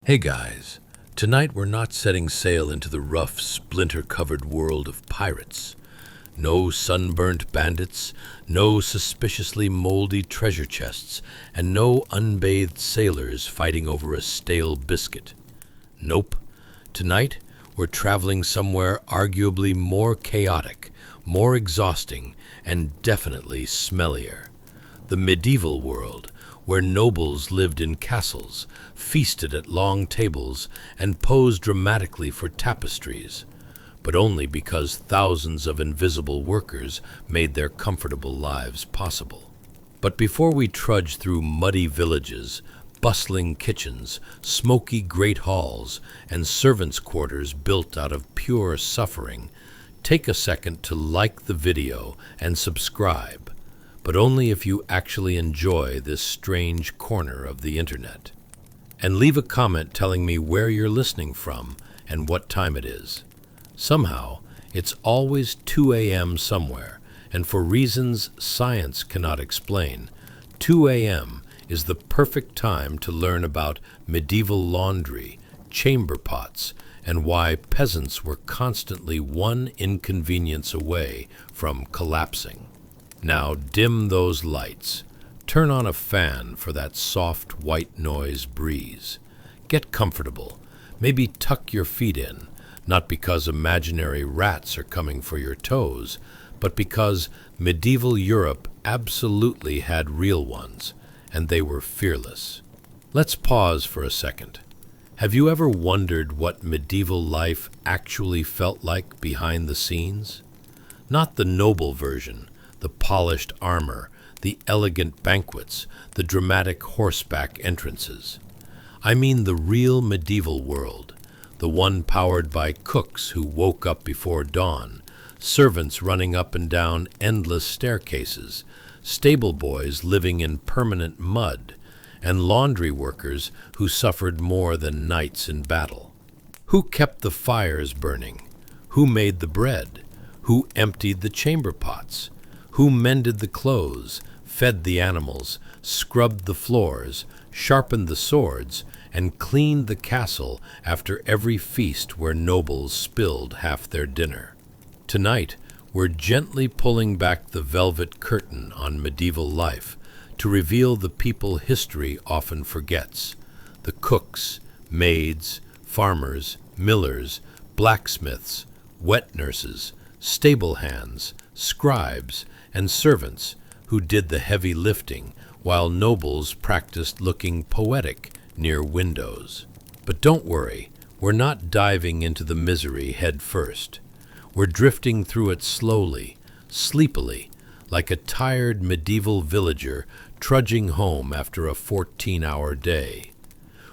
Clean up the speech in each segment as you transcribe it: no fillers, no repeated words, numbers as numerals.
Hey guys, tonight we're not setting sail into the rough, splinter-covered world of pirates. No sunburnt bandits, no suspiciously moldy treasure chests, and no unbathed sailors fighting over a stale biscuit. Nope. Tonight, we're traveling somewhere arguably more chaotic, more exhausting, and definitely smellier. The medieval world, where nobles lived in castles, feasted at long tables, and posed dramatically for tapestries, but only because thousands of invisible workers made their comfortable lives possible. But before we trudge through muddy villages, bustling kitchens, smoky great halls, and servants' quarters built out of pure suffering, take a second to like the video and subscribe, but only if you actually enjoy this strange corner of the internet. And leave a comment telling me where you're listening from and what time it is. Somehow, it's always 2 a.m. somewhere, and for reasons science cannot explain, 2 a.m. is the perfect time to learn about medieval laundry, chamber pots, and why peasants were constantly one inconvenience away from collapsing. Now dim those lights. Turn on a fan for that soft white noise breeze. Get comfortable. Maybe tuck your feet in, not because imaginary rats are coming for your toes, but because medieval Europe absolutely had real ones, and they were fearless. Let's pause for a second. Have you ever wondered what medieval life actually felt like behind the scenes? Not the noble version, the polished armor, the elegant banquets, the dramatic horseback entrances. I mean the real medieval world, the one powered by cooks who woke up before dawn, servants running up and down endless staircases, stable boys living in permanent mud, and laundry workers who suffered more than knights in battle. Who kept the fires burning? Who made the bread? Who emptied the chamber pots? Who mended the clothes, fed the animals, scrubbed the floors, sharpened the swords, and cleaned the castle after every feast where nobles spilled half their dinner? Tonight, we're gently pulling back the velvet curtain on medieval life to reveal the people history often forgets: the cooks, maids, farmers, millers, blacksmiths, wet nurses, stable hands, scribes, and servants who did the heavy lifting while nobles practiced looking poetic near windows. But don't worry, we're not diving into the misery head first. We're drifting through it slowly, sleepily, like a tired medieval villager trudging home after a 14-hour day.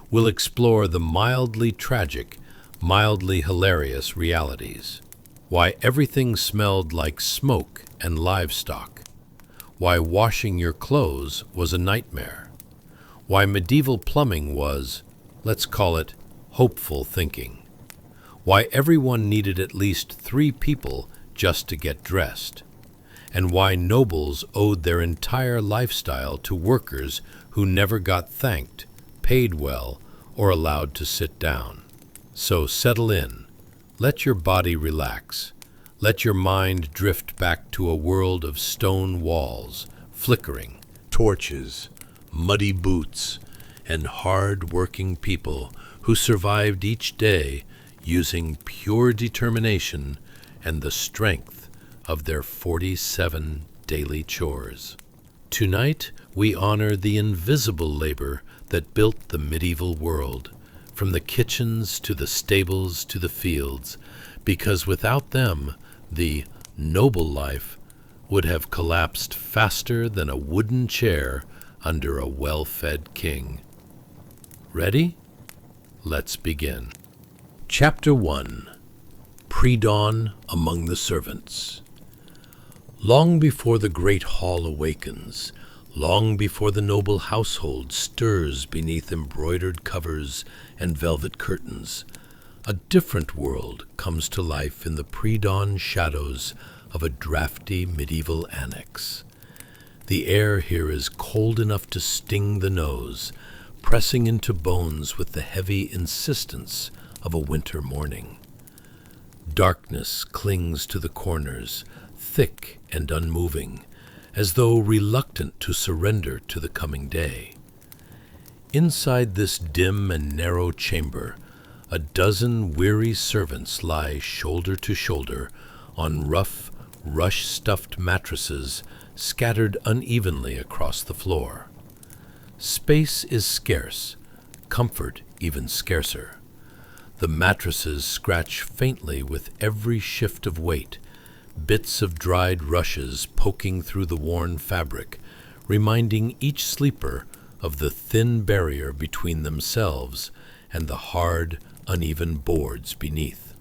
We'll explore the mildly tragic, mildly hilarious realities. Why everything smelled like smoke and livestock. Why washing your clothes was a nightmare. Why medieval plumbing was, let's call it, hopeful thinking. Why everyone needed at least 3 people just to get dressed. And why nobles owed their entire lifestyle to workers who never got thanked, paid well, or allowed to sit down. So settle in. Let your body relax. Let your mind drift back to a world of stone walls, flickering torches, muddy boots, and hard-working people who survived each day using pure determination and the strength of their 47 daily chores. Tonight, we honor the invisible labor that built the medieval world, from the kitchens to the stables to the fields, because without them, the noble life would have collapsed faster than a wooden chair under a well-fed king. Ready? Let's begin. Chapter 1. Pre-dawn among the servants. Long before the great hall awakens, long before the noble household stirs beneath embroidered covers and velvet curtains, a different world comes to life in the pre-dawn shadows of a drafty medieval annex. The air here is cold enough to sting the nose, pressing into bones with the heavy insistence of a winter morning. Darkness clings to the corners, thick and unmoving, as though reluctant to surrender to the coming day. Inside this dim and narrow chamber, a dozen weary servants lie shoulder to shoulder on rough, rush-stuffed mattresses scattered unevenly across the floor. Space is scarce, comfort even scarcer. The mattresses scratch faintly with every shift of weight, bits of dried rushes poking through the worn fabric, reminding each sleeper of the thin barrier between themselves and the hard, uneven boards beneath.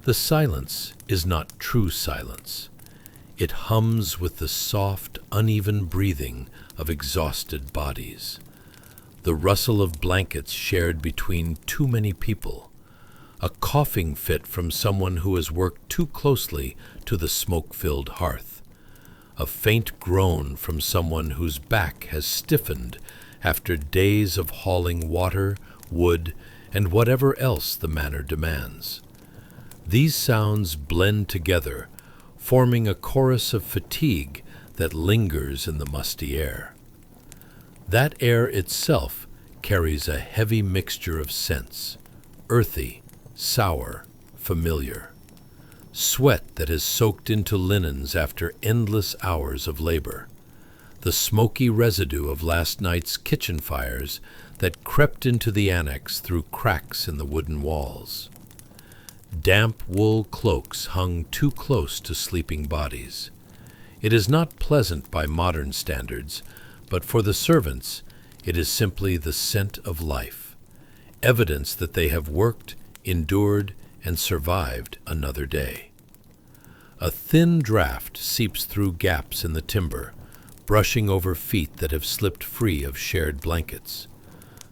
The silence is not true silence. It hums with the soft, uneven breathing of exhausted bodies, the rustle of blankets shared between too many people, a coughing fit from someone who has worked too closely to the smoke-filled hearth, a faint groan from someone whose back has stiffened after days of hauling water, wood, and whatever else the manor demands. These sounds blend together, forming a chorus of fatigue that lingers in the musty air. That air itself carries a heavy mixture of scents, earthy, sour, familiar. Sweat that has soaked into linens after endless hours of labor. The smoky residue of last night's kitchen fires that crept into the annex through cracks in the wooden walls. Damp wool cloaks hung too close to sleeping bodies. It is not pleasant by modern standards, but for the servants, it is simply the scent of life, evidence that they have worked, endured, and survived another day. A thin draft seeps through gaps in the timber, brushing over feet that have slipped free of shared blankets.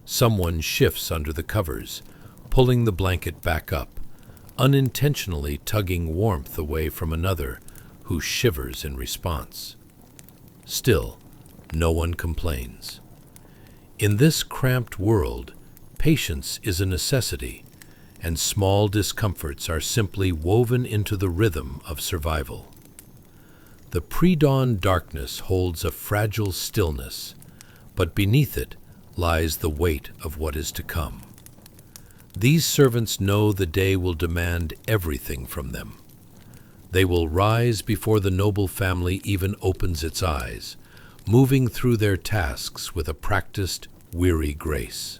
Someone shifts under the covers, pulling the blanket back up, unintentionally tugging warmth away from another who shivers in response. Still, no one complains. In this cramped world, patience is a necessity, and small discomforts are simply woven into the rhythm of survival. The pre-dawn darkness holds a fragile stillness, but beneath it lies the weight of what is to come. These servants know the day will demand everything from them. They will rise before the noble family even opens its eyes, moving through their tasks with a practiced, weary grace,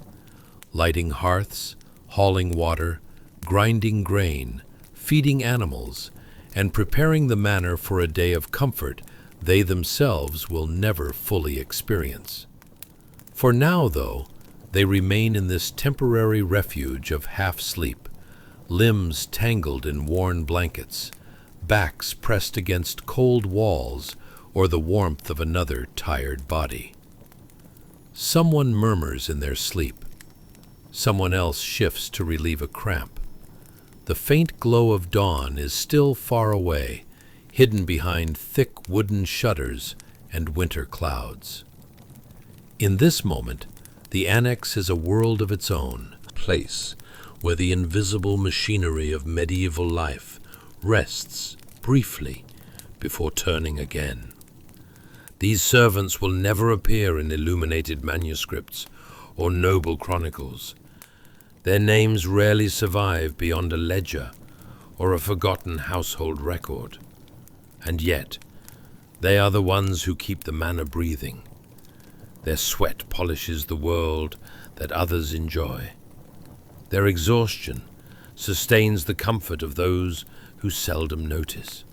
lighting hearths, hauling water, grinding grain, feeding animals, and preparing the manor for a day of comfort they themselves will never fully experience. For now, though, they remain in this temporary refuge of half-sleep, limbs tangled in worn blankets, backs pressed against cold walls or the warmth of another tired body. Someone murmurs in their sleep. Someone else shifts to relieve a cramp. The faint glow of dawn is still far away, hidden behind thick wooden shutters and winter clouds. In this moment, the annex is a world of its own, a place where the invisible machinery of medieval life rests briefly before turning again. These servants will never appear in illuminated manuscripts or noble chronicles. Their names rarely survive beyond a ledger or a forgotten household record. And yet, they are the ones who keep the manor breathing. Their sweat polishes the world that others enjoy. Their exhaustion sustains the comfort of those who seldom notice.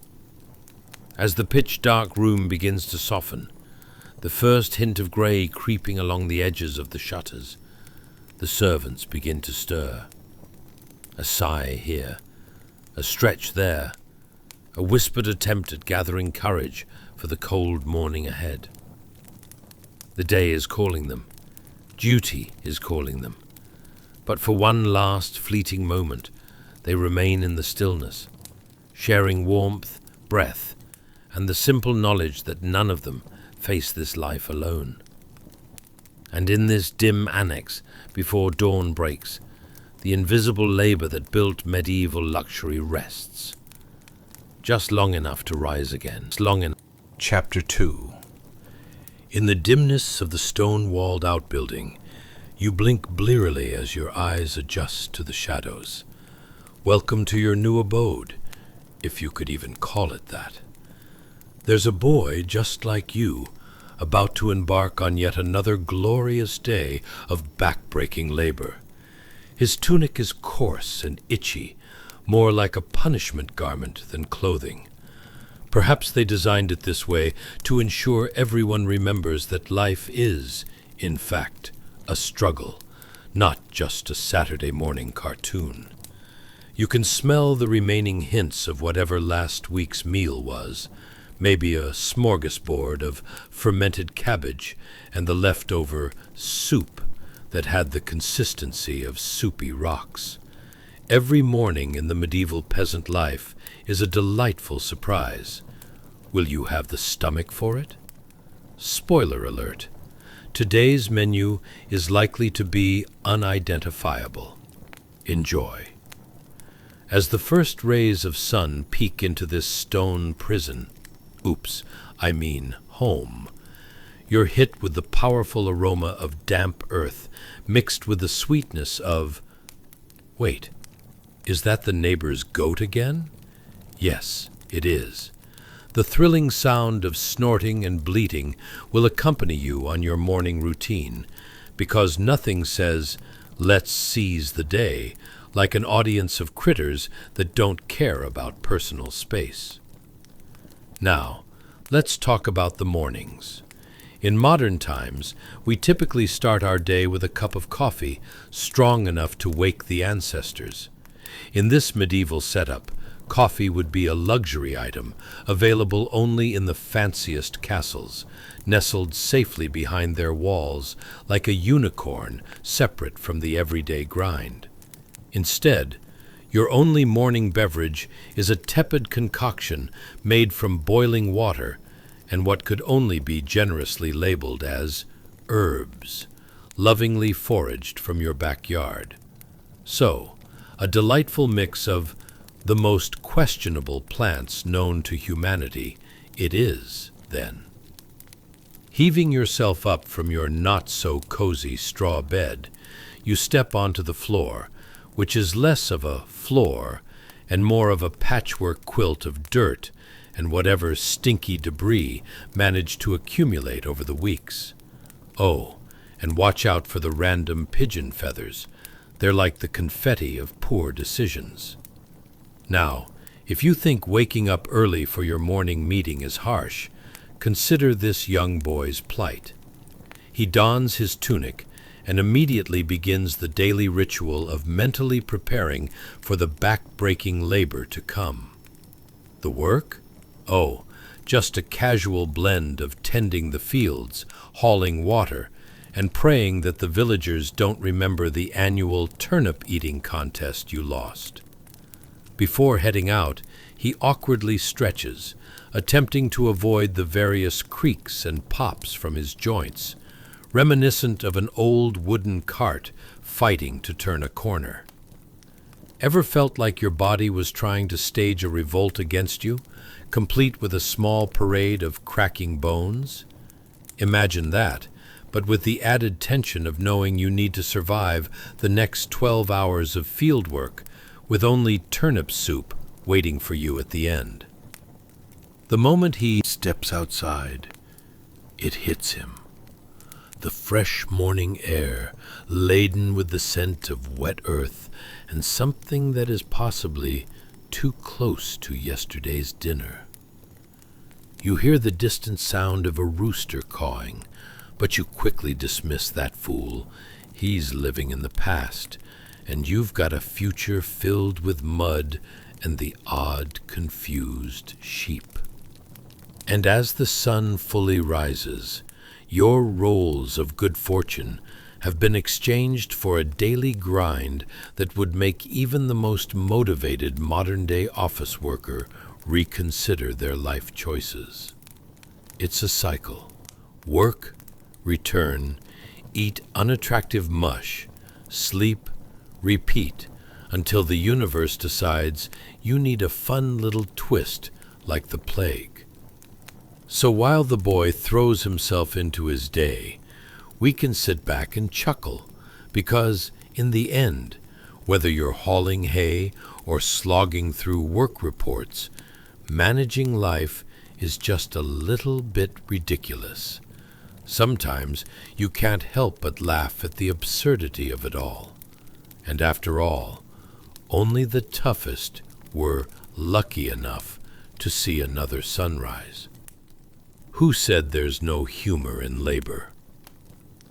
As the pitch-dark room begins to soften, the first hint of grey creeping along the edges of the shutters, the servants begin to stir. A sigh here, a stretch there, a whispered attempt at gathering courage for the cold morning ahead. The day is calling them. Duty is calling them. But for one last fleeting moment, they remain in the stillness, sharing warmth, breath, and the simple knowledge that none of them face this life alone. And in this dim annex, before dawn breaks, the invisible labor that built medieval luxury rests. Just long enough to rise again. Chapter 2. In the dimness of the stone-walled outbuilding, you blink blearily as your eyes adjust to the shadows. Welcome to your new abode, if you could even call it that. There's a boy just like you, about to embark on yet another glorious day of back-breaking labor. His tunic is coarse and itchy, more like a punishment garment than clothing. Perhaps they designed it this way to ensure everyone remembers that life is, in fact, a struggle, not just a Saturday morning cartoon. You can smell the remaining hints of whatever last week's meal was, maybe a smorgasbord of fermented cabbage and the leftover soup that had the consistency of soupy rocks. Every morning in the medieval peasant life is a delightful surprise. Will you have the stomach for it? Spoiler alert. Today's menu is likely to be unidentifiable. Enjoy. As the first rays of sun peek into this stone prison, home, you're hit with the powerful aroma of damp earth mixed with the sweetness of... Wait, is that the neighbor's goat again? Yes, it is. The thrilling sound of snorting and bleating will accompany you on your morning routine, because nothing says, "Let's seize the day," like an audience of critters that don't care about personal space. Now, let's talk about the mornings. In modern times, we typically start our day with a cup of coffee strong enough to wake the ancestors. In this medieval setup, coffee would be a luxury item, available only in the fanciest castles, nestled safely behind their walls like a unicorn separate from the everyday grind. Instead, your only morning beverage is a tepid concoction made from boiling water and what could only be generously labeled as herbs, lovingly foraged from your backyard. So, a delightful mix of the most questionable plants known to humanity it is, then. Heaving yourself up from your not-so-cozy straw bed, you step onto the floor, which is less of a floor and more of a patchwork quilt of dirt and whatever stinky debris managed to accumulate over the weeks. Oh, and watch out for the random pigeon feathers. They're like the confetti of poor decisions. Now, if you think waking up early for your morning meeting is harsh, consider this young boy's plight. He dons his tunic and immediately begins the daily ritual of mentally preparing for the back-breaking labor to come. The work? Oh, just a casual blend of tending the fields, hauling water, and praying that the villagers don't remember the annual turnip-eating contest you lost. Before heading out, he awkwardly stretches, attempting to avoid the various creaks and pops from his joints, reminiscent of an old wooden cart fighting to turn a corner. Ever felt like your body was trying to stage a revolt against you, complete with a small parade of cracking bones? Imagine that, but with the added tension of knowing you need to survive the next 12 hours of field work with only turnip soup waiting for you at the end. The moment he steps outside, it hits him. The fresh morning air, laden with the scent of wet earth and something that is possibly too close to yesterday's dinner. You hear the distant sound of a rooster cawing, but you quickly dismiss that fool. He's living in the past, and you've got a future filled with mud and the odd, confused sheep. And as the sun fully rises, your roles of good fortune have been exchanged for a daily grind that would make even the most motivated modern-day office worker reconsider their life choices. It's a cycle. Work, return, eat unattractive mush, sleep, repeat, until the universe decides you need a fun little twist like the plague. So while the boy throws himself into his day, we can sit back and chuckle, because in the end, whether you're hauling hay or slogging through work reports, managing life is just a little bit ridiculous. Sometimes you can't help but laugh at the absurdity of it all. And after all, only the toughest were lucky enough to see another sunrise. Who said there's no humor in labor?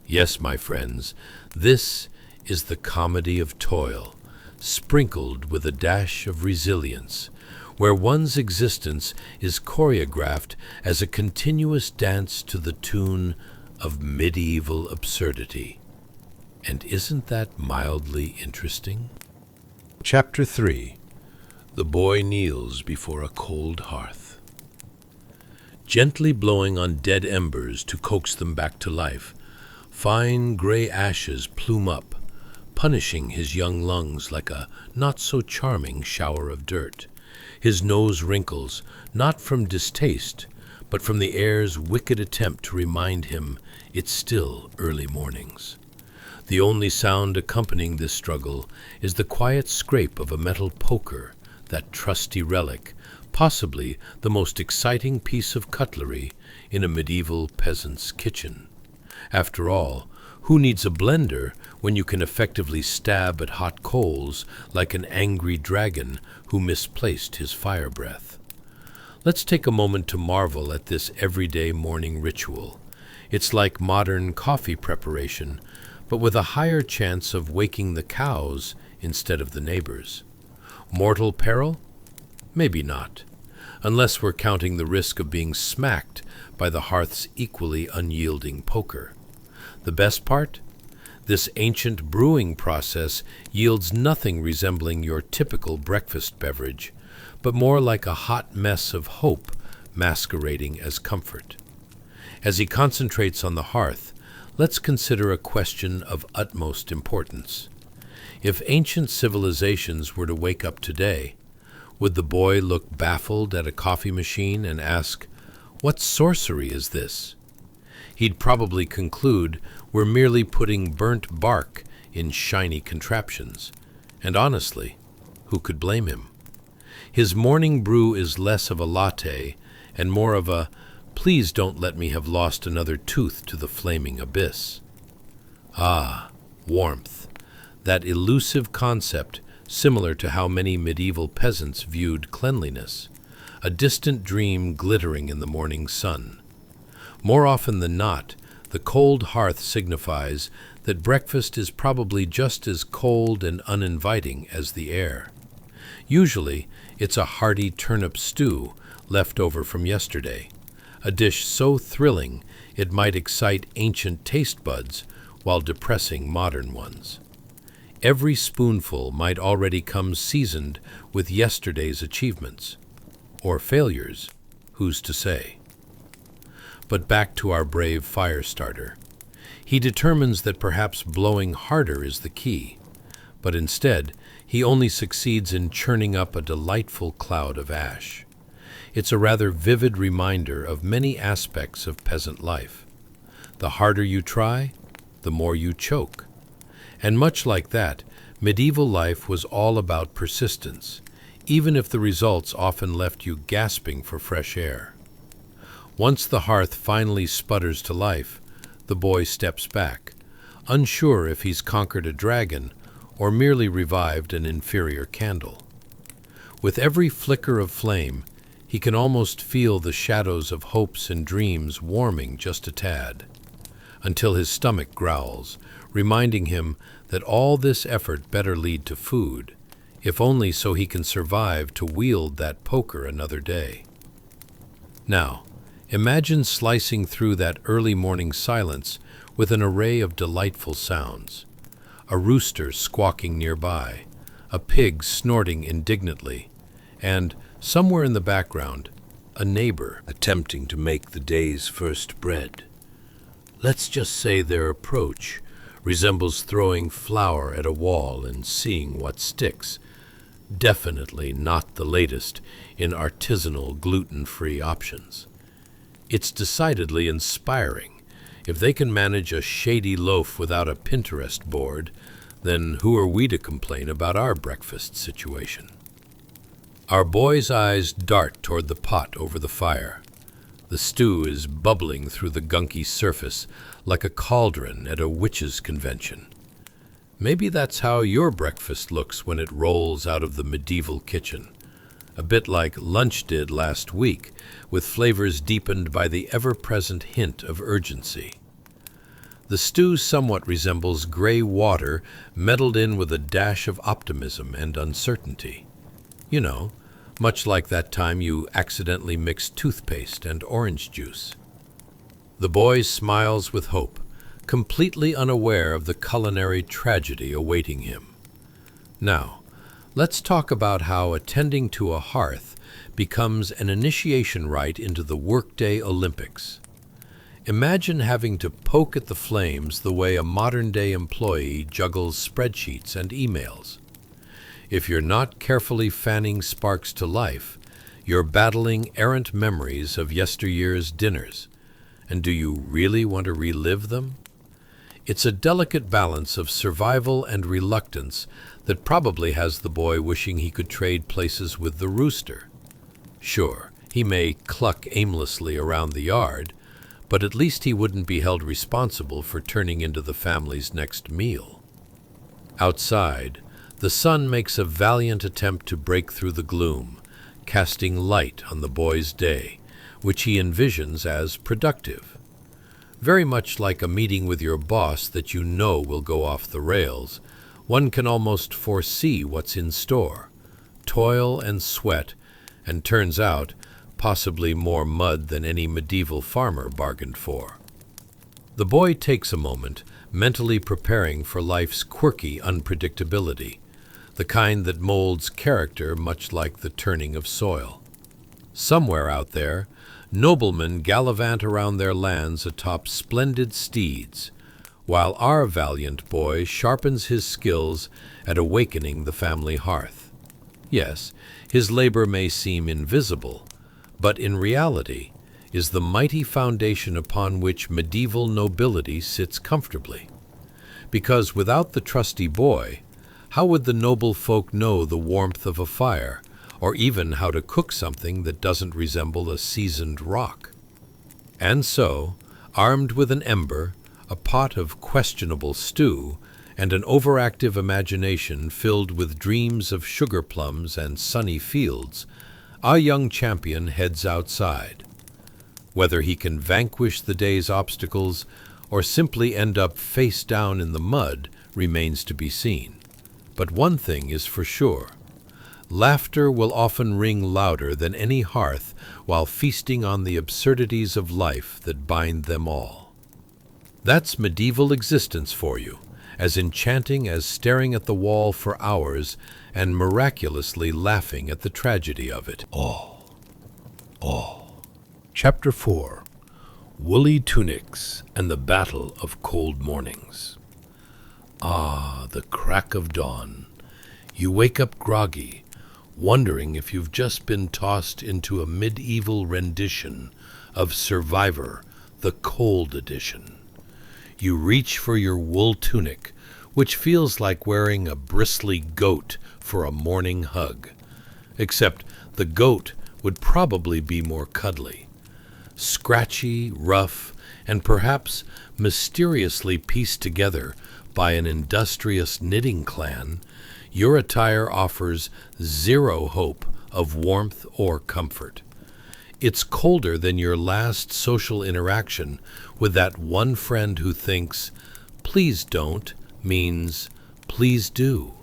Yes, my friends, this is the comedy of toil, sprinkled with a dash of resilience, where one's existence is choreographed as a continuous dance to the tune of medieval absurdity. And isn't that mildly interesting? Chapter 3. The boy kneels before a cold hearth. Gently blowing on dead embers to coax them back to life, fine gray ashes plume up, punishing his young lungs like a not-so-charming shower of dirt. His nose wrinkles, not from distaste, but from the air's wicked attempt to remind him it's still early mornings. The only sound accompanying this struggle is the quiet scrape of a metal poker, that trusty relic, possibly the most exciting piece of cutlery in a medieval peasant's kitchen. After all, who needs a blender when you can effectively stab at hot coals like an angry dragon who misplaced his fire breath? Let's take a moment to marvel at this everyday morning ritual. It's like modern coffee preparation, but with a higher chance of waking the cows instead of the neighbors. Mortal peril? Maybe not, unless we're counting the risk of being smacked by the hearth's equally unyielding poker. The best part? This ancient brewing process yields nothing resembling your typical breakfast beverage, but more like a hot mess of hope masquerading as comfort. As he concentrates on the hearth, let's consider a question of utmost importance. If ancient civilizations were to wake up today, would the boy look baffled at a coffee machine and ask, "What sorcery is this?" He'd probably conclude we're merely putting burnt bark in shiny contraptions. And honestly, who could blame him? His morning brew is less of a latte and more of a, "Please don't let me have lost another tooth to the flaming abyss." Ah, warmth. That elusive concept similar to how many medieval peasants viewed cleanliness, a distant dream glittering in the morning sun. More often than not, the cold hearth signifies that breakfast is probably just as cold and uninviting as the air. Usually, it's a hearty turnip stew left over from yesterday, a dish so thrilling it might excite ancient taste buds while depressing modern ones. Every spoonful might already come seasoned with yesterday's achievements. Or failures, who's to say? But back to our brave fire starter. He determines that perhaps blowing harder is the key, but instead he only succeeds in churning up a delightful cloud of ash. It's a rather vivid reminder of many aspects of peasant life. The harder you try, the more you choke. And much like that, medieval life was all about persistence, even if the results often left you gasping for fresh air. Once the hearth finally sputters to life, the boy steps back, unsure if he's conquered a dragon or merely revived an inferior candle. With every flicker of flame, he can almost feel the shadows of hopes and dreams warming just a tad, until his stomach growls, reminding him that all this effort better lead to food, if only so he can survive to wield that poker another day. Now, imagine slicing through that early morning silence with an array of delightful sounds. A rooster squawking nearby, a pig snorting indignantly, and, somewhere in the background, a neighbor attempting to make the day's first bread. Let's just say their approach resembles throwing flour at a wall and seeing what sticks. Definitely not the latest in artisanal gluten-free options. It's decidedly inspiring. If they can manage a shady loaf without a Pinterest board, then who are we to complain about our breakfast situation? Our boy's eyes dart toward the pot over the fire. The stew is bubbling through the gunky surface like a cauldron at a witches' convention. Maybe that's how your breakfast looks when it rolls out of the medieval kitchen. A bit like lunch did last week, with flavors deepened by the ever-present hint of urgency. The stew somewhat resembles gray water meddled in with a dash of optimism and uncertainty. You know, much like that time you accidentally mixed toothpaste and orange juice. The boy smiles with hope, completely unaware of the culinary tragedy awaiting him. Now, let's talk about how attending to a hearth becomes an initiation rite into the workday Olympics. Imagine having to poke at the flames the way a modern-day employee juggles spreadsheets and emails. If you're not carefully fanning sparks to life, you're battling errant memories of yesteryear's dinners. And do you really want to relive them? It's a delicate balance of survival and reluctance that probably has the boy wishing he could trade places with the rooster. Sure, he may cluck aimlessly around the yard, but at least he wouldn't be held responsible for turning into the family's next meal. Outside, the sun makes a valiant attempt to break through the gloom, casting light on the boy's day, which he envisions as productive. Very much like a meeting with your boss that you know will go off the rails, one can almost foresee what's in store: toil and sweat, and turns out, possibly more mud than any medieval farmer bargained for. The boy takes a moment, mentally preparing for life's quirky unpredictability, the kind that molds character much like the turning of soil. Somewhere out there, noblemen gallivant around their lands atop splendid steeds, while our valiant boy sharpens his skills at awakening the family hearth. Yes, his labor may seem invisible, but in reality is the mighty foundation upon which medieval nobility sits comfortably. Because without the trusty boy, how would the noble folk know the warmth of a fire, or even how to cook something that doesn't resemble a seasoned rock? And so, armed with an ember, a pot of questionable stew, and an overactive imagination filled with dreams of sugar plums and sunny fields, our young champion heads outside. Whether he can vanquish the day's obstacles or simply end up face down in the mud remains to be seen. But one thing is for sure: laughter will often ring louder than any hearth while feasting on the absurdities of life that bind them all. That's medieval existence for you, as enchanting as staring at the wall for hours and miraculously laughing at the tragedy of it all. Chapter 4: Woolly Tunics and the Battle of Cold Mornings. Ah, the crack of dawn. You wake up groggy, wondering if you've just been tossed into a medieval rendition of Survivor, the Cold Edition. You reach for your wool tunic, which feels like wearing a bristly goat for a morning hug. Except the goat would probably be more cuddly. Scratchy, rough, and perhaps mysteriously pieced together by an industrious knitting clan, your attire offers zero hope of warmth or comfort. It's colder than your last social interaction with that one friend who thinks, "Please don't," means, "Please do."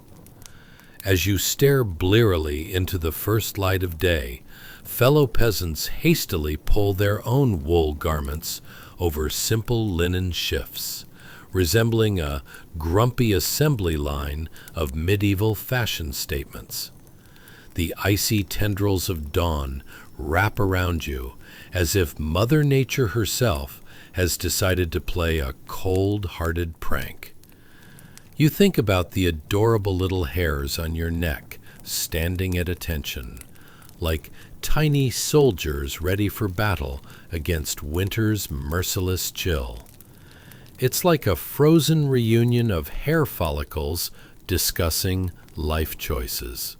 As you stare blearily into the first light of day, fellow peasants hastily pull their own wool garments over simple linen shifts, resembling a grumpy assembly line of medieval fashion statements. The icy tendrils of dawn wrap around you as if Mother Nature herself has decided to play a cold-hearted prank. You think about the adorable little hairs on your neck standing at attention, like tiny soldiers ready for battle against winter's merciless chill. It's like a frozen reunion of hair follicles discussing life choices.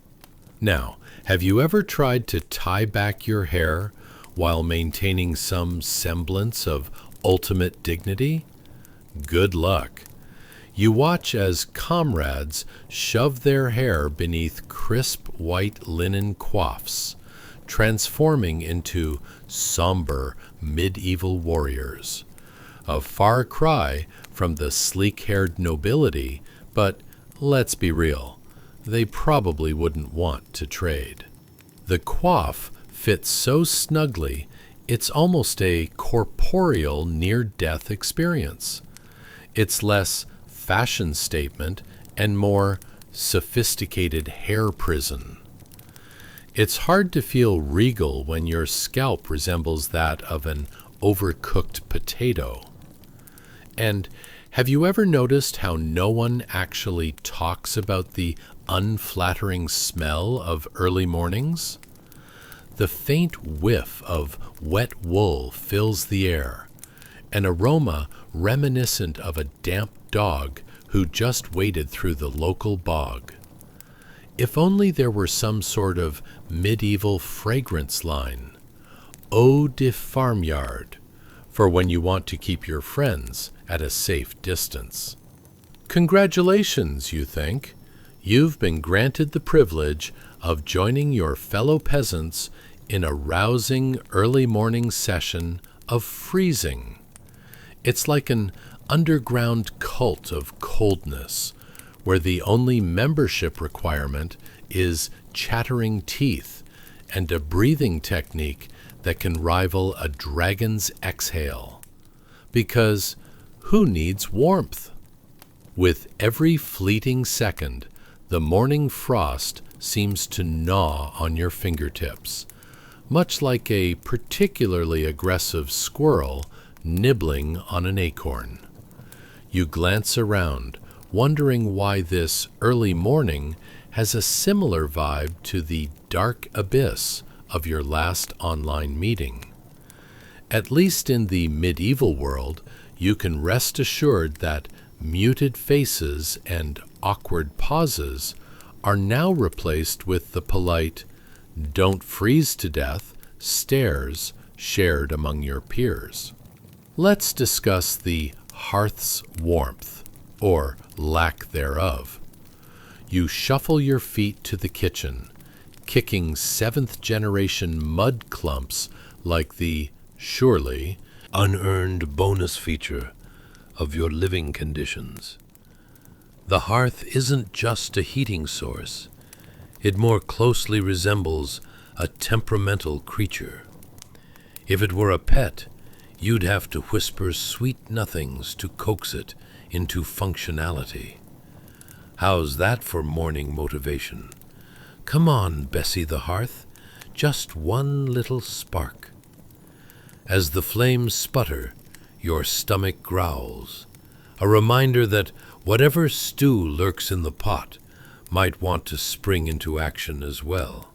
Now, have you ever tried to tie back your hair while maintaining some semblance of ultimate dignity? Good luck. You watch as comrades shove their hair beneath crisp white linen coifs, transforming into somber medieval warriors. A far cry from the sleek-haired nobility, but let's be real, they probably wouldn't want to trade. The coif fits so snugly, it's almost a corporeal near-death experience. It's less fashion statement and more sophisticated hair prison. It's hard to feel regal when your scalp resembles that of an overcooked potato. And have you ever noticed how no one actually talks about the unflattering smell of early mornings? The faint whiff of wet wool fills the air, an aroma reminiscent of a damp dog who just waded through the local bog. If only there were some sort of medieval fragrance line, eau de farmyard, for when you want to keep your friends at a safe distance. Congratulations, you think. You've been granted the privilege of joining your fellow peasants in a rousing early morning session of freezing. It's like an underground cult of coldness, where the only membership requirement is chattering teeth and a breathing technique that can rival a dragon's exhale. Because who needs warmth? With every fleeting second, the morning frost seems to gnaw on your fingertips, much like a particularly aggressive squirrel nibbling on an acorn. You glance around, wondering why this early morning has a similar vibe to the dark abyss of your last online meeting. At least in the medieval world, you can rest assured that muted faces and awkward pauses are now replaced with the polite, "don't freeze to death" stares shared among your peers. Let's discuss the hearth's warmth, or lack thereof. You shuffle your feet to the kitchen, kicking seventh-generation mud clumps like the, surely, unearned bonus feature of your living conditions. The hearth isn't just a heating source. It more closely resembles a temperamental creature. If it were a pet, you'd have to whisper sweet nothings to coax it into functionality. How's that for morning motivation? Come on, Bessie the hearth, just one little spark. As the flames sputter, your stomach growls, a reminder that whatever stew lurks in the pot might want to spring into action as well.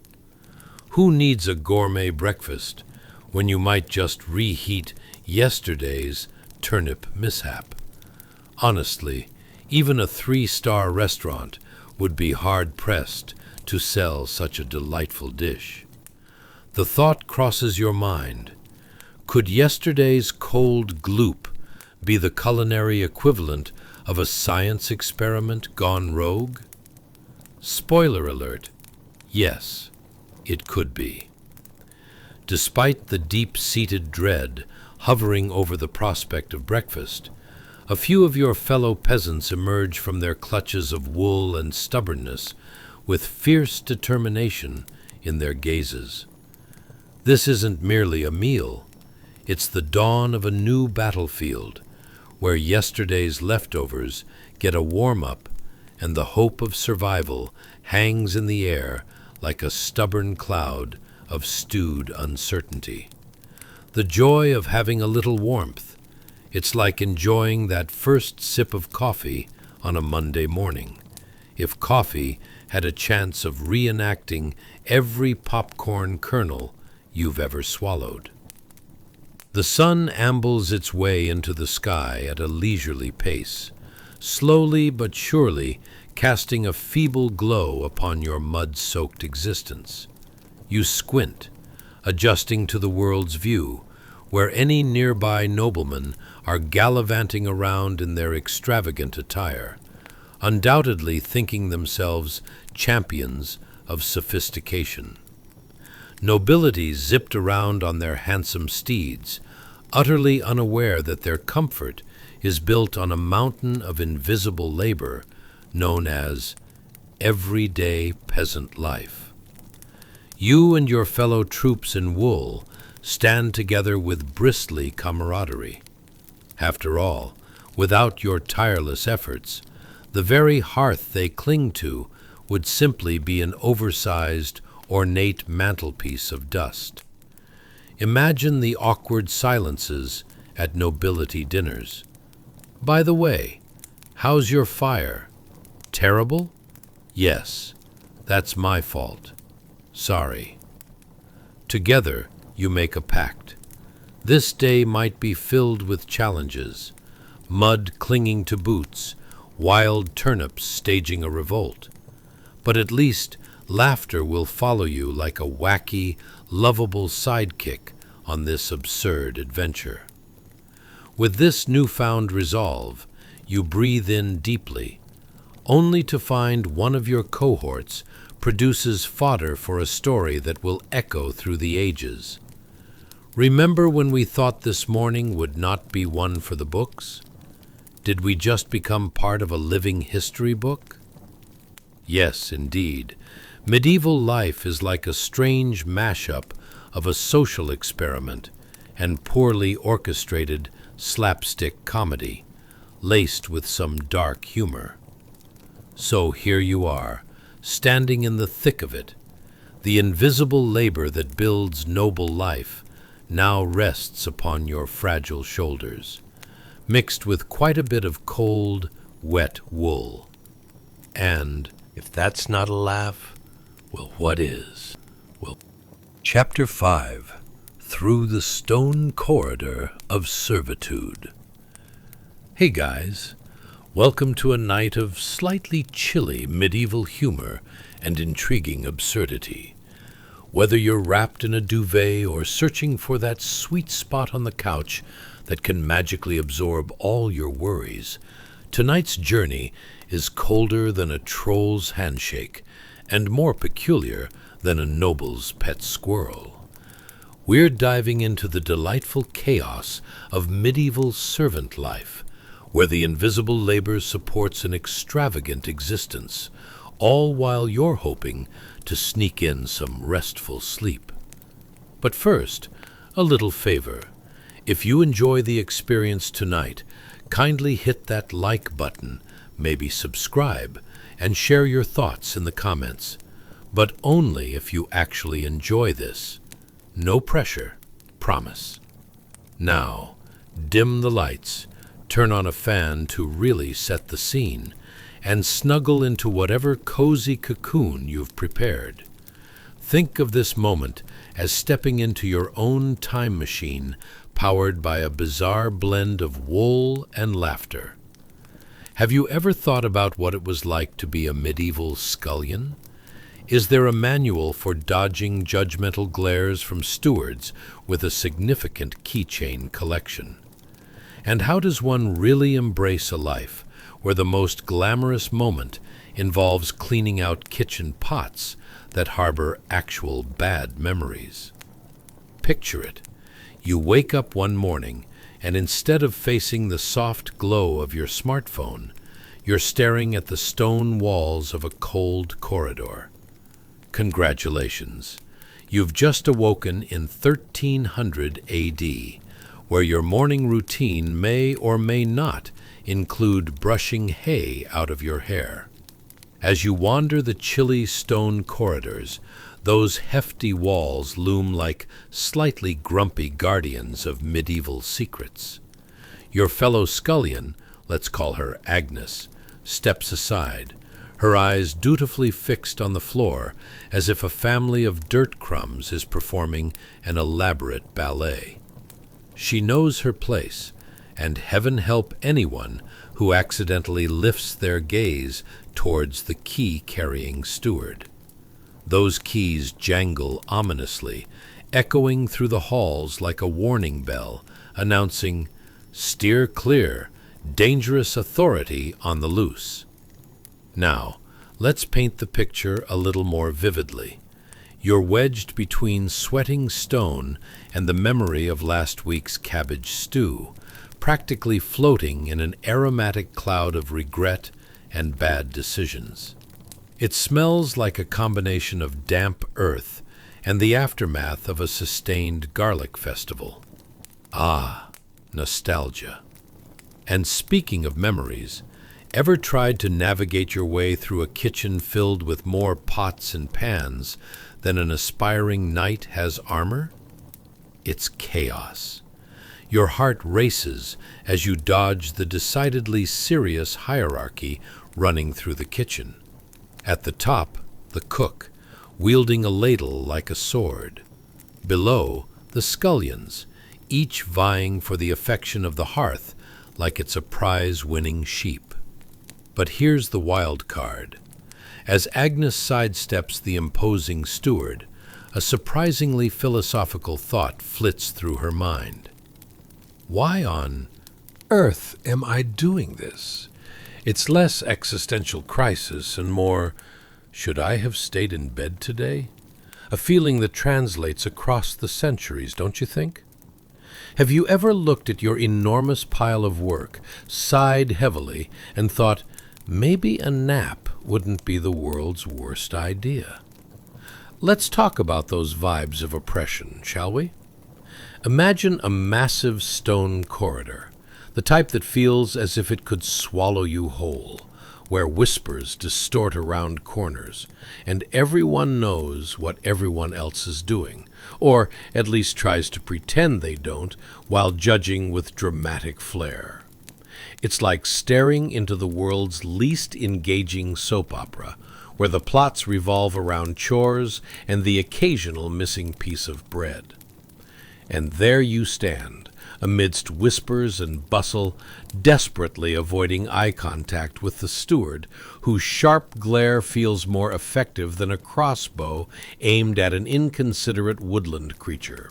Who needs a gourmet breakfast when you might just reheat yesterday's turnip mishap? Honestly, even a 3-star restaurant would be hard-pressed to sell such a delightful dish. The thought crosses your mind, could yesterday's cold gloop be the culinary equivalent of a science experiment gone rogue? Spoiler alert, yes, it could be. Despite the deep-seated dread hovering over the prospect of breakfast, a few of your fellow peasants emerge from their clutches of wool and stubbornness with fierce determination in their gazes. This isn't merely a meal, it's the dawn of a new battlefield, where yesterday's leftovers get a warm-up and the hope of survival hangs in the air like a stubborn cloud of stewed uncertainty. The joy of having a little warmth, It's like enjoying that first sip of coffee on a Monday morning, if coffee had a chance of reenacting every popcorn kernel you've ever swallowed. The sun ambles its way into the sky at a leisurely pace, slowly but surely casting a feeble glow upon your mud-soaked existence. You squint, adjusting to the world's view, where any nearby noblemen are gallivanting around in their extravagant attire, undoubtedly thinking themselves champions of sophistication. Nobility zipped around on their handsome steeds, utterly unaware that their comfort is built on a mountain of invisible labor known as everyday peasant life. You and your fellow troops in wool stand together with bristly camaraderie. After all, without your tireless efforts, the very hearth they cling to would simply be an oversized, ornate mantelpiece of dust. Imagine the awkward silences at nobility dinners. By the way, how's your fire? Terrible? Yes, that's my fault. Sorry. Together, you make a pact. This day might be filled with challenges, mud clinging to boots, wild turnips staging a revolt. But at least laughter will follow you like a wacky, lovable sidekick on this absurd adventure. With this newfound resolve, you breathe in deeply, only to find one of your cohorts produces fodder for a story that will echo through the ages. Remember when we thought this morning would not be one for the books? Did we just become part of a living history book? Yes, indeed. Medieval life is like a strange mashup of a social experiment and poorly orchestrated slapstick comedy, laced with some dark humor. So here you are, standing in the thick of it. The invisible labor that builds noble life now rests upon your fragile shoulders, mixed with quite a bit of cold, wet wool. And if that's not a laugh, well, what is? Well, Chapter 5, Through the Stone Corridor of Servitude. Hey guys, welcome to a night of slightly chilly medieval humor and intriguing absurdity. Whether you're wrapped in a duvet or searching for that sweet spot on the couch that can magically absorb all your worries, tonight's journey is colder than a troll's handshake and more peculiar than a noble's pet squirrel. We're diving into the delightful chaos of medieval servant life, where the invisible labor supports an extravagant existence, all while you're hoping to sneak in some restful sleep. But first, a little favor. If you enjoy the experience tonight, kindly hit that like button, maybe subscribe, and share your thoughts in the comments. But only if you actually enjoy this. No pressure, promise. Now, dim the lights, turn on a fan to really set the scene, and snuggle into whatever cozy cocoon you've prepared. Think of this moment as stepping into your own time machine powered by a bizarre blend of wool and laughter. Have you ever thought about what it was like to be a medieval scullion? Is there a manual for dodging judgmental glares from stewards with a significant keychain collection? And how does one really embrace a life where the most glamorous moment involves cleaning out kitchen pots that harbor actual bad memories? Picture it. You wake up one morning, and instead of facing the soft glow of your smartphone, you're staring at the stone walls of a cold corridor. Congratulations. You've just awoken in 1300 AD, where your morning routine may or may not include brushing hay out of your hair. As you wander the chilly stone corridors, those hefty walls loom like slightly grumpy guardians of medieval secrets. Your fellow scullion, let's call her Agnes, steps aside, her eyes dutifully fixed on the floor, as if a family of dirt crumbs is performing an elaborate ballet. She knows her place, and heaven help anyone who accidentally lifts their gaze towards the key-carrying steward. Those keys jangle ominously, echoing through the halls like a warning bell, announcing, "Steer clear, dangerous authority on the loose." Now, let's paint the picture a little more vividly. You're wedged between sweating stone and the memory of last week's cabbage stew, practically floating in an aromatic cloud of regret and bad decisions. It smells like a combination of damp earth and the aftermath of a sustained garlic festival. Ah, nostalgia. And speaking of memories, ever tried to navigate your way through a kitchen filled with more pots and pans than an aspiring knight has armor? It's chaos. Your heart races as you dodge the decidedly serious hierarchy running through the kitchen. At the top, the cook, wielding a ladle like a sword. Below, the scullions, each vying for the affection of the hearth like it's a prize-winning sheep. But here's the wild card. As Agnes sidesteps the imposing steward, a surprisingly philosophical thought flits through her mind. Why on earth am I doing this? It's less existential crisis and more, should I have stayed in bed today? A feeling that translates across the centuries, don't you think? Have you ever looked at your enormous pile of work, sighed heavily, and thought, maybe a nap wouldn't be the world's worst idea? Let's talk about those vibes of oppression, shall we? Imagine a massive stone corridor, the type that feels as if it could swallow you whole, where whispers distort around corners, and everyone knows what everyone else is doing, or at least tries to pretend they don't, while judging with dramatic flair. It's like staring into the world's least engaging soap opera, where the plots revolve around chores and the occasional missing piece of bread. And there you stand, amidst whispers and bustle, desperately avoiding eye contact with the steward, whose sharp glare feels more effective than a crossbow aimed at an inconsiderate woodland creature.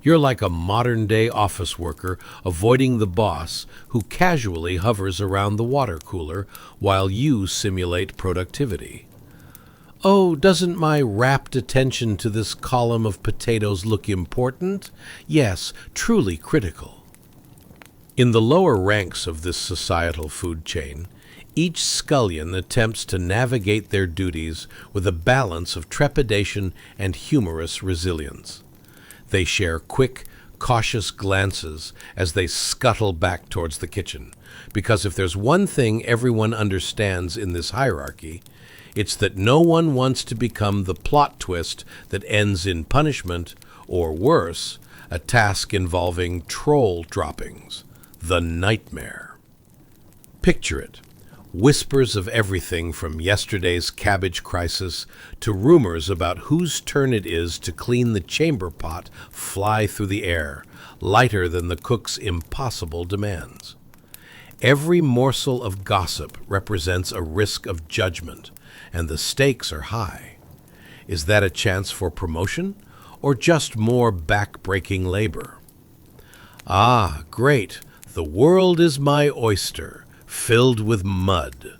You're like a modern-day office worker avoiding the boss who casually hovers around the water cooler while you simulate productivity. Oh, doesn't my rapt attention to this column of potatoes look important? Yes, truly critical. In the lower ranks of this societal food chain, each scullion attempts to navigate their duties with a balance of trepidation and humorous resilience. They share quick, cautious glances as they scuttle back towards the kitchen, because if there's one thing everyone understands in this hierarchy, it's that no one wants to become the plot twist that ends in punishment, or worse, a task involving troll droppings, the nightmare. Picture it. Whispers of everything from yesterday's cabbage crisis to rumors about whose turn it is to clean the chamber pot fly through the air, lighter than the cook's impossible demands. Every morsel of gossip represents a risk of judgment, and the stakes are high. Is that a chance for promotion, or just more back-breaking labor? Ah, great, the world is my oyster, filled with mud.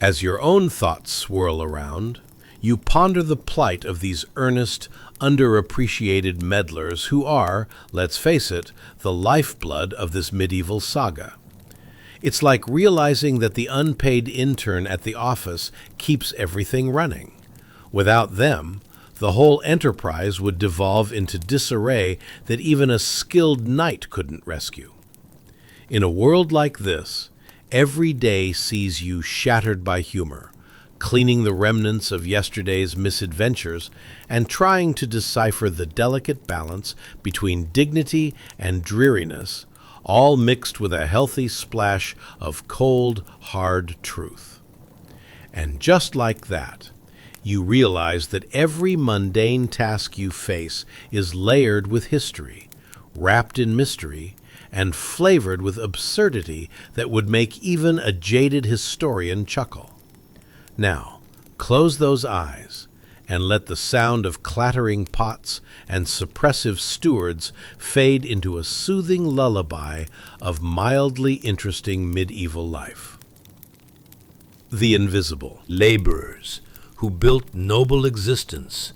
As your own thoughts swirl around, you ponder the plight of these earnest, underappreciated meddlers who are, let's face it, the lifeblood of this medieval saga. It's like realizing that the unpaid intern at the office keeps everything running. Without them, the whole enterprise would devolve into disarray that even a skilled knight couldn't rescue. In a world like this, every day sees you shattered by humor, cleaning the remnants of yesterday's misadventures and trying to decipher the delicate balance between dignity and dreariness, all mixed with a healthy splash of cold, hard truth. And just like that, you realize that every mundane task you face is layered with history, wrapped in mystery, and flavored with absurdity that would make even a jaded historian chuckle. Now, close those eyes and let the sound of clattering pots and suppressive stewards fade into a soothing lullaby of mildly interesting medieval life. The invisible Laborers who built noble existence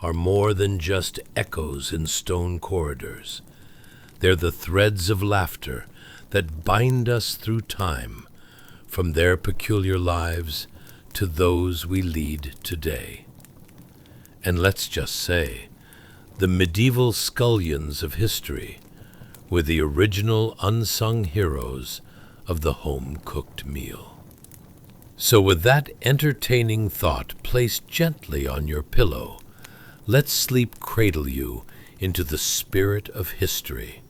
are more than just echoes in stone corridors. They're the threads of laughter that bind us through time, from their peculiar lives to those we lead today. And let's just say, the medieval scullions of history were the original unsung heroes of the home-cooked meal. So with that entertaining thought placed gently on your pillow, let sleep cradle you into the spirit of history,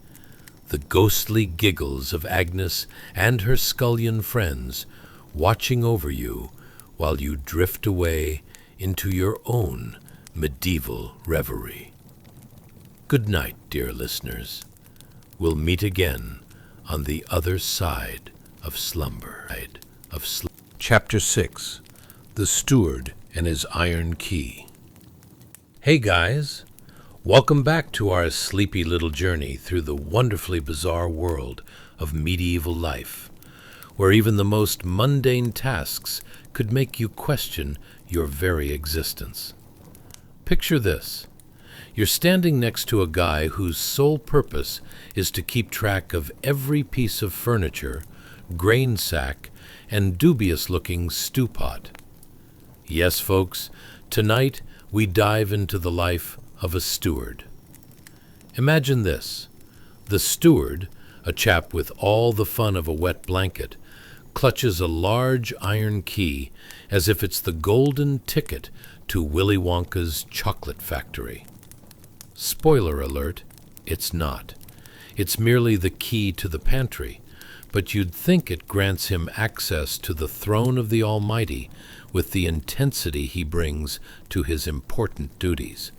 the ghostly giggles of Agnes and her scullion friends watching over you while you drift away into your own medieval reverie. Good night, dear listeners. We'll meet again on the other side of slumber. Chapter 6. The Steward and His Iron Key. Hey guys, welcome back to our sleepy little journey through the wonderfully bizarre world of medieval life, where even the most mundane tasks could make you question your very existence. Picture this. You're standing next to a guy whose sole purpose is to keep track of every piece of furniture, grain sack, and dubious-looking stew pot. Yes, folks, tonight we dive into the life of a steward. Imagine this. The steward, a chap with all the fun of a wet blanket, clutches a large iron key as if it's the golden ticket to Willy Wonka's chocolate factory. Spoiler alert, it's not. It's merely the key to the pantry, but you'd think it grants him access to the throne of the Almighty with the intensity he brings to his important duties.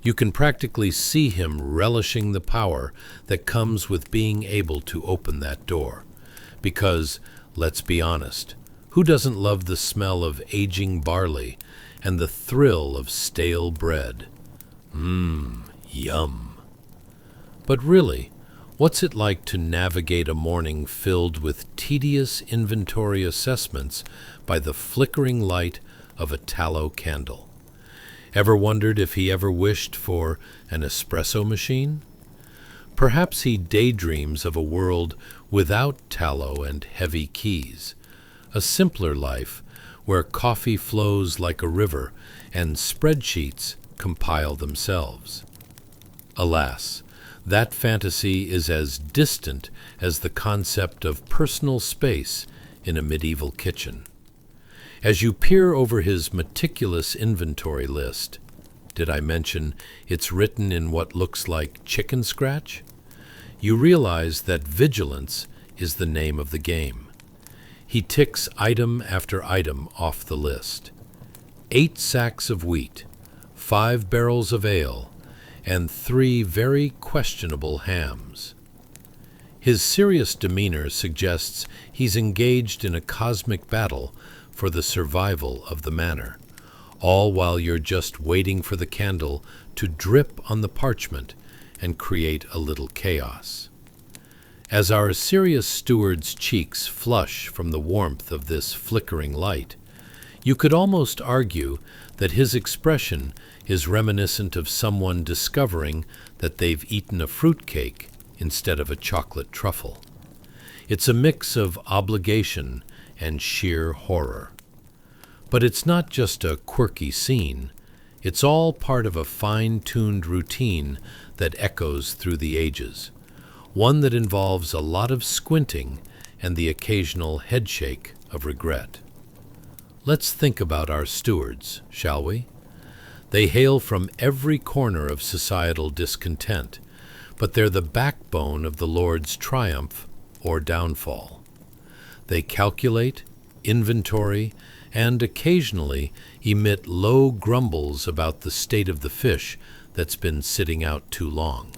You can practically see him relishing the power that comes with being able to open that door. Because, let's be honest, who doesn't love the smell of aging barley and the thrill of stale bread? Yum. But really, what's it like to navigate a morning filled with tedious inventory assessments by the flickering light of a tallow candle? Ever wondered if he ever wished for an espresso machine? Perhaps he daydreams of a world without tallow and heavy keys, a simpler life where coffee flows like a river and spreadsheets compile themselves. Alas, that fantasy is as distant as the concept of personal space in a medieval kitchen. As you peer over his meticulous inventory list, did I mention it's written in what looks like chicken scratch? You realize that vigilance is the name of the game. He ticks item after item off the list. 8 sacks of wheat, 5 barrels of ale, and 3 very questionable hams. His serious demeanor suggests he's engaged in a cosmic battle for the survival of the manor, all while you're just waiting for the candle to drip on the parchment and create a little chaos. As our serious steward's cheeks flush from the warmth of this flickering light, you could almost argue that his expression is reminiscent of someone discovering that they've eaten a fruitcake instead of a chocolate truffle. It's a mix of obligation and sheer horror. But it's not just a quirky scene. It's all part of a fine-tuned routine that echoes through the ages, one that involves a lot of squinting and the occasional headshake of regret. Let's think about our stewards, shall we? They hail from every corner of societal discontent, but they're the backbone of the Lord's triumph or downfall. They calculate, inventory, and occasionally emit low grumbles about the state of the fish that's been sitting out too long.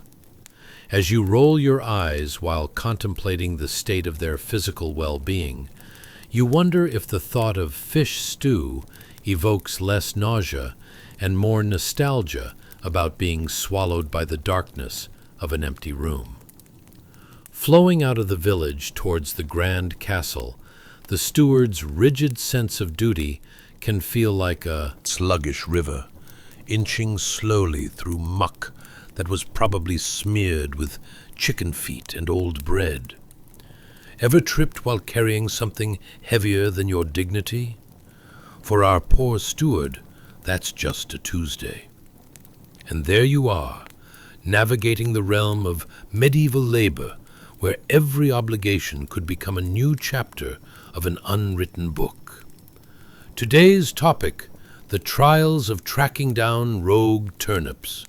As you roll your eyes while contemplating the state of their physical well-being, you wonder if the thought of fish stew evokes less nausea and more nostalgia about being swallowed by the darkness of an empty room. Flowing out of the village towards the grand castle, the steward's rigid sense of duty can feel like a sluggish river, inching slowly through muck that was probably smeared with chicken feet and old bread. Ever tripped while carrying something heavier than your dignity? For our poor steward, that's just a Tuesday. And there you are, navigating the realm of medieval labor, where every obligation could become a new chapter of an unwritten book. Today's topic, the trials of tracking down rogue turnips.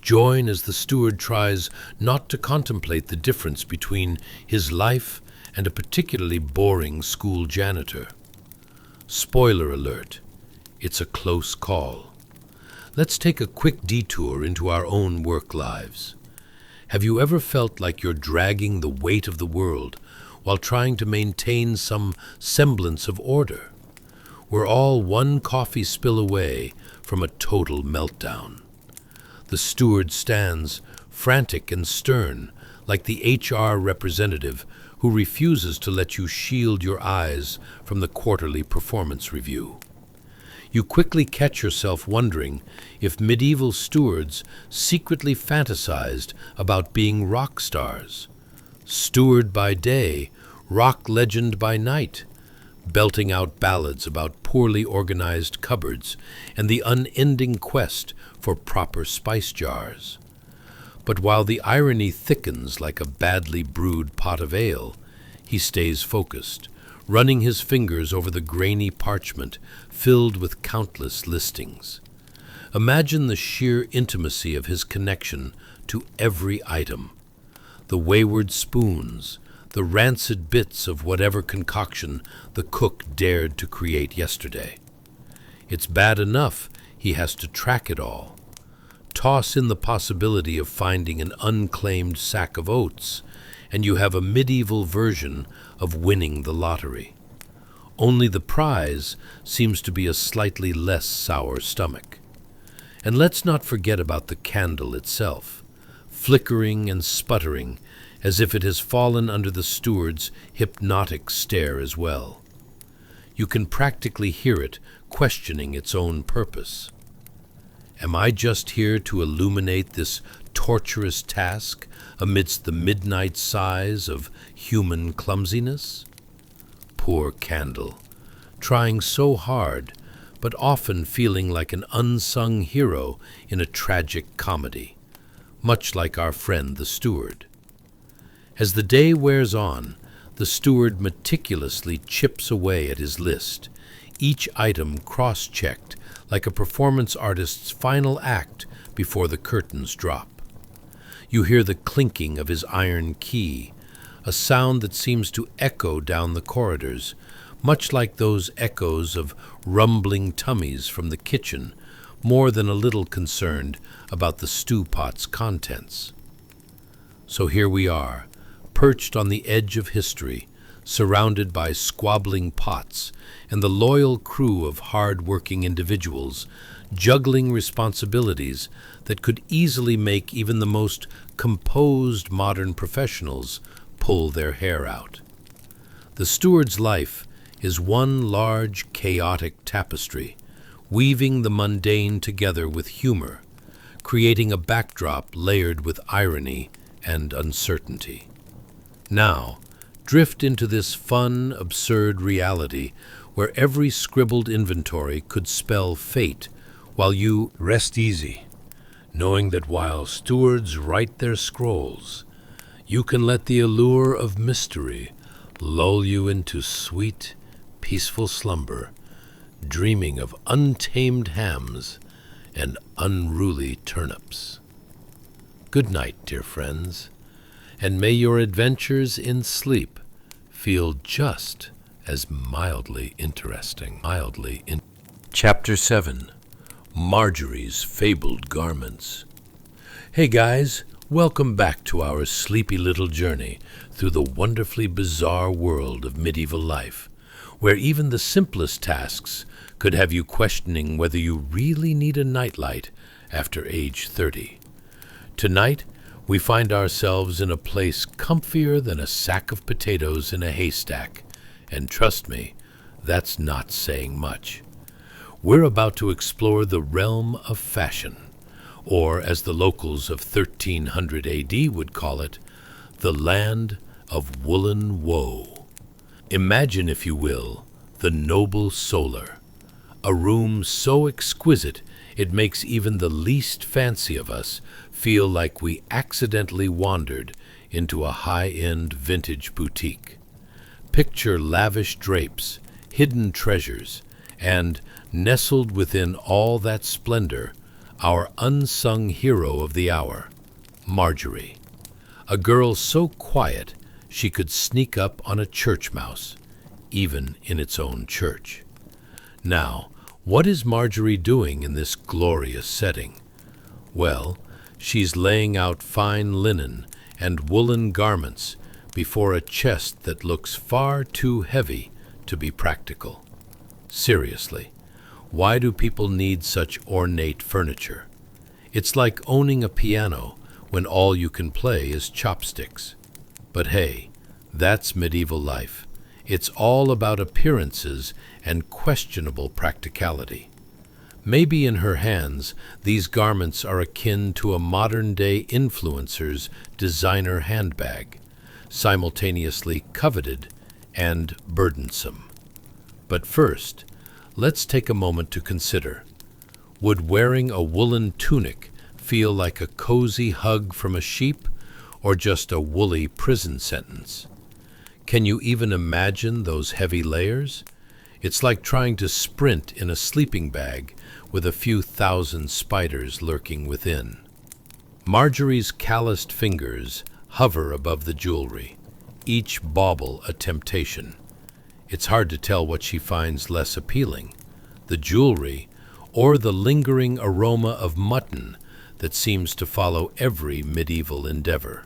Join as the steward tries not to contemplate the difference between his life and a particularly boring school janitor. Spoiler alert, it's a close call. Let's take a quick detour into our own work lives. Have you ever felt like you're dragging the weight of the world while trying to maintain some semblance of order? We're all one coffee spill away from a total meltdown. The steward stands, frantic and stern, like the HR representative who refuses to let you shield your eyes from the quarterly performance review. You quickly catch yourself wondering if medieval stewards secretly fantasized about being rock stars. Steward by day, rock legend by night, belting out ballads about poorly organized cupboards and the unending quest for proper spice jars. But while the irony thickens like a badly brewed pot of ale, he stays focused, running his fingers over the grainy parchment filled with countless listings. Imagine the sheer intimacy of his connection to every item. The wayward spoons, the rancid bits of whatever concoction the cook dared to create yesterday. It's bad enough he has to track it all. Toss in the possibility of finding an unclaimed sack of oats, and you have a medieval version of winning the lottery. Only the prize seems to be a slightly less sour stomach. And let's not forget about the candle itself, flickering and sputtering as if it has fallen under the steward's hypnotic stare as well. You can practically hear it questioning its own purpose. Am I just here to illuminate this torturous task amidst the midnight sighs of human clumsiness? Poor candle, trying so hard, but often feeling like an unsung hero in a tragic comedy, much like our friend the steward. As the day wears on, the steward meticulously chips away at his list, each item cross-checked like a performance artist's final act before the curtains drop. You hear the clinking of his iron key, a sound that seems to echo down the corridors, much like those echoes of rumbling tummies from the kitchen, more than a little concerned about the stew pot's contents. So here we are, perched on the edge of history, surrounded by squabbling pots and the loyal crew of hard-working individuals, juggling responsibilities that could easily make even the most composed modern professionals pull their hair out. The steward's life is one large, chaotic tapestry, weaving the mundane together with humor, creating a backdrop layered with irony and uncertainty. Now, drift into this fun, absurd reality where every scribbled inventory could spell fate, while you rest easy, knowing that while stewards write their scrolls, you can let the allure of mystery lull you into sweet, peaceful slumber, dreaming of untamed hams and unruly turnips. Good night, dear friends, and may your adventures in sleep feel just as mildly interesting. Chapter 7. Marjorie's Fabled Garments. Hey guys, welcome back to our sleepy little journey through the wonderfully bizarre world of medieval life, where even the simplest tasks could have you questioning whether you really need a nightlight after age 30. Tonight, we find ourselves in a place comfier than a sack of potatoes in a haystack, and trust me, that's not saying much. We're about to explore the realm of fashion, or as the locals of 1300 AD would call it, the land of woolen woe. Imagine, if you will, the noble solar, a room so exquisite it makes even the least fancy of us feel like we accidentally wandered into a high-end vintage boutique. Picture lavish drapes, hidden treasures, and, nestled within all that splendor, our unsung hero of the hour, Marjorie, a girl so quiet she could sneak up on a church mouse, even in its own church. Now, what is Marjorie doing in this glorious setting? Well, she's laying out fine linen and woolen garments before a chest that looks far too heavy to be practical. Seriously, why do people need such ornate furniture? It's like owning a piano when all you can play is chopsticks. But hey, that's medieval life. It's all about appearances and questionable practicality. Maybe in her hands, these garments are akin to a modern-day influencer's designer handbag, simultaneously coveted and burdensome. But first, let's take a moment to consider, would wearing a woolen tunic feel like a cozy hug from a sheep, or just a woolly prison sentence? Can you even imagine those heavy layers? It's like trying to sprint in a sleeping bag with a few thousand spiders lurking within. Marjorie's calloused fingers hover above the jewelry, each bauble a temptation. It's hard to tell what she finds less appealing, the jewelry or the lingering aroma of mutton that seems to follow every medieval endeavor.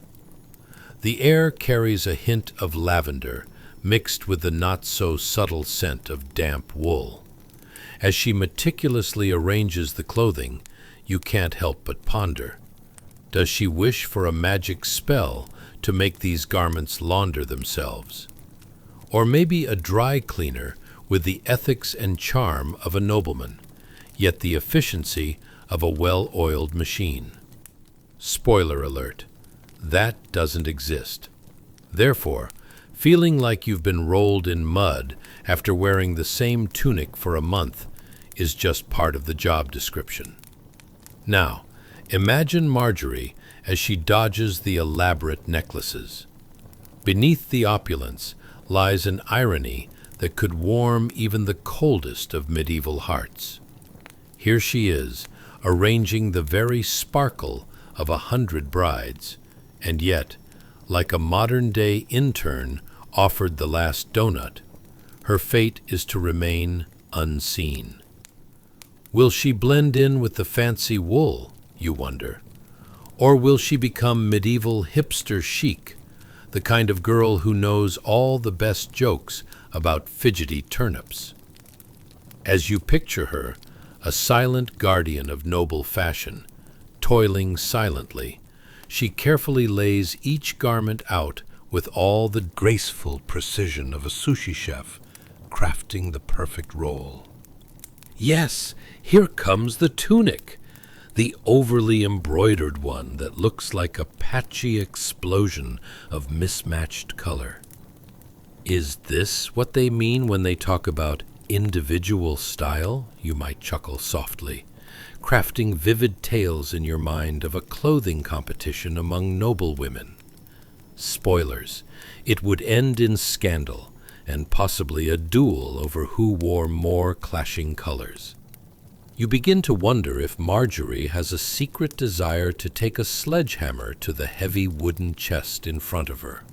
The air carries a hint of lavender mixed with the not-so-subtle scent of damp wool. As she meticulously arranges the clothing, you can't help but ponder. Does she wish for a magic spell to make these garments launder themselves? Or maybe a dry cleaner with the ethics and charm of a nobleman, yet the efficiency of a well-oiled machine? Spoiler alert. That doesn't exist. Therefore, feeling like you've been rolled in mud after wearing the same tunic for a month is just part of the job description. Now, imagine Marjorie as she dodges the elaborate necklaces. Beneath the opulence lies an irony that could warm even the coldest of medieval hearts. Here she is, arranging the very sparkle of 100 brides, and yet, like a modern-day intern offered the last donut, her fate is to remain unseen. Will she blend in with the fancy wool, you wonder? Or will she become medieval hipster chic, the kind of girl who knows all the best jokes about fidgety turnips? As you picture her, a silent guardian of noble fashion, toiling silently, she carefully lays each garment out with all the graceful precision of a sushi chef crafting the perfect roll. Yes, here comes the tunic, the overly embroidered one that looks like a patchy explosion of mismatched color. Is this what they mean when they talk about individual style? You might chuckle softly, crafting vivid tales in your mind of a clothing competition among noble women. Spoilers, it would end in scandal and possibly a duel over who wore more clashing colors. You begin to wonder if Marjorie has a secret desire to take a sledgehammer to the heavy wooden chest in front of her.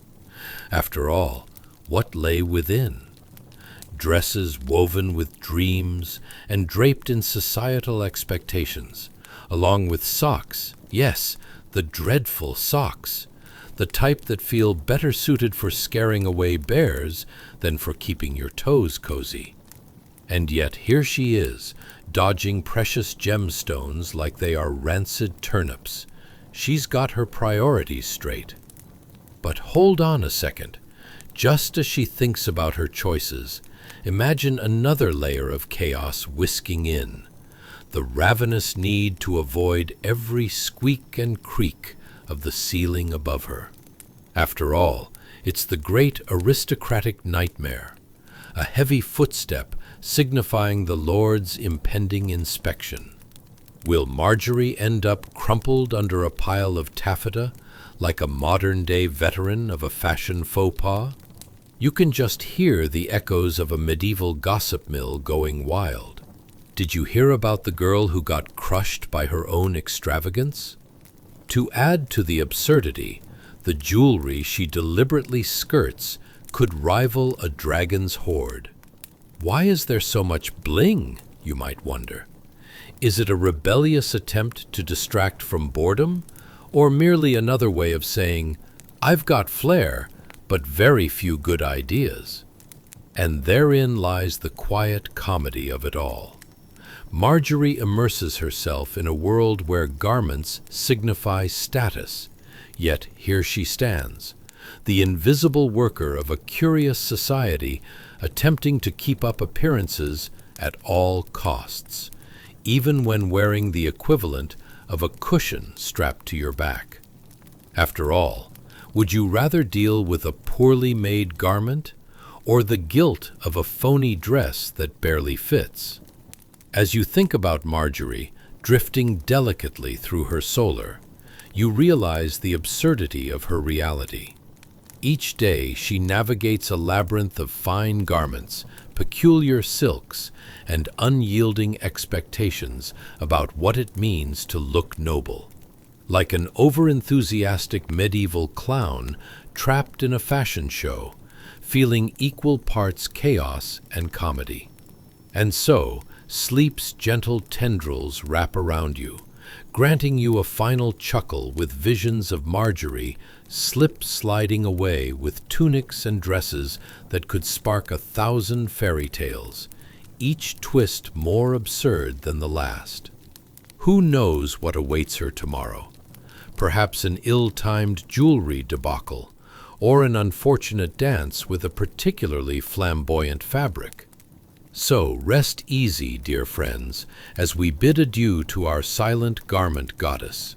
After all, what lay within? Dresses woven with dreams and draped in societal expectations, along with socks, yes, the dreadful socks, the type that feel better suited for scaring away bears than for keeping your toes cozy. And yet here she is, dodging precious gemstones like they are rancid turnips. She's got her priorities straight. But hold on a second. Just as she thinks about her choices, imagine another layer of chaos whisking in. The ravenous need to avoid every squeak and creak of the ceiling above her. After all, it's the great aristocratic nightmare, a heavy footstep signifying the Lord's impending inspection. Will Marjorie end up crumpled under a pile of taffeta, like a modern-day veteran of a fashion faux pas? You can just hear the echoes of a medieval gossip mill going wild. Did you hear about the girl who got crushed by her own extravagance? To add to the absurdity, the jewelry she deliberately skirts could rival a dragon's hoard. Why is there so much bling, you might wonder? Is it a rebellious attempt to distract from boredom, or merely another way of saying, I've got flair, but very few good ideas? And therein lies the quiet comedy of it all. Marjorie immerses herself in a world where garments signify status, yet here she stands, the invisible worker of a curious society attempting to keep up appearances at all costs, even when wearing the equivalent of a cushion strapped to your back. After all, would you rather deal with a poorly made garment or the guilt of a phony dress that barely fits? As you think about Marjorie drifting delicately through her solar, you realize the absurdity of her reality. Each day she navigates a labyrinth of fine garments, peculiar silks, and unyielding expectations about what it means to look noble. Like an overenthusiastic medieval clown trapped in a fashion show, feeling equal parts chaos and comedy. And so, sleep's gentle tendrils wrap around you, granting you a final chuckle with visions of Marjorie slip-sliding away with tunics and dresses that could spark 1,000 fairy tales, each twist more absurd than the last. Who knows what awaits her tomorrow? Perhaps an ill-timed jewelry debacle, or an unfortunate dance with a particularly flamboyant fabric. So rest easy, dear friends, as we bid adieu to our silent garment goddess,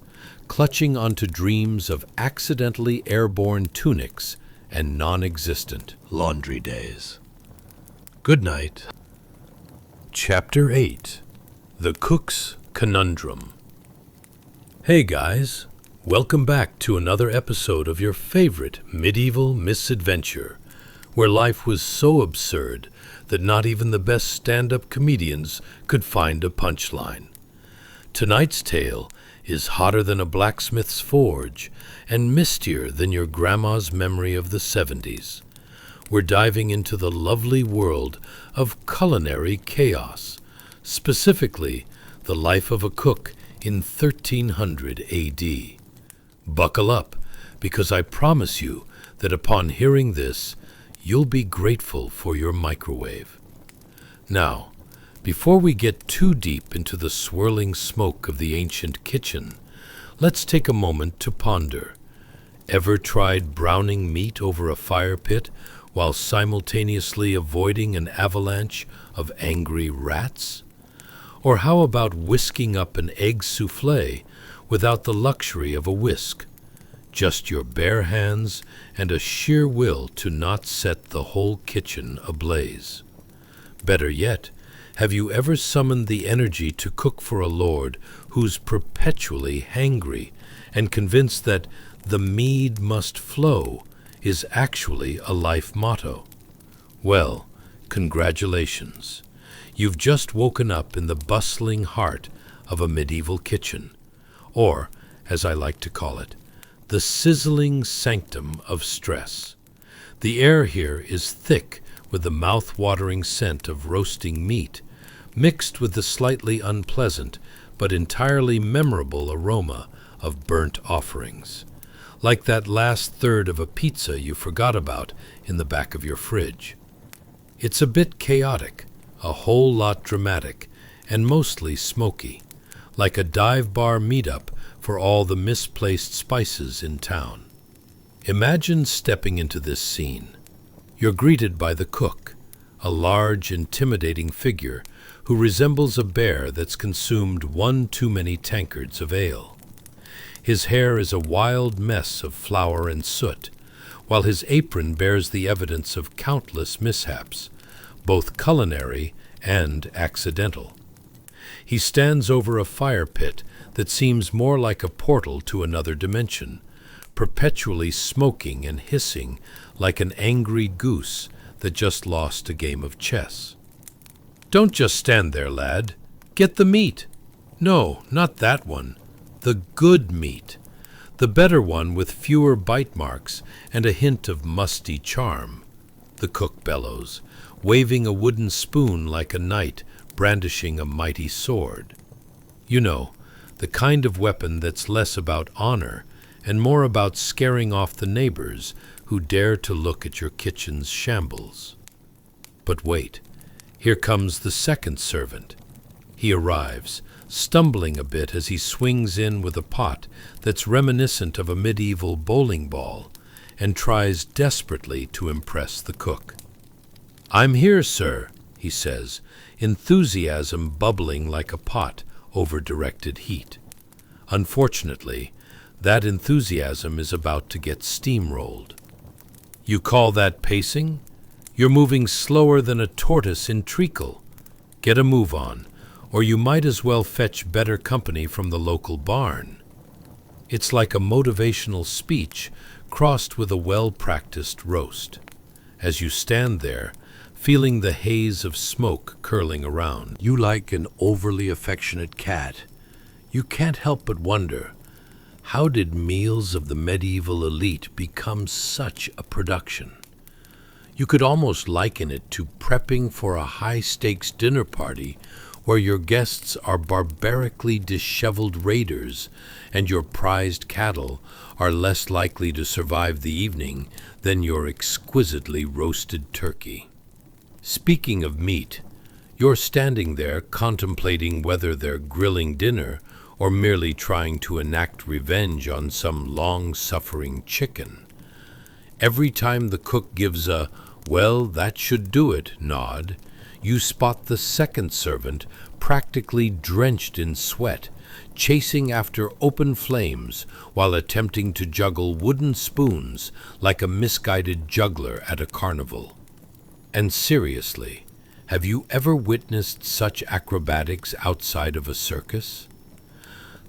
clutching onto dreams of accidentally airborne tunics and non-existent laundry days. Good night. Chapter 8. The Cook's Conundrum. Hey guys, welcome back to another episode of your favorite medieval misadventure, where life was so absurd that not even the best stand-up comedians could find a punchline. Tonight's tale is hotter than a blacksmith's forge and mistier than your grandma's memory of the 70s. We're diving into the lovely world of culinary chaos, specifically the life of a cook in 1300 AD. Buckle up, because I promise you that upon hearing this, you'll be grateful for your microwave. Now, before we get too deep into the swirling smoke of the ancient kitchen, let's take a moment to ponder. Ever tried browning meat over a fire pit while simultaneously avoiding an avalanche of angry rats? Or how about whisking up an egg soufflé without the luxury of a whisk? Just your bare hands and a sheer will to not set the whole kitchen ablaze. Better yet, have you ever summoned the energy to cook for a lord who's perpetually hangry and convinced that the mead must flow is actually a life motto? Well, congratulations. You've just woken up in the bustling heart of a medieval kitchen, or, as I like to call it, the sizzling sanctum of stress. The air here is thick with the mouth-watering scent of roasting meat, mixed with the slightly unpleasant but entirely memorable aroma of burnt offerings, like that last third of a pizza you forgot about in the back of your fridge. It's a bit chaotic, a whole lot dramatic, and mostly smoky, like a dive bar meetup for all the misplaced spices in town. Imagine stepping into this scene. You're greeted by the cook, a large, intimidating figure who resembles a bear that's consumed one too many tankards of ale. His hair is a wild mess of flour and soot, while his apron bears the evidence of countless mishaps, both culinary and accidental. He stands over a fire pit that seems more like a portal to another dimension, perpetually smoking and hissing like an angry goose that just lost a game of chess. "Don't just stand there, lad. Get the meat." "No, not that one. The good meat. The better one with fewer bite marks and a hint of musty charm," the cook bellows, waving a wooden spoon like a knight brandishing a mighty sword. You know, the kind of weapon that's less about honor and more about scaring off the neighbors who dare to look at your kitchen's shambles. But wait, here comes the second servant. He arrives, stumbling a bit as he swings in with a pot that's reminiscent of a medieval bowling ball, and tries desperately to impress the cook. "I'm here, sir," he says, enthusiasm bubbling like a pot over directed heat. Unfortunately, that enthusiasm is about to get steamrolled. "You call that pacing? You're moving slower than a tortoise in treacle. Get a move on, or you might as well fetch better company from the local barn." It's like a motivational speech crossed with a well-practiced roast. As you stand there, feeling the haze of smoke curling around, you like an overly affectionate cat. You can't help but wonder, how did meals of the medieval elite become such a production? You could almost liken it to prepping for a high-stakes dinner party where your guests are barbarically disheveled raiders and your prized cattle are less likely to survive the evening than your exquisitely roasted turkey. Speaking of meat, you're standing there contemplating whether they're grilling dinner or merely trying to enact revenge on some long-suffering chicken. Every time the cook gives a "well, that should do it" nod, you spot the second servant practically drenched in sweat, chasing after open flames while attempting to juggle wooden spoons like a misguided juggler at a carnival. And seriously, have you ever witnessed such acrobatics outside of a circus?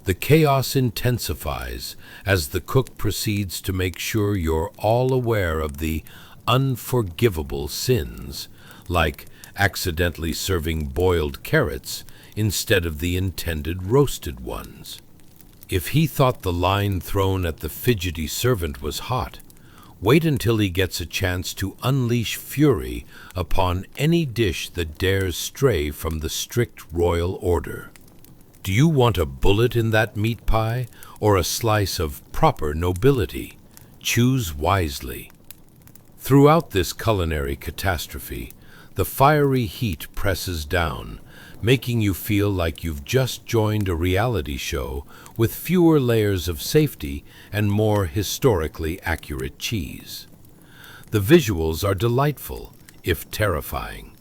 The chaos intensifies as the cook proceeds to make sure you're all aware of the unforgivable sins, like accidentally serving boiled carrots instead of the intended roasted ones. If he thought the line thrown at the fidgety servant was hot, wait until he gets a chance to unleash fury upon any dish that dares stray from the strict royal order. Do you want a bullet in that meat pie or a slice of proper nobility? Choose wisely. Throughout this culinary catastrophe, the fiery heat presses down, making you feel like you've just joined a reality show with fewer layers of safety and more historically accurate cheese. The visuals are delightful, if terrifying.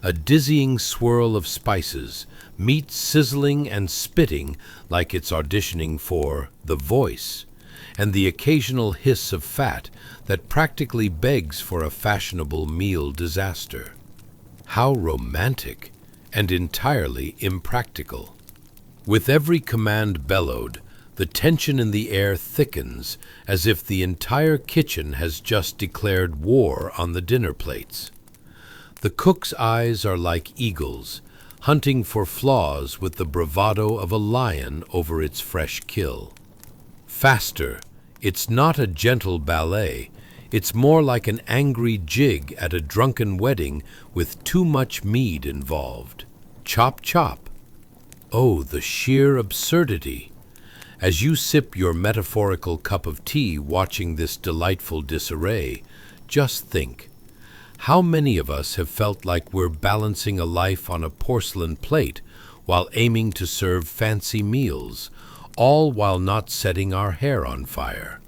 A dizzying swirl of spices, meat sizzling and spitting like it's auditioning for The Voice, and the occasional hiss of fat that practically begs for a fashionable meal disaster. How romantic and entirely impractical. With every command bellowed, the tension in the air thickens as if the entire kitchen has just declared war on the dinner plates. The cook's eyes are like eagles, hunting for flaws with the bravado of a lion over its fresh kill. Faster, it's not a gentle ballet, it's more like an angry jig at a drunken wedding with too much mead involved. Chop, chop. Oh, the sheer absurdity. As you sip your metaphorical cup of tea watching this delightful disarray, just think, how many of us have felt like we're balancing a life on a porcelain plate while aiming to serve fancy meals, all while not setting our hair on fire?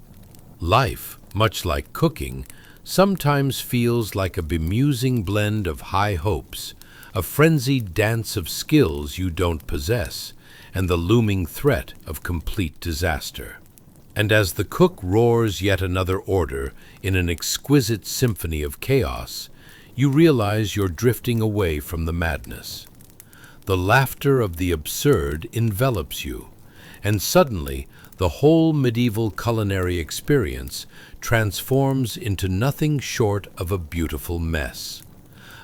Life, much like cooking, sometimes feels like a bemusing blend of high hopes, a frenzied dance of skills you don't possess, and the looming threat of complete disaster. And as the cook roars yet another order in an exquisite symphony of chaos, you realize you're drifting away from the madness. The laughter of the absurd envelops you, and suddenly the whole medieval culinary experience transforms into nothing short of a beautiful mess.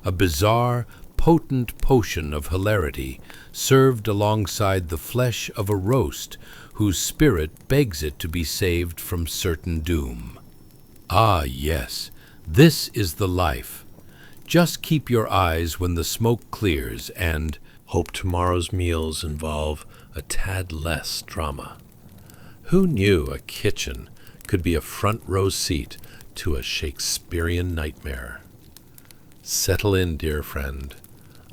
A bizarre, potent potion of hilarity served alongside the flesh of a roast whose spirit begs it to be saved from certain doom. Ah, yes, this is the life. Just keep your eyes when the smoke clears and hope tomorrow's meals involve a tad less drama. Who knew a kitchen could be a front row seat to a Shakespearean nightmare? Settle in, dear friend.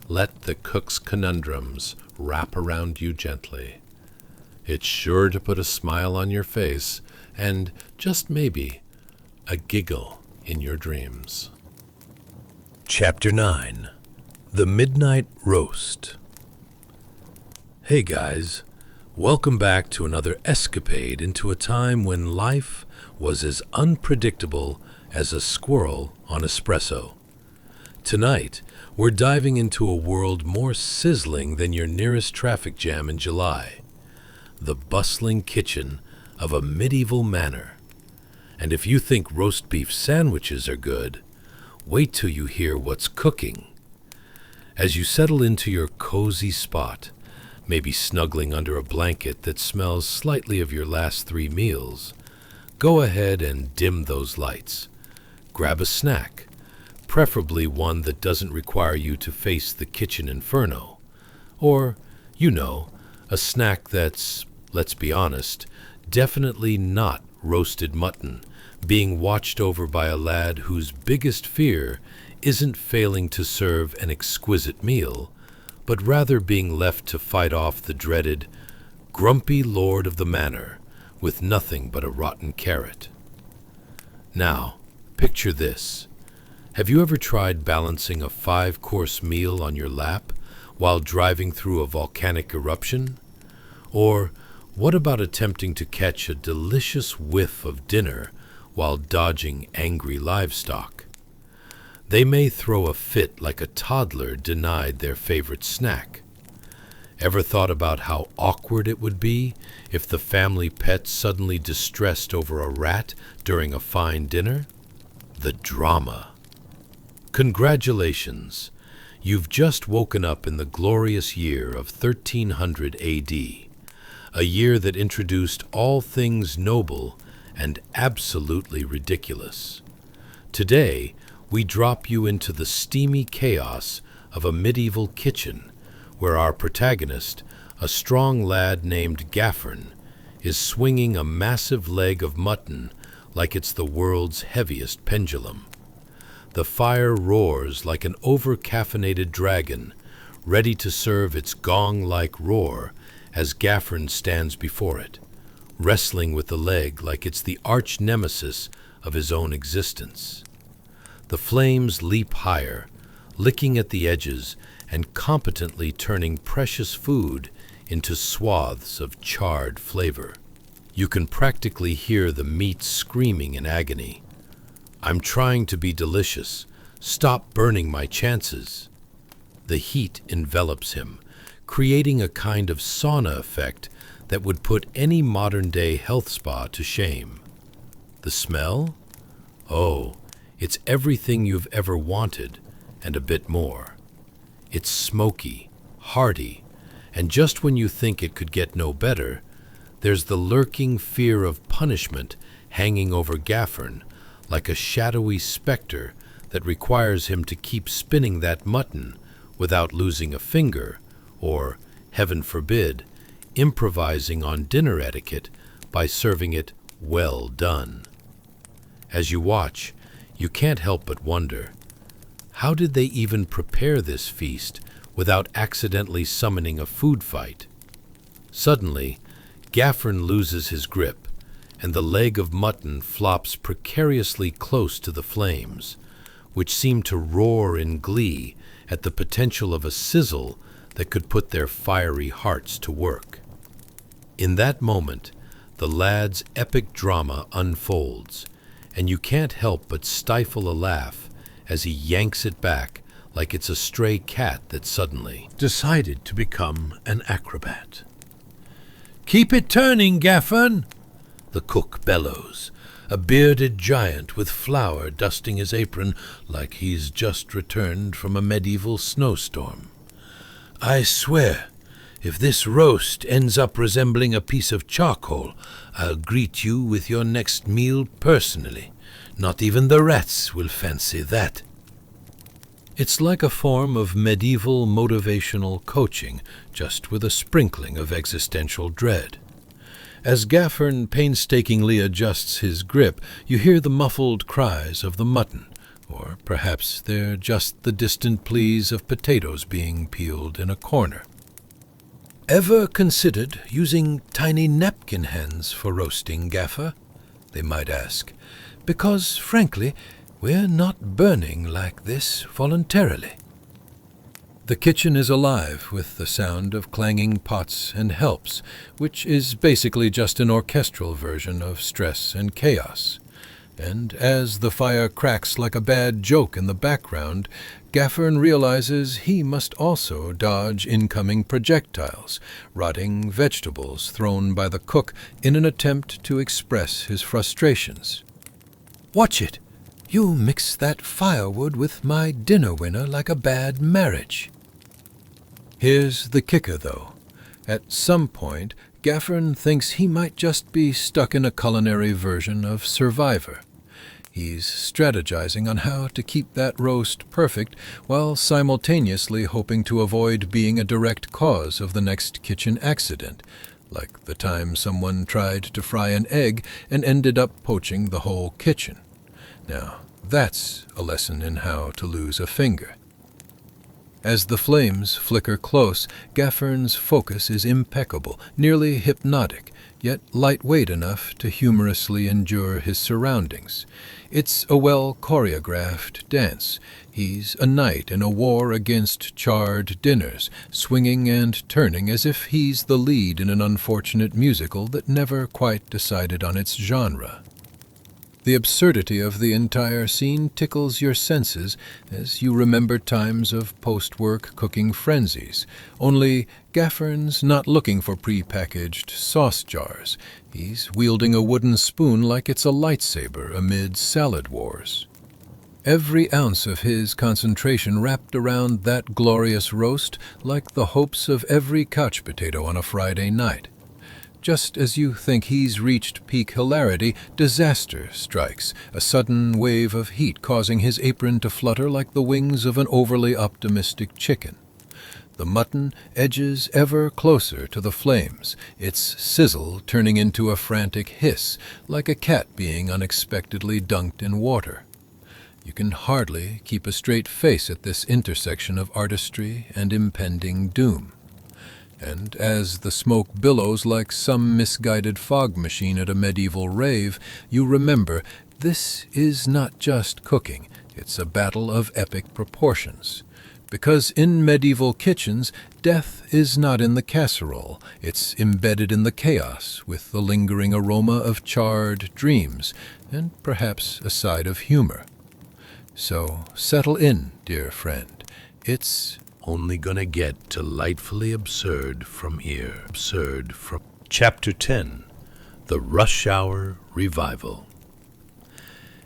Let the cook's conundrums wrap around you gently. It's sure to put a smile on your face and, just maybe, a giggle in your dreams. Chapter 9. The Midnight Roast. Hey guys, welcome back to another escapade into a time when life was as unpredictable as a squirrel on espresso. Tonight, we're diving into a world more sizzling than your nearest traffic jam in July. The bustling kitchen of a medieval manor. And if you think roast beef sandwiches are good, wait till you hear what's cooking. As you settle into your cozy spot, maybe snuggling under a blanket that smells slightly of your last 3 meals, go ahead and dim those lights. Grab a snack, preferably one that doesn't require you to face the kitchen inferno. Or, a snack that's, let's be honest, definitely not roasted mutton, being watched over by a lad whose biggest fear isn't failing to serve an exquisite meal, but rather being left to fight off the dreaded grumpy lord of the manor with nothing but a rotten carrot. Now, picture this. Have you ever tried balancing a 5-course meal on your lap while driving through a volcanic eruption? Or what about attempting to catch a delicious whiff of dinner while dodging angry livestock? They may throw a fit like a toddler denied their favorite snack. Ever thought about how awkward it would be if the family pet suddenly distressed over a rat during a fine dinner? The drama. Congratulations! You've just woken up in the glorious year of 1300 AD, a year that introduced all things noble and absolutely ridiculous. Today, we drop you into the steamy chaos of a medieval kitchen, where our protagonist, a strong lad named Gaffern, is swinging a massive leg of mutton like it's the world's heaviest pendulum. The fire roars like an over-caffeinated dragon, ready to serve its gong-like roar as Gaffern stands before it, wrestling with the leg like it's the arch-nemesis of his own existence. The flames leap higher, licking at the edges and competently turning precious food into swaths of charred flavor. You can practically hear the meat screaming in agony. "I'm trying to be delicious. Stop burning my chances." The heat envelops him, creating a kind of sauna effect that would put any modern-day health spa to shame. The smell? Oh, it's everything you've ever wanted, and a bit more. It's smoky, hearty, and just when you think it could get no better, there's the lurking fear of punishment hanging over Gaffern, like a shadowy specter that requires him to keep spinning that mutton without losing a finger, or, heaven forbid, improvising on dinner etiquette by serving it well done. As you watch, you can't help but wonder, how did they even prepare this feast without accidentally summoning a food fight? Suddenly, Gaffern loses his grip, and the leg of mutton flops precariously close to the flames, which seem to roar in glee at the potential of a sizzle that could put their fiery hearts to work. In that moment, the lad's epic drama unfolds, and you can't help but stifle a laugh as he yanks it back like it's a stray cat that suddenly decided to become an acrobat. "Keep it turning, Gaffern!" the cook bellows, a bearded giant with flour dusting his apron like he's just returned from a medieval snowstorm. "I swear, if this roast ends up resembling a piece of charcoal, I'll greet you with your next meal personally. Not even the rats will fancy that." It's like a form of medieval motivational coaching, just with a sprinkling of existential dread. As Gaffern painstakingly adjusts his grip, you hear the muffled cries of the mutton, or perhaps they're just the distant pleas of potatoes being peeled in a corner. "Ever considered using tiny napkin hands for roasting, Gaffer?" they might ask, "because, frankly, we're not burning like this voluntarily." The kitchen is alive with the sound of clanging pots and helps, which is basically just an orchestral version of stress and chaos. And as the fire cracks like a bad joke in the background, Gaffern realizes he must also dodge incoming projectiles, rotting vegetables thrown by the cook in an attempt to express his frustrations. "Watch it! You mix that firewood with my dinner winner like a bad marriage." Here's the kicker, though. At some point, Gaffern thinks he might just be stuck in a culinary version of Survivor. He's strategizing on how to keep that roast perfect while simultaneously hoping to avoid being a direct cause of the next kitchen accident, like the time someone tried to fry an egg and ended up poaching the whole kitchen. Now, that's a lesson in how to lose a finger. As the flames flicker close, Gaffern's focus is impeccable, nearly hypnotic, yet lightweight enough to humorously endure his surroundings. It's a well-choreographed dance. He's a knight in a war against charred dinners, swinging and turning as if he's the lead in an unfortunate musical that never quite decided on its genre. The absurdity of the entire scene tickles your senses as you remember times of post-work cooking frenzies, only Gaffern's not looking for pre-packaged sauce jars. He's wielding a wooden spoon like it's a lightsaber amid salad wars. Every ounce of his concentration wrapped around that glorious roast like the hopes of every couch potato on a Friday night. Just as you think he's reached peak hilarity, disaster strikes, a sudden wave of heat causing his apron to flutter like the wings of an overly optimistic chicken. The mutton edges ever closer to the flames, its sizzle turning into a frantic hiss, like a cat being unexpectedly dunked in water. You can hardly keep a straight face at this intersection of artistry and impending doom. And as the smoke billows like some misguided fog machine at a medieval rave, you remember this is not just cooking, it's a battle of epic proportions. Because in medieval kitchens, death is not in the casserole, it's embedded in the chaos with the lingering aroma of charred dreams, and perhaps a side of humor. So settle in, dear friend. It's only gonna get delightfully absurd from here. Absurd from Chapter 10, The Rush Hour Revival.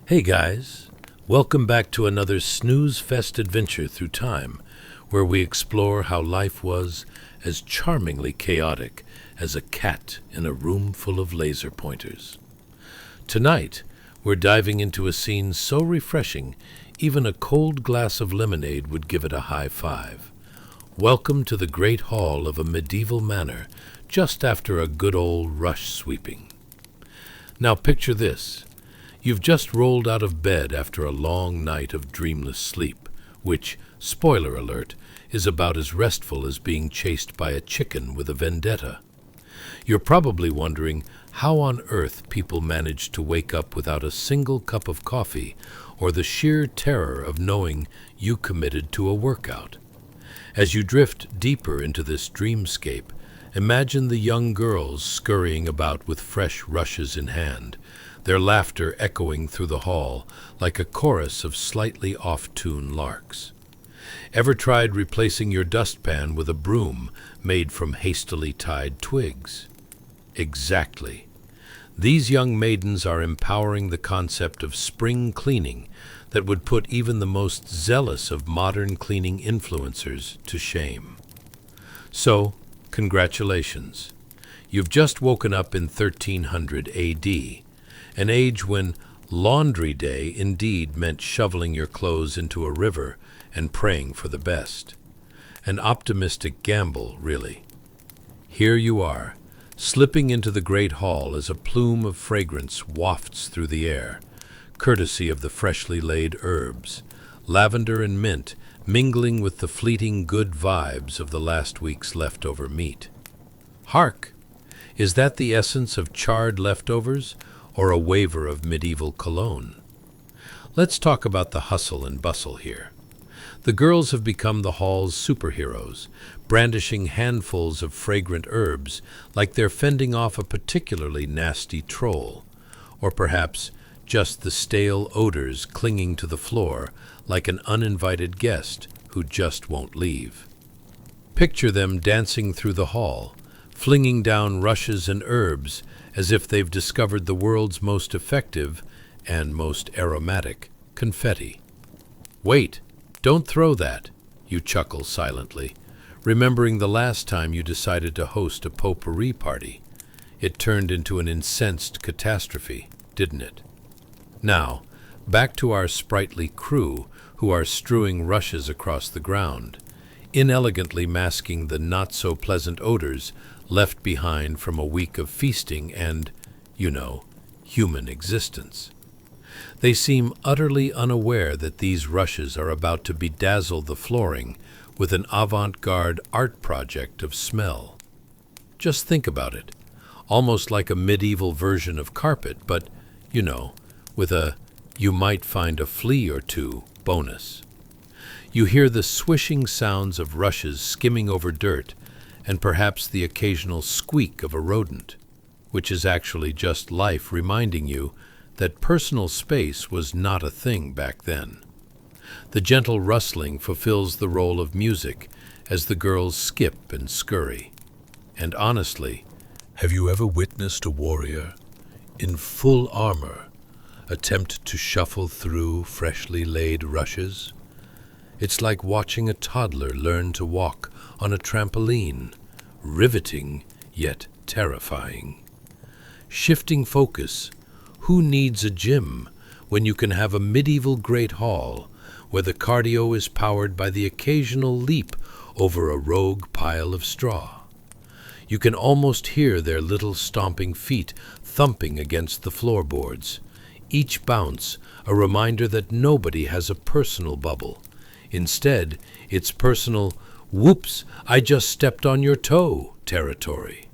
Hey guys, welcome back to another snooze-fest adventure through time, where we explore how life was as charmingly chaotic as a cat in a room full of laser pointers. Tonight, we're diving into a scene so refreshing, even a cold glass of lemonade would give it a high five. Welcome to the great hall of a medieval manor, just after a good old rush sweeping. Now picture this. You've just rolled out of bed after a long night of dreamless sleep, which, spoiler alert, is about as restful as being chased by a chicken with a vendetta. You're probably wondering how on earth people manage to wake up without a single cup of coffee, or the sheer terror of knowing you committed to a workout. As you drift deeper into this dreamscape, imagine the young girls scurrying about with fresh rushes in hand, their laughter echoing through the hall like a chorus of slightly off-tune larks. Ever tried replacing your dustpan with a broom made from hastily tied twigs? Exactly. These young maidens are empowering the concept of spring cleaning that would put even the most zealous of modern cleaning influencers to shame. So, congratulations. You've just woken up in 1300 AD, an age when laundry day indeed meant shoveling your clothes into a river and praying for the best. An optimistic gamble, really. Here you are, slipping into the great hall as a plume of fragrance wafts through the air, courtesy of the freshly laid herbs, lavender and mint mingling with the fleeting good vibes of the last week's leftover meat. Hark! Is that the essence of charred leftovers, or a waver of medieval cologne? Let's talk about the hustle and bustle here. The girls have become the hall's superheroes, brandishing handfuls of fragrant herbs like they're fending off a particularly nasty troll, or perhaps just the stale odors clinging to the floor like an uninvited guest who just won't leave. Picture them dancing through the hall, flinging down rushes and herbs as if they've discovered the world's most effective and most aromatic confetti. Wait, don't throw that, you chuckle silently, remembering the last time you decided to host a potpourri party. It turned into an incensed catastrophe, didn't it? Now, back to our sprightly crew who are strewing rushes across the ground, inelegantly masking the not-so-pleasant odors left behind from a week of feasting and, human existence. They seem utterly unaware that these rushes are about to bedazzle the flooring with an avant-garde art project of smell. Just think about it, almost like a medieval version of carpet, but, with a "you might find a flea or two" bonus. You hear the swishing sounds of rushes skimming over dirt, and perhaps the occasional squeak of a rodent, which is actually just life reminding you that personal space was not a thing back then. The gentle rustling fulfills the role of music as the girls skip and scurry. And honestly, have you ever witnessed a warrior in full armor attempt to shuffle through freshly laid rushes? It's like watching a toddler learn to walk on a trampoline, riveting yet terrifying. Shifting focus, who needs a gym when you can have a medieval great hall where the cardio is powered by the occasional leap over a rogue pile of straw? You can almost hear their little stomping feet thumping against the floorboards, each bounce a reminder that nobody has a personal bubble. Instead, it's personal, "whoops, I just stepped on your toe" territory.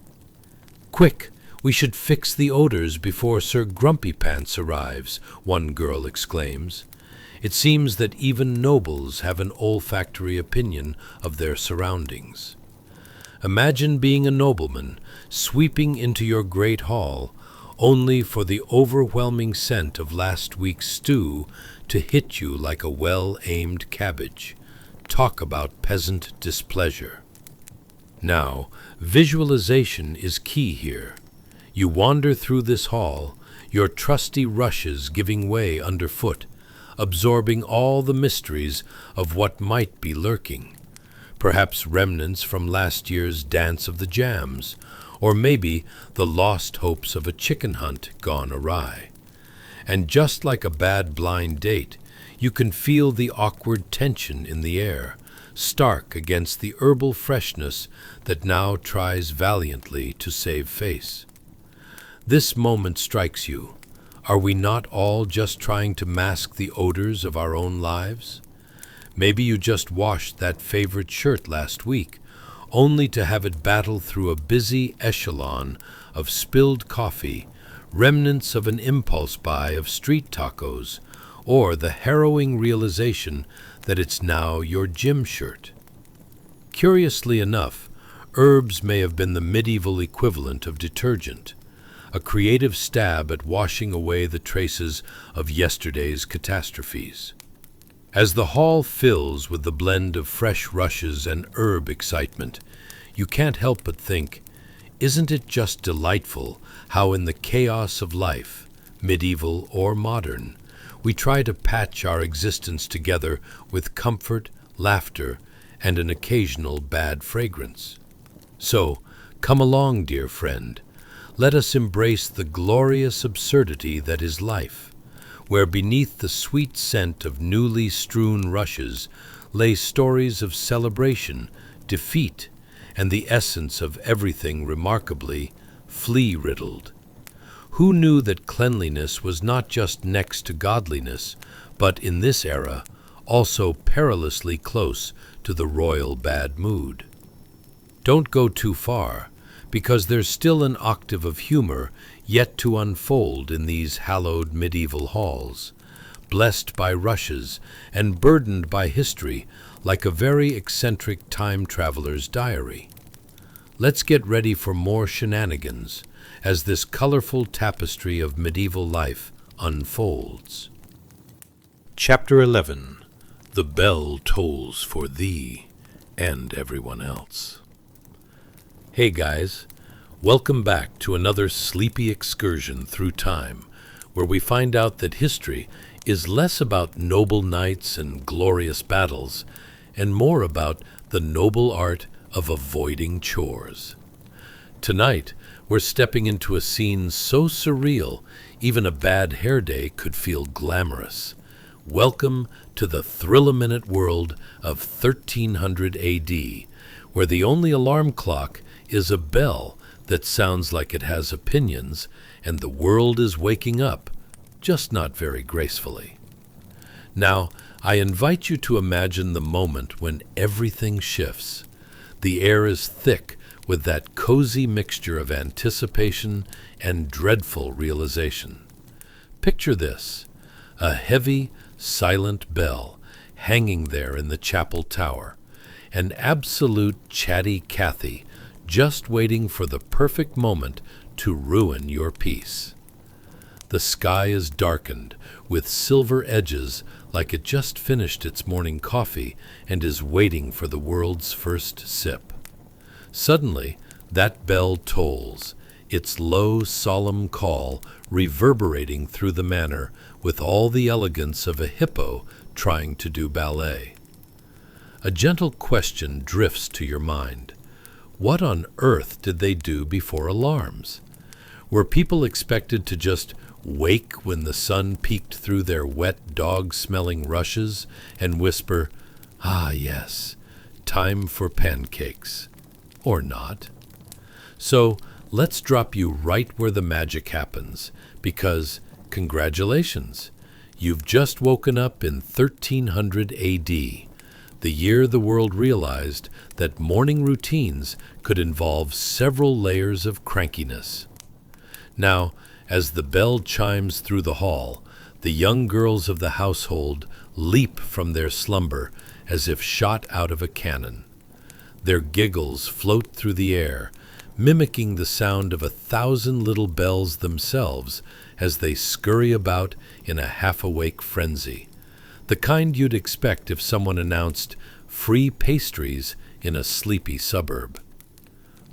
Quick, we should fix the odors before Sir Grumpy Pants arrives, one girl exclaims. It seems that even nobles have an olfactory opinion of their surroundings. Imagine being a nobleman, sweeping into your great hall, only for the overwhelming scent of last week's stew to hit you like a well-aimed cabbage. Talk about peasant displeasure. Now, visualization is key here. You wander through this hall, your trusty rushes giving way underfoot, absorbing all the mysteries of what might be lurking. perhaps remnants from last year's dance of the jams, or maybe the lost hopes of a chicken hunt gone awry. And just like a bad blind date, you can feel the awkward tension in the air, stark against the herbal freshness that now tries valiantly to save face. This moment strikes you. Are we not all just trying to mask the odors of our own lives? Maybe you just washed that favorite shirt last week, only to have it battle through a busy echelon of spilled coffee, remnants of an impulse buy of street tacos, or the harrowing realization that it's now your gym shirt. Curiously enough, herbs may have been the medieval equivalent of detergent, a creative stab at washing away the traces of yesterday's catastrophes. As the hall fills with the blend of fresh rushes and herb excitement, you can't help but think, isn't it just delightful how in the chaos of life, medieval or modern, we try to patch our existence together with comfort, laughter, and an occasional bad fragrance? So, come along, dear friend. Let us embrace the glorious absurdity that is life, where beneath the sweet scent of newly strewn rushes lay stories of celebration, defeat, and the essence of everything remarkably flea-riddled. Who knew that cleanliness was not just next to godliness, but in this era also perilously close to the royal bad mood? Don't go too far, because there's still an octave of humor yet to unfold in these hallowed medieval halls, blessed by rushes and burdened by history like a very eccentric time traveler's diary. Let's get ready for more shenanigans as this colorful tapestry of medieval life unfolds. Chapter 11. The Bell Tolls for Thee and Everyone Else. Hey guys, welcome back to another sleepy excursion through time, where we find out that history is less about noble knights and glorious battles, and more about the noble art of avoiding chores. Tonight, we're stepping into a scene so surreal, even a bad hair day could feel glamorous. Welcome to the thrill-a-minute world of 1300 AD, where the only alarm clock is a bell that sounds like it has opinions, and the world is waking up, just not very gracefully. Now, I invite you to imagine the moment when everything shifts. The air is thick with that cozy mixture of anticipation and dreadful realization. Picture this: a heavy, silent bell hanging there in the chapel tower, an absolute chatty Cathy just waiting for the perfect moment to ruin your peace. The sky is darkened with silver edges like it just finished its morning coffee and is waiting for the world's first sip. Suddenly, that bell tolls, its low, solemn call reverberating through the manor with all the elegance of a hippo trying to do ballet. A gentle question drifts to your mind. What on earth did they do before alarms? Were people expected to just wake when the sun peeked through their wet, dog-smelling rushes and whisper, "Ah, yes, time for pancakes," or not? So let's drop you right where the magic happens, because, congratulations, you've just woken up in 1300 AD, the year the world realized that morning routines could involve several layers of crankiness. Now, as the bell chimes through the hall, the young girls of the household leap from their slumber as if shot out of a cannon. Their giggles float through the air, mimicking the sound of 1,000 little bells themselves as they scurry about in a half-awake frenzy, the kind you'd expect if someone announced free pastries in a sleepy suburb.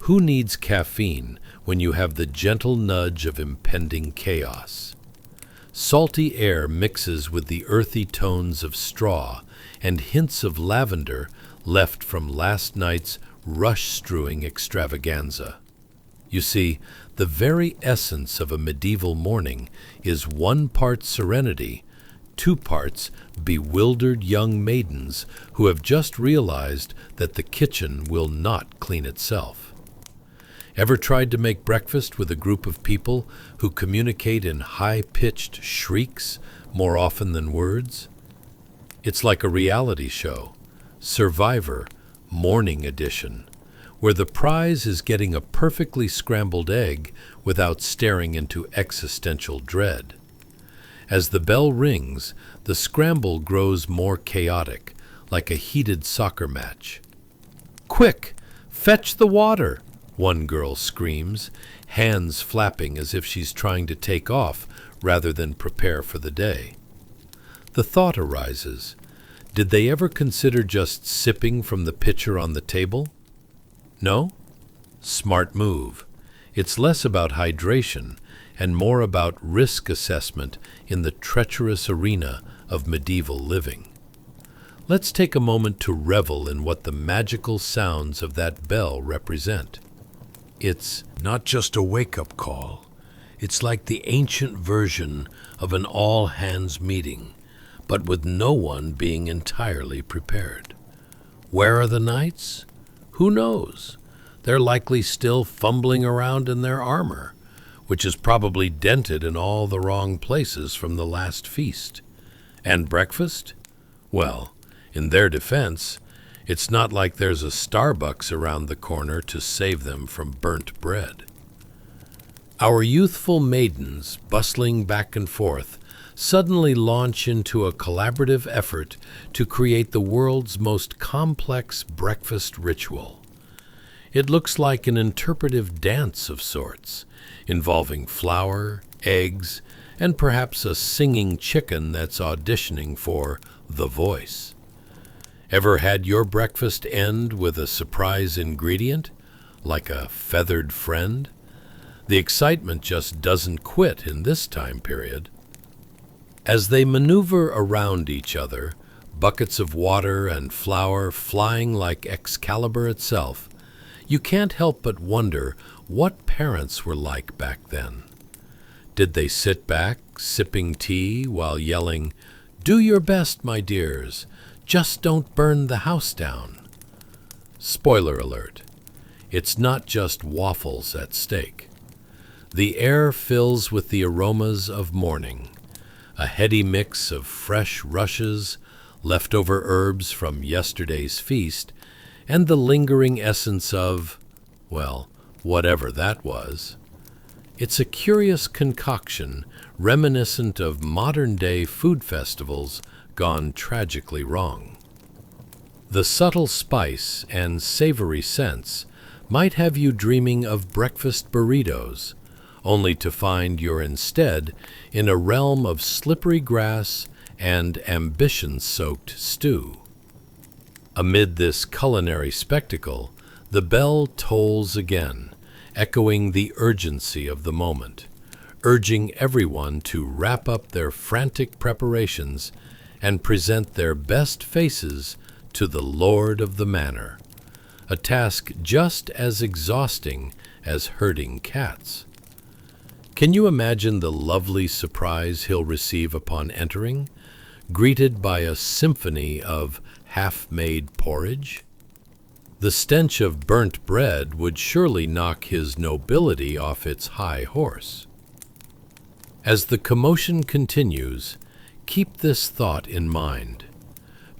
Who needs caffeine when you have the gentle nudge of impending chaos? Salty air mixes with the earthy tones of straw, and hints of lavender left from last night's rush-strewing extravaganza. You see, the very essence of a medieval morning is 1 part serenity, 2 parts bewildered young maidens who have just realized that the kitchen will not clean itself. Ever tried to make breakfast with a group of people who communicate in high-pitched shrieks more often than words? It's like a reality show, Survivor, Morning Edition, where the prize is getting a perfectly scrambled egg without staring into existential dread. As the bell rings, the scramble grows more chaotic, like a heated soccer match. "Quick! Fetch the water!" one girl screams, hands flapping as if she's trying to take off rather than prepare for the day. The thought arises, did they ever consider just sipping from the pitcher on the table? No? Smart move. It's less about hydration and more about risk assessment in the treacherous arena of medieval living. Let's take a moment to revel in what the magical sounds of that bell represent. It's not just a wake-up call. It's like the ancient version of an all-hands meeting, but with no one being entirely prepared. Where are the knights? Who knows? They're likely still fumbling around in their armor, which is probably dented in all the wrong places from the last feast. And breakfast? Well, in their defense, it's not like there's a Starbucks around the corner to save them from burnt bread. Our youthful maidens, bustling back and forth, suddenly launch into a collaborative effort to create the world's most complex breakfast ritual. It looks like an interpretive dance of sorts, involving flour, eggs, and perhaps a singing chicken that's auditioning for The Voice. Ever had your breakfast end with a surprise ingredient, like a feathered friend? The excitement just doesn't quit in this time period. As they maneuver around each other, buckets of water and flour flying like Excalibur itself, you can't help but wonder what parents were like back then. Did they sit back, sipping tea, while yelling, "Do your best, my dears, just don't burn the house down"? Spoiler alert, it's not just waffles at stake. The air fills with the aromas of morning, a heady mix of fresh rushes, leftover herbs from yesterday's feast, and the lingering essence of, well, whatever that was. It's a curious concoction reminiscent of modern-day food festivals gone tragically wrong. The subtle spice and savory scents might have you dreaming of breakfast burritos, only to find you're instead in a realm of slippery grass and ambition-soaked stew. Amid this culinary spectacle, the bell tolls again, echoing the urgency of the moment, urging everyone to wrap up their frantic preparations and present their best faces to the Lord of the Manor, a task just as exhausting as herding cats. Can you imagine the lovely surprise he'll receive upon entering, greeted by a symphony of half-made porridge? The stench of burnt bread would surely knock his nobility off its high horse. As the commotion continues, keep this thought in mind.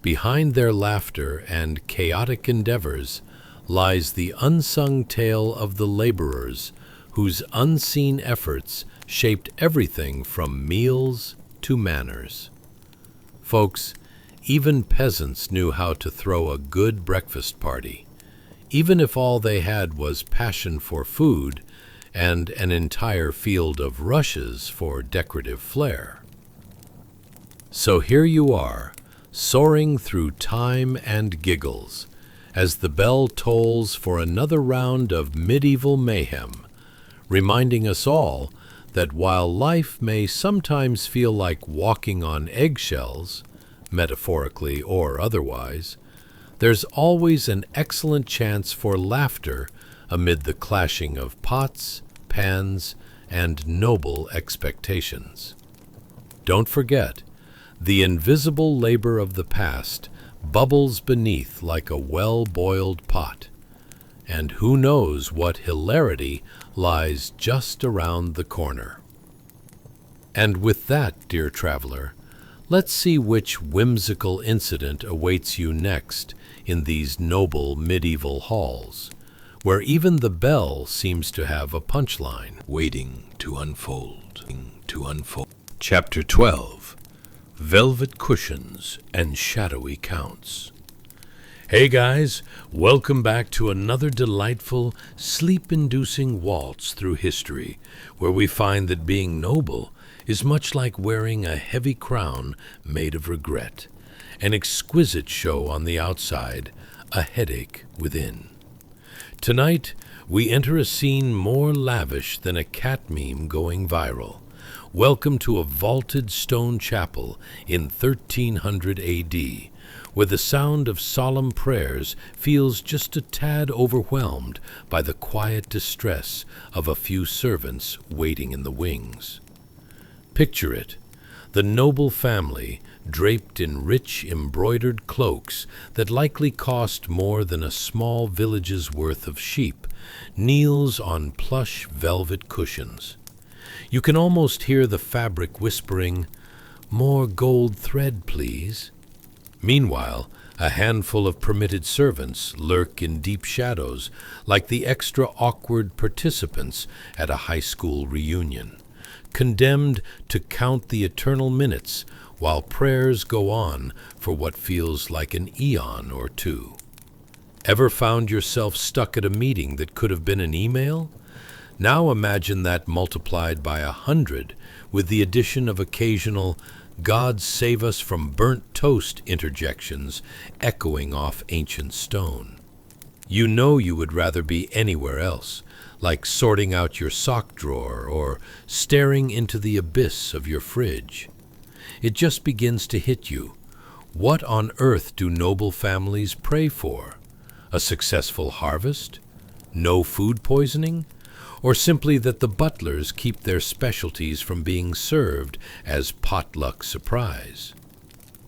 Behind their laughter and chaotic endeavors lies the unsung tale of the laborers whose unseen efforts shaped everything from meals to manners. Folks, even peasants knew how to throw a good breakfast party, even if all they had was passion for food and an entire field of rushes for decorative flair. So here you are, soaring through time and giggles, as the bell tolls for another round of medieval mayhem, reminding us all that while life may sometimes feel like walking on eggshells, metaphorically or otherwise, there's always an excellent chance for laughter amid the clashing of pots, pans, and noble expectations. Don't forget, the invisible labor of the past bubbles beneath like a well-boiled pot, and who knows what hilarity lies just around the corner. And with that, dear traveler, let's see which whimsical incident awaits you next in these noble medieval halls, where even the bell seems to have a punchline Waiting to unfold. Chapter 12. Velvet Cushions and Shadowy Counts. Hey guys, welcome back to another delightful, sleep-inducing waltz through history, where we find that being noble is much like wearing a heavy crown made of regret, an exquisite show on the outside, a headache within. Tonight, we enter a scene more lavish than a cat meme going viral. Welcome to a vaulted stone chapel in 1300 AD, where the sound of solemn prayers feels just a tad overwhelmed by the quiet distress of a few servants waiting in the wings. Picture it, the noble family, draped in rich embroidered cloaks that likely cost more than a small village's worth of sheep, kneels on plush velvet cushions. You can almost hear the fabric whispering, "More gold thread, please." Meanwhile, a handful of permitted servants lurk in deep shadows like the extra awkward participants at a high school reunion, condemned to count the eternal minutes while prayers go on for what feels like an eon or two. Ever found yourself stuck at a meeting that could have been an email? Now imagine that multiplied by 100 with the addition of occasional "God save us from burnt toast" interjections echoing off ancient stone. You know you would rather be anywhere else, like sorting out your sock drawer or staring into the abyss of your fridge. It just begins to hit you. What on earth do noble families pray for? A successful harvest? No food poisoning? Or simply that the butlers keep their specialties from being served as potluck surprise?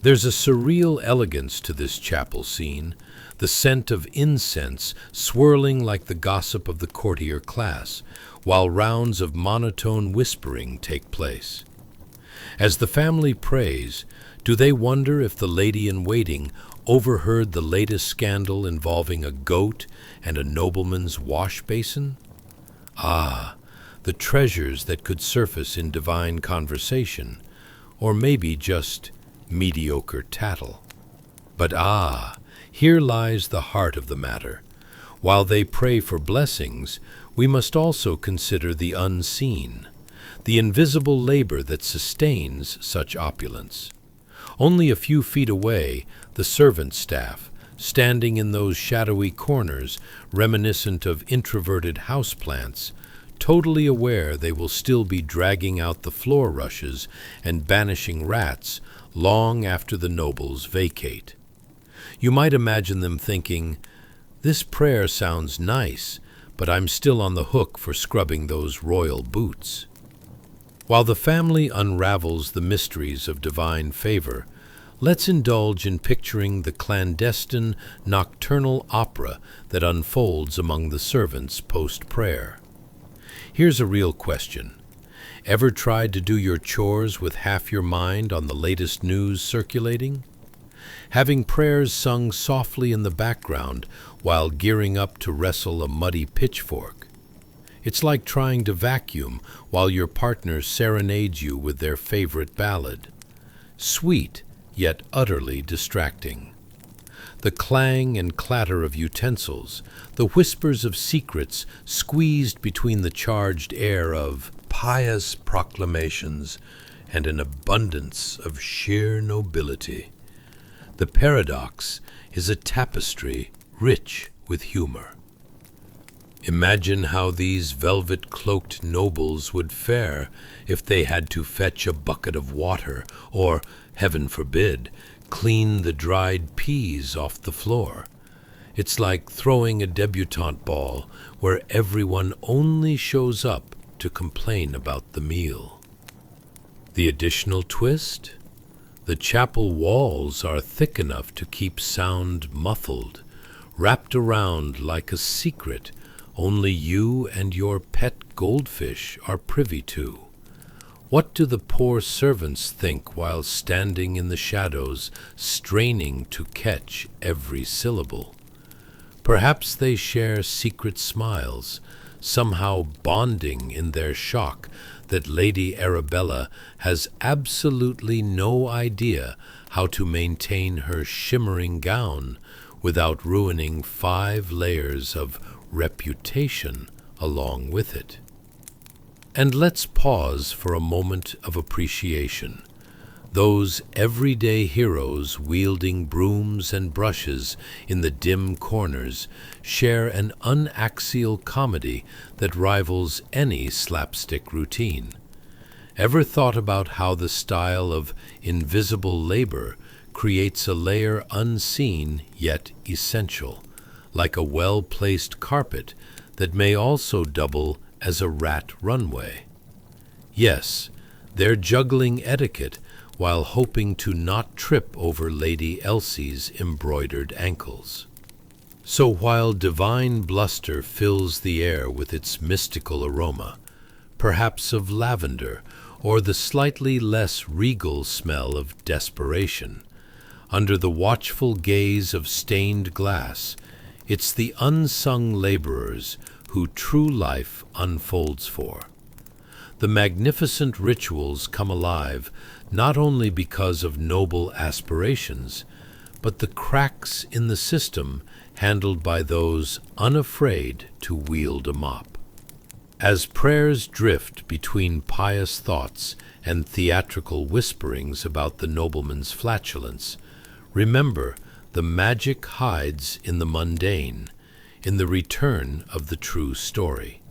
There's a surreal elegance to this chapel scene, the scent of incense swirling like the gossip of the courtier class, while rounds of monotone whispering take place. As the family prays, do they wonder if the lady-in-waiting overheard the latest scandal involving a goat and a nobleman's wash basin? Ah, the treasures that could surface in divine conversation, or maybe just mediocre tattle. But here lies the heart of the matter. While they pray for blessings, we must also consider the unseen, the invisible labor that sustains such opulence. Only a few feet away, the servant staff, standing in those shadowy corners reminiscent of introverted houseplants, totally aware they will still be dragging out the floor rushes and banishing rats long after the nobles vacate. You might imagine them thinking, "This prayer sounds nice, but I'm still on the hook for scrubbing those royal boots." While the family unravels the mysteries of divine favor, let's indulge in picturing the clandestine nocturnal opera that unfolds among the servants post-prayer. Here's a real question. Ever tried to do your chores with half your mind on the latest news circulating? Having prayers sung softly in the background while gearing up to wrestle a muddy pitchfork? It's like trying to vacuum while your partner serenades you with their favorite ballad. Sweet, yet utterly distracting. The clang and clatter of utensils, the whispers of secrets squeezed between the charged air of pious proclamations and an abundance of sheer nobility. The paradox is a tapestry rich with humor. Imagine how these velvet-cloaked nobles would fare if they had to fetch a bucket of water or, heaven forbid, clean the dried peas off the floor. It's like throwing a debutante ball where everyone only shows up to complain about the meal. The additional twist? The chapel walls are thick enough to keep sound muffled, wrapped around like a secret only you and your pet goldfish are privy to. What do the poor servants think while standing in the shadows, straining to catch every syllable? Perhaps they share secret smiles, somehow bonding in their shock that Lady Arabella has absolutely no idea how to maintain her shimmering gown without ruining 5 layers of reputation along with it. And let's pause for a moment of appreciation. Those everyday heroes wielding brooms and brushes in the dim corners share an unaxial comedy that rivals any slapstick routine. Ever thought about how the style of invisible labor creates a layer unseen yet essential, like a well-placed carpet that may also double as a rat runway? Yes, they're juggling etiquette while hoping to not trip over Lady Elsie's embroidered ankles. So while divine bluster fills the air with its mystical aroma, perhaps of lavender or the slightly less regal smell of desperation, under the watchful gaze of stained glass, it's the unsung laborers who true life unfolds for. The magnificent rituals come alive not only because of noble aspirations, but the cracks in the system handled by those unafraid to wield a mop. As prayers drift between pious thoughts and theatrical whisperings about the nobleman's flatulence, remember the magic hides in the mundane, in the return of the true story.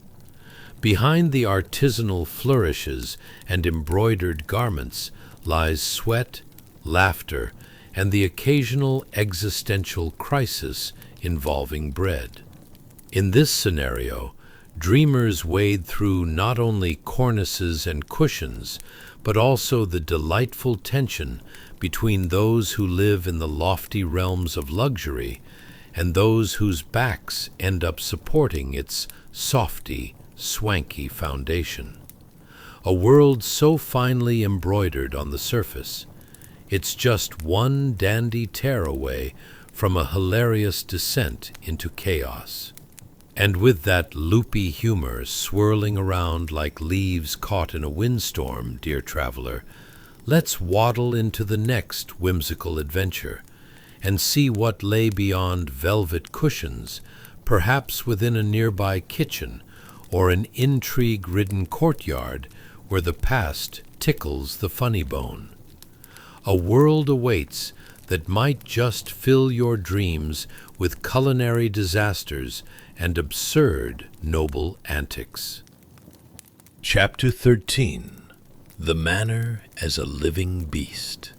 Behind the artisanal flourishes and embroidered garments lies sweat, laughter, and the occasional existential crisis involving bread. In this scenario, dreamers wade through not only cornices and cushions, but also the delightful tension between those who live in the lofty realms of luxury and those whose backs end up supporting its softy, swanky foundation. A world so finely embroidered on the surface, it's just one dandy tear away from a hilarious descent into chaos. And with that loopy humor swirling around like leaves caught in a windstorm, dear traveler, let's waddle into the next whimsical adventure and see what lay beyond velvet cushions, perhaps within a nearby kitchen or an intrigue-ridden courtyard where the past tickles the funny bone. A world awaits that might just fill your dreams with culinary disasters and absurd noble antics. Chapter 13. The Manor as a Living Beast.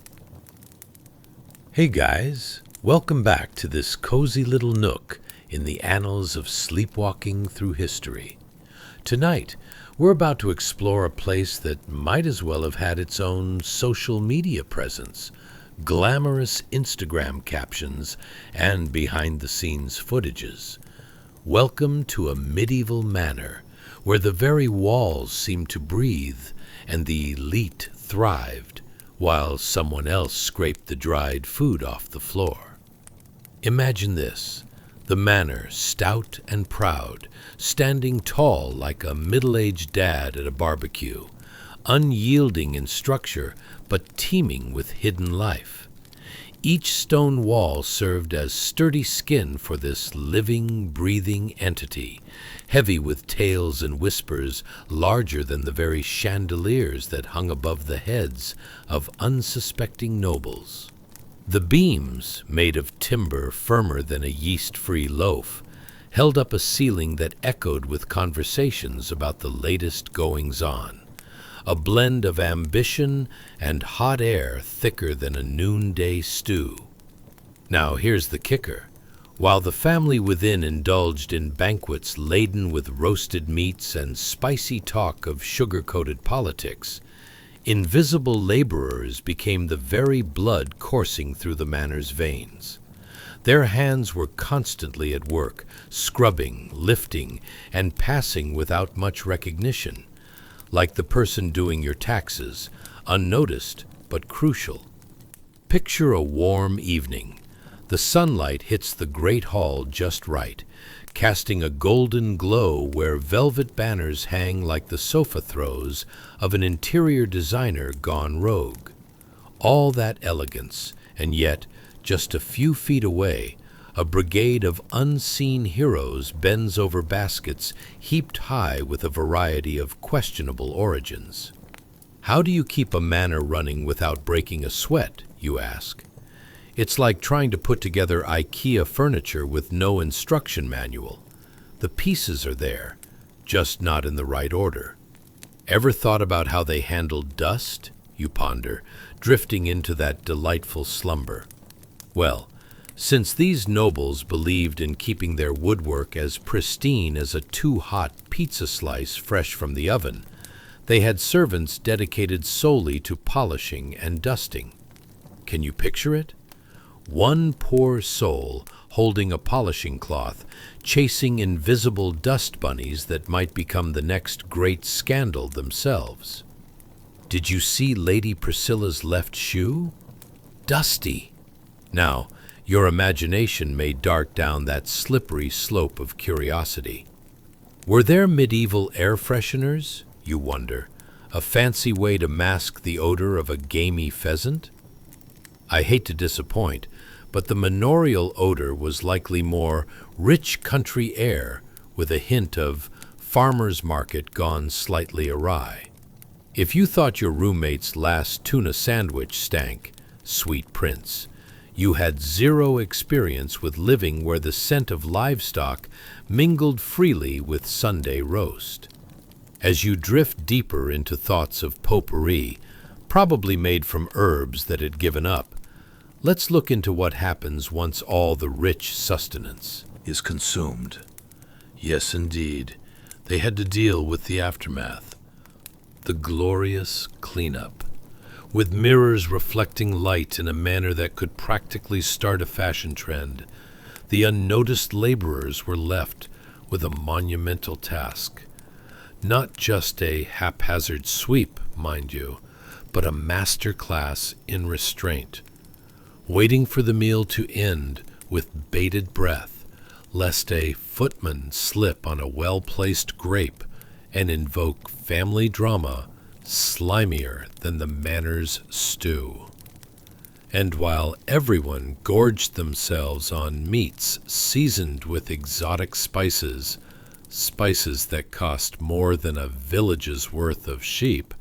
Hey guys, welcome back to this cozy little nook in the annals of sleepwalking through history. Tonight, we're about to explore a place that might as well have had its own social media presence, glamorous Instagram captions, and behind-the-scenes footages. Welcome to a medieval manor where the very walls seemed to breathe and the elite thrived while someone else scraped the dried food off the floor. Imagine this, the manor stout and proud, standing tall like a middle-aged dad at a barbecue, unyielding in structure but teeming with hidden life. Each stone wall served as sturdy skin for this living, breathing entity, heavy with tales and whispers larger than the very chandeliers that hung above the heads of unsuspecting nobles. The beams, made of timber firmer than a yeast-free loaf, held up a ceiling that echoed with conversations about the latest goings-on. a blend of ambition and hot air thicker than a noonday stew. Now here's the kicker. While the family within indulged in banquets laden with roasted meats and spicy talk of sugar-coated politics, invisible laborers became the very blood coursing through the manor's veins. Their hands were constantly at work, scrubbing, lifting, and passing without much recognition, like the person doing your taxes, unnoticed but crucial. Picture a warm evening. The sunlight hits the great hall just right, casting a golden glow where velvet banners hang like the sofa throws of an interior designer gone rogue. All that elegance, and yet, just a few feet away, a brigade of unseen heroes bends over baskets heaped high with a variety of questionable origins. How do you keep a manor running without breaking a sweat, you ask? It's like trying to put together IKEA furniture with no instruction manual. The pieces are there, just not in the right order. Ever thought about how they handle dust, you ponder, drifting into that delightful slumber? Well, since these nobles believed in keeping their woodwork as pristine as a too-hot pizza slice fresh from the oven, they had servants dedicated solely to polishing and dusting. Can you picture it? One poor soul holding a polishing cloth, chasing invisible dust bunnies that might become the next great scandal themselves. Did you see Lady Priscilla's left shoe? Dusty. Now, your imagination may dart down that slippery slope of curiosity. Were there medieval air fresheners, you wonder, a fancy way to mask the odor of a gamey pheasant? I hate to disappoint, but the manorial odor was likely more rich country air with a hint of farmer's market gone slightly awry. If you thought your roommate's last tuna sandwich stank, sweet prince, you had zero experience with living where the scent of livestock mingled freely with Sunday roast. As you drift deeper into thoughts of potpourri, probably made from herbs that had given up, let's look into what happens once all the rich sustenance Is consumed. Yes, indeed. They had to deal with the aftermath. The glorious cleanup, with mirrors reflecting light in a manner that could practically start a fashion trend. The unnoticed laborers were left with a monumental task. Not just a haphazard sweep, mind you, but a master class in restraint, waiting for the meal to end with bated breath, lest a footman slip on a well-placed grape and invoke family drama slimier than the manor's stew. And while everyone gorged themselves on meats seasoned with exotic spices, spices that cost more than a village's worth of sheep,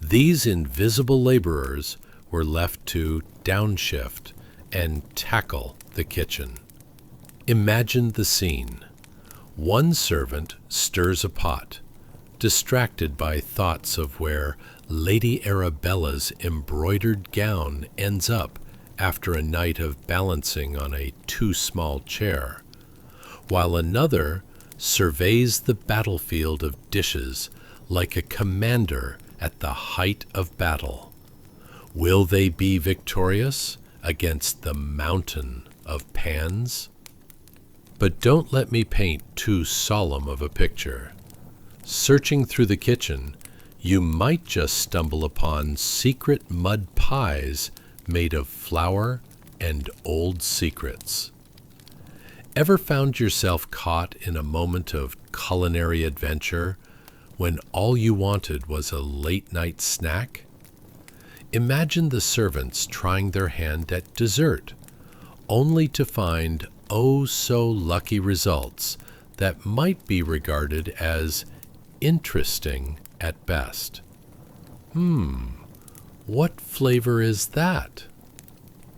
these invisible laborers were left to downshift and tackle the kitchen. Imagine the scene. One servant stirs a pot, distracted by thoughts of where Lady Arabella's embroidered gown ends up after a night of balancing on a too-small chair, while another surveys the battlefield of dishes like a commander at the height of battle. Will they be victorious against the mountain of pans? But don't let me paint too solemn of a picture. Searching through the kitchen, you might just stumble upon secret mud pies made of flour and old secrets. Ever found yourself caught in a moment of culinary adventure when all you wanted was a late-night snack? Imagine the servants trying their hand at dessert, only to find oh-so-lucky results that might be regarded as interesting at best. What flavor is that?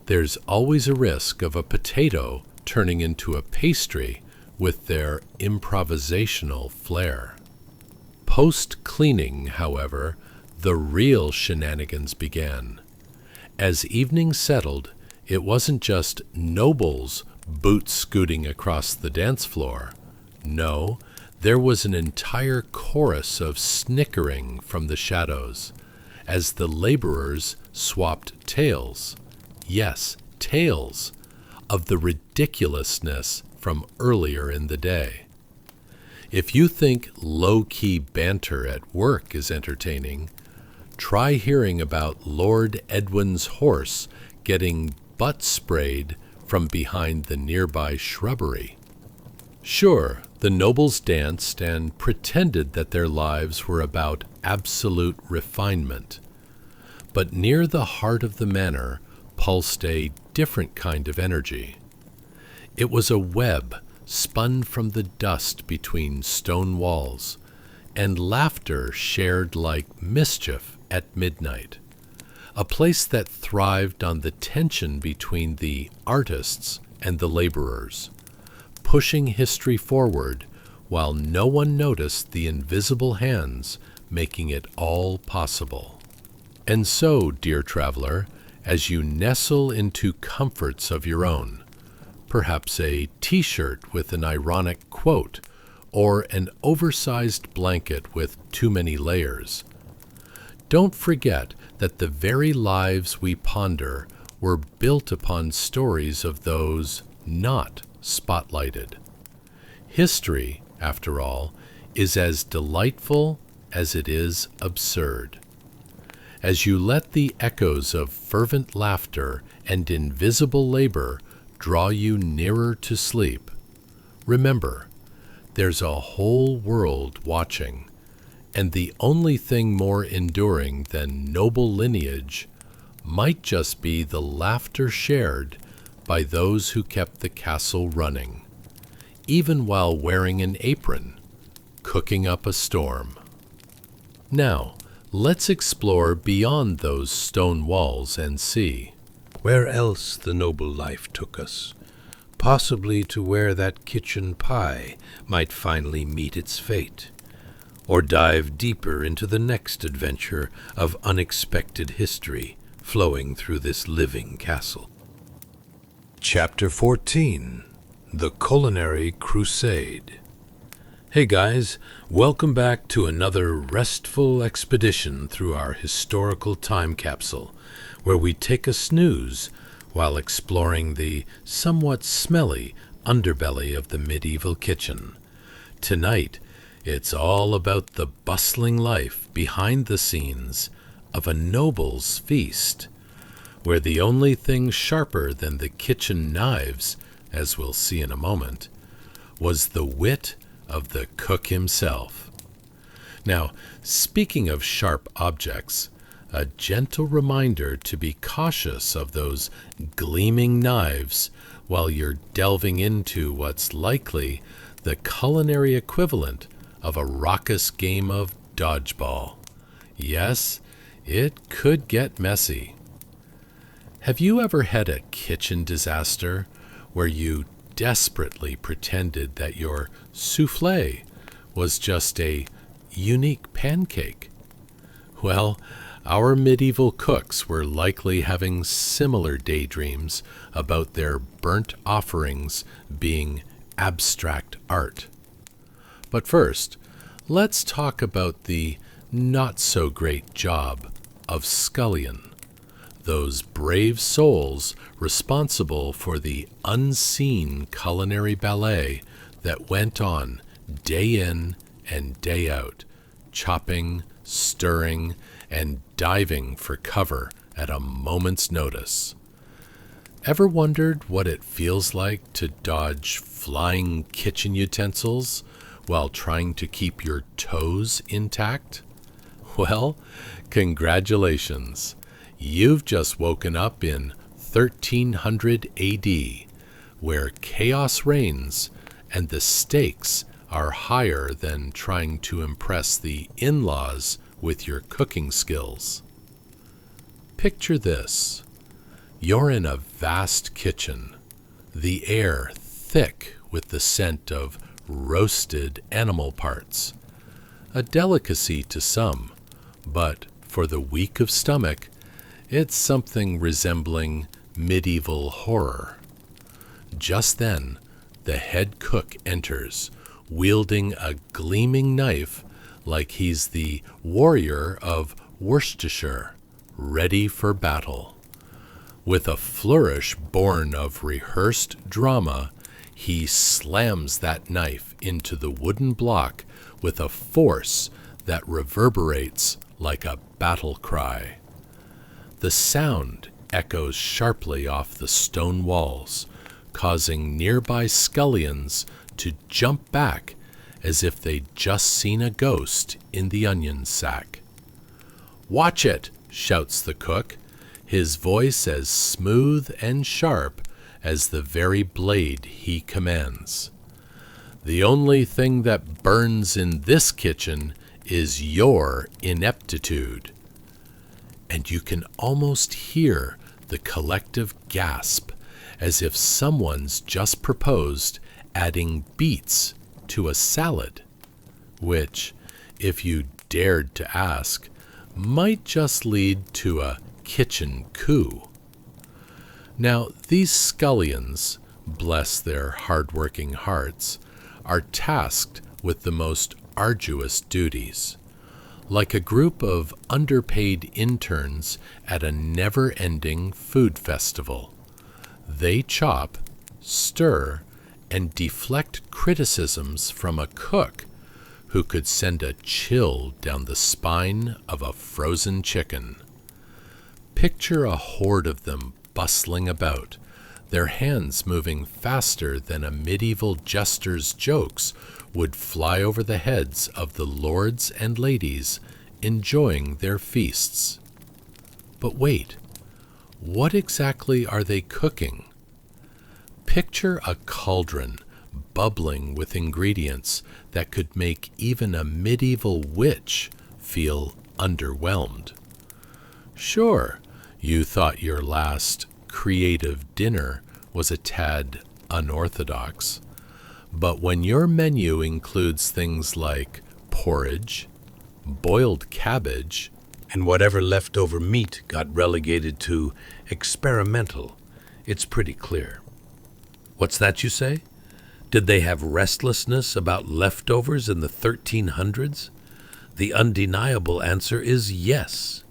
There's always a risk of a potato turning into a pastry with their improvisational flair. Post-cleaning, however, the real shenanigans began. As evening settled, it wasn't just nobles boot-scooting across the dance floor. No, there was an entire chorus of snickering from the shadows as the laborers swapped tales. Yes, tales of the ridiculousness from earlier in the day. If you think low-key banter at work is entertaining, try hearing about Lord Edwin's horse getting butt sprayed from behind the nearby shrubbery. Sure, the nobles danced and pretended that their lives were about absolute refinement. But near the heart of the manor pulsed a different kind of energy. It was a web spun from the dust between stone walls, and laughter shared like mischief at midnight. A place that thrived on the tension between the artists and the laborers, pushing history forward while no one noticed the invisible hands making it all possible. And so, dear traveler, as you nestle into comforts of your own, perhaps a t-shirt with an ironic quote, or an oversized blanket with too many layers, don't forget that the very lives we ponder were built upon stories of those not spotlighted. History, after all, is as delightful as it is absurd. As you let the echoes of fervent laughter and invisible labor draw you nearer to sleep, remember, there's a whole world watching, and the only thing more enduring than noble lineage might just be the laughter shared by those who kept the castle running, even while wearing an apron, cooking up a storm. Now, let's explore beyond those stone walls and see where else the noble life took us, possibly to where that kitchen pie might finally meet its fate, or dive deeper into the next adventure of unexpected history flowing through this living castle. Chapter 14: The Culinary Crusade. Hey guys, welcome back to another restful expedition through our historical time capsule, where we take a snooze while exploring the somewhat smelly underbelly of the medieval kitchen. Tonight, it's all about the bustling life behind the scenes of a noble's feast, where the only thing sharper than the kitchen knives, as we'll see in a moment, was the wit of the cook himself. Now, speaking of sharp objects, a gentle reminder to be cautious of those gleaming knives while you're delving into what's likely the culinary equivalent of a raucous game of dodgeball. Yes, it could get messy. Have you ever had a kitchen disaster where you desperately pretended that your soufflé was just a unique pancake? Well, our medieval cooks were likely having similar daydreams about their burnt offerings being abstract art. But first, let's talk about the not-so-great job of scullion, those brave souls responsible for the unseen culinary ballet that went on day in and day out, chopping, stirring, and diving for cover at a moment's notice. Ever wondered what it feels like to dodge flying kitchen utensils while trying to keep your toes intact? Well, congratulations. You've just woken up in 1300 AD, where chaos reigns and the stakes are higher than trying to impress the in-laws with your cooking skills. Picture this. You're in a vast kitchen, the air thick with the scent of roasted animal parts, a delicacy to some, but for the weak of stomach, it's something resembling medieval horror. Just then, the head cook enters, wielding a gleaming knife like he's the warrior of Worcestershire, ready for battle. With a flourish born of rehearsed drama, he slams that knife into the wooden block with a force that reverberates like a battle cry. The sound echoes sharply off the stone walls, causing nearby scullions to jump back as if they'd just seen a ghost in the onion sack. "Watch it!" shouts the cook, his voice as smooth and sharp as the very blade he commands. "The only thing that burns in this kitchen is your ineptitude." And you can almost hear the collective gasp, as if someone's just proposed adding beets to a salad, which, if you dared to ask, might just lead to a kitchen coup. Now, these scullions, bless their hard-working hearts, are tasked with the most arduous duties. Like a group of underpaid interns at a never-ending food festival, they chop, stir, and deflect criticisms from a cook who could send a chill down the spine of a frozen chicken. Picture a horde of them bustling about, their hands moving faster than a medieval jester's jokes would fly over the heads of the lords and ladies enjoying their feasts. But wait, what exactly are they cooking? Picture a cauldron bubbling with ingredients that could make even a medieval witch feel underwhelmed. Sure, you thought your last creative dinner was a tad unorthodox, but when your menu includes things like porridge, boiled cabbage, And whatever leftover meat got relegated to experimental, it's pretty clear. What's that you say? Did they have restlessness about leftovers in the 1300s? The undeniable answer is yes.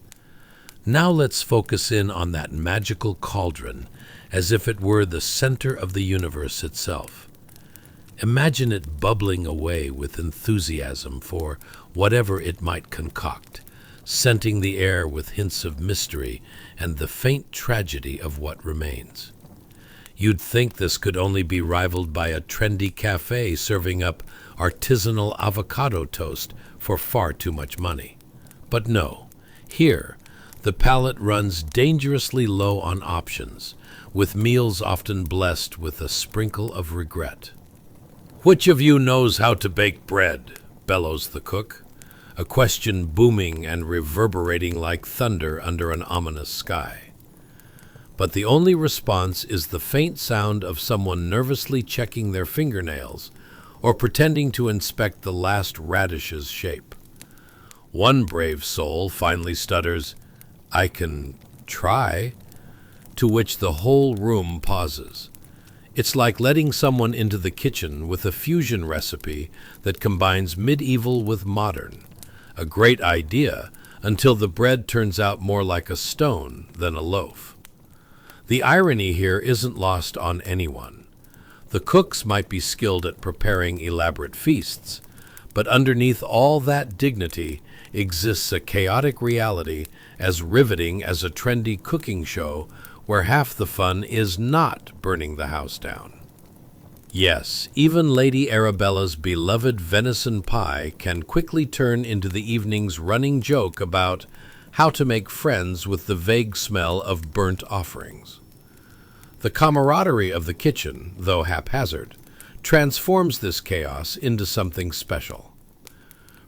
Now let's focus in on that magical cauldron as if it were the center of the universe itself. Imagine it bubbling away with enthusiasm for whatever it might concoct, scenting the air with hints of mystery and the faint tragedy of what remains. You'd think this could only be rivaled by a trendy cafe serving up artisanal avocado toast for far too much money. But no, here, the palate runs dangerously low on options, with meals often blessed with a sprinkle of regret. "Which of you knows how to bake bread?" bellows the cook, a question booming and reverberating like thunder under an ominous sky. But the only response is the faint sound of someone nervously checking their fingernails or pretending to inspect the last radish's shape. One brave soul finally stutters, "I can try," to which the whole room pauses. It's like letting someone into the kitchen with a fusion recipe that combines medieval with modern. A great idea until the bread turns out more like a stone than a loaf. The irony here isn't lost on anyone. The cooks might be skilled at preparing elaborate feasts, but underneath all that dignity exists a chaotic reality as riveting as a trendy cooking show where half the fun is not burning the house down. Yes, even Lady Arabella's beloved venison pie can quickly turn into the evening's running joke about how to make friends with the vague smell of burnt offerings. The camaraderie of the kitchen, though haphazard, transforms this chaos into something special.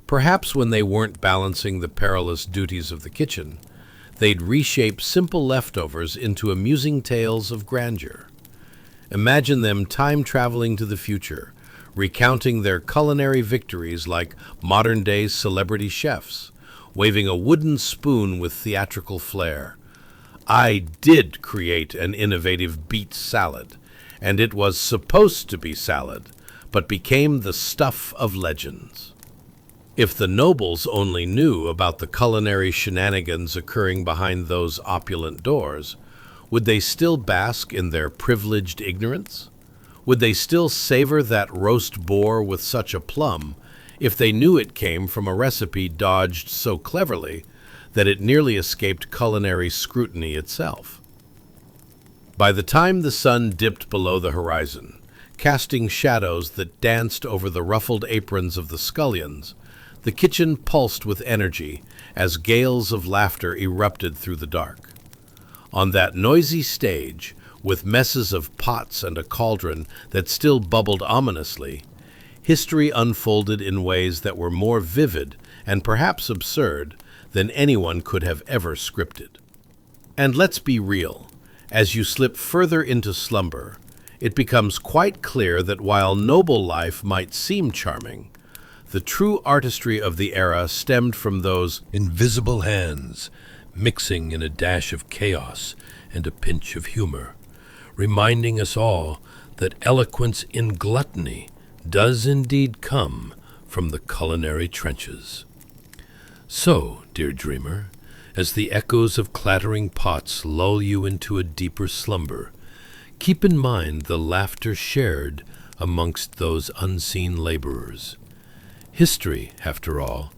Perhaps when they weren't balancing the perilous duties of the kitchen, they'd reshape simple leftovers into amusing tales of grandeur. Imagine them time-traveling to the future, recounting their culinary victories like modern-day celebrity chefs, waving a wooden spoon with theatrical flair. I did create an innovative beet salad, and it was supposed to be salad, but became the stuff of legends. If the nobles only knew about the culinary shenanigans occurring behind those opulent doors, would they still bask in their privileged ignorance? Would they still savor that roast boar with such aplomb if they knew it came from a recipe dodged so cleverly that it nearly escaped culinary scrutiny itself? By the time the sun dipped below the horizon, casting shadows that danced over the ruffled aprons of the scullions, the kitchen pulsed with energy as gales of laughter erupted through the dark. On that noisy stage, with messes of pots and a cauldron that still bubbled ominously, history unfolded in ways that were more vivid and perhaps absurd than anyone could have ever scripted. And let's be real, as you slip further into slumber, it becomes quite clear that while noble life might seem charming, the true artistry of the era stemmed from those invisible hands, mixing in a dash of chaos and a pinch of humor, reminding us all that eloquence in gluttony does indeed come from the culinary trenches. So, dear dreamer, as the echoes of clattering pots lull you into a deeper slumber, keep in mind the laughter shared amongst those unseen laborers. History, after all,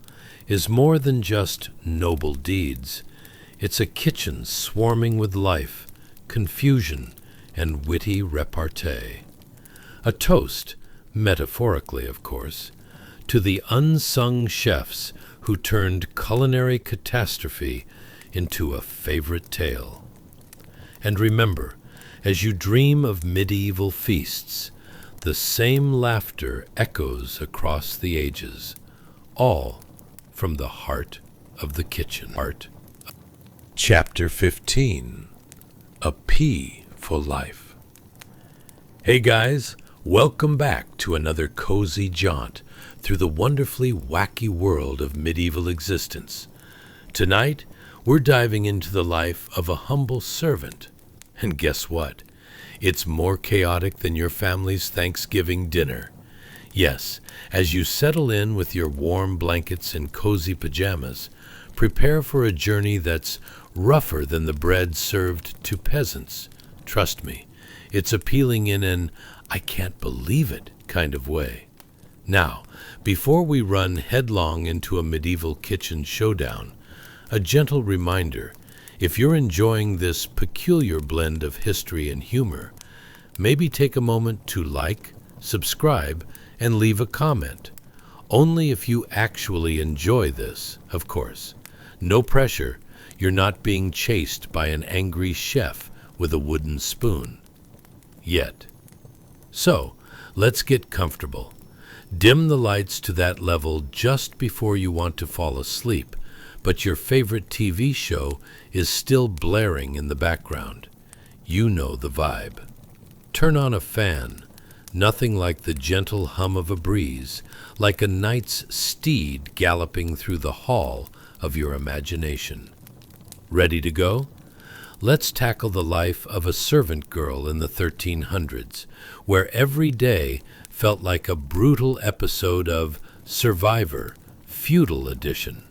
is more than just noble deeds. It's a kitchen swarming with life, confusion, and witty repartee. A toast, metaphorically of course, to the unsung chefs who turned culinary catastrophe into a favorite tale. And remember, as you dream of medieval feasts, the same laughter echoes across the ages, all from the heart of the kitchen. Chapter 15. A Pea for Life. Hey guys, welcome back to another cozy jaunt through the wonderfully wacky world of medieval existence. Tonight, we're diving into the life of a humble servant. And guess what? It's more chaotic than your family's Thanksgiving dinner. Yes, as you settle in with your warm blankets and cozy pajamas, prepare for a journey that's rougher than the bread served to peasants. Trust me, it's appealing in an I can't believe it kind of way. Now, before we run headlong into a medieval kitchen showdown, a gentle reminder: if you're enjoying this peculiar blend of history and humor, maybe take a moment to like, subscribe, and leave a comment. Only if you actually enjoy this, of course. No pressure. You're not being chased by an angry chef with a wooden spoon. Yet. So, let's get comfortable. Dim the lights to that level just before you want to fall asleep, but your favorite TV show is still blaring in the background. You know the vibe. Turn on a fan. Nothing like the gentle hum of a breeze, like a knight's steed galloping through the hall of your imagination. Ready to go? Let's tackle the life of a servant girl in the 1300s, where every day felt like a brutal episode of Survivor, Feudal Edition.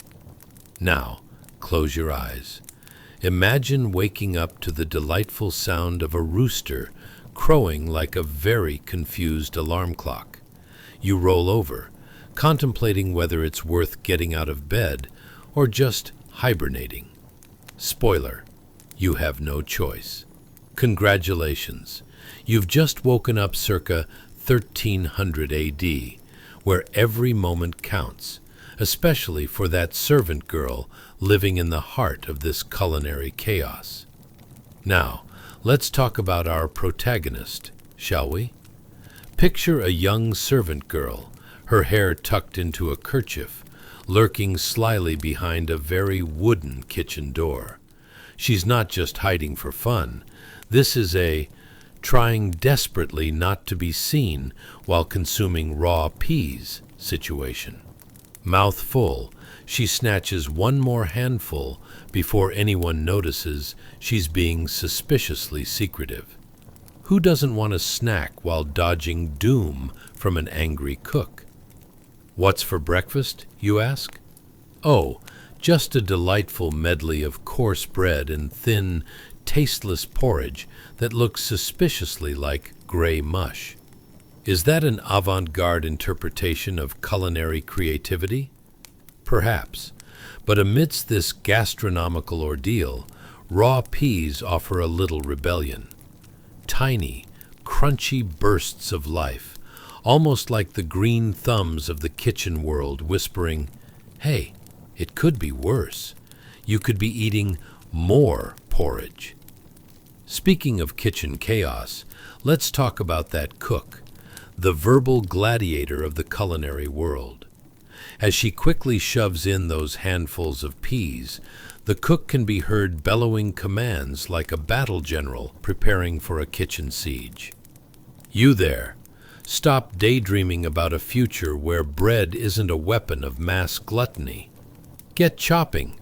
Now, close your eyes. Imagine waking up to the delightful sound of a rooster crowing like a very confused alarm clock. You roll over, contemplating whether it's worth getting out of bed or just hibernating. Spoiler, you have no choice. Congratulations, you've just woken up circa 1300 AD, where every moment counts, especially for that servant girl living in the heart of this culinary chaos. Now, let's talk about our protagonist, shall we? Picture a young servant girl, her hair tucked into a kerchief, lurking slyly behind a very wooden kitchen door. She's not just hiding for fun. This is a trying desperately not to be seen while consuming raw peas situation. Mouth full, she snatches one more handful before anyone notices she's being suspiciously secretive. Who doesn't want a snack while dodging doom from an angry cook? What's for breakfast, you ask? Oh, just a delightful medley of coarse bread and thin, tasteless porridge that looks suspiciously like gray mush. Is that an avant-garde interpretation of culinary creativity? Perhaps, but amidst this gastronomical ordeal, raw peas offer a little rebellion. Tiny, crunchy bursts of life, almost like the green thumbs of the kitchen world whispering, "Hey, it could be worse. You could be eating more porridge." Speaking of kitchen chaos, let's talk about that cook, the verbal gladiator of the culinary world. As she quickly shoves in those handfuls of peas, the cook can be heard bellowing commands like a battle general preparing for a kitchen siege. You there, stop daydreaming about a future where bread isn't a weapon of mass gluttony. Get chopping,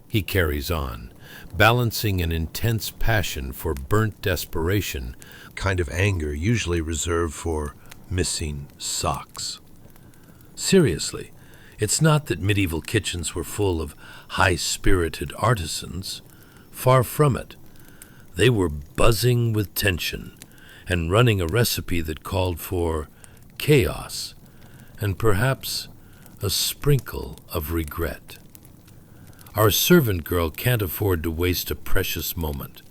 he carries on, balancing an intense passion for burnt desperation, Kind of anger usually reserved for missing socks. Seriously, it's not that medieval kitchens were full of high-spirited artisans. Far from it. They were buzzing with tension and running a recipe that called for chaos and perhaps a sprinkle of regret. Our servant girl can't afford to waste a precious moment.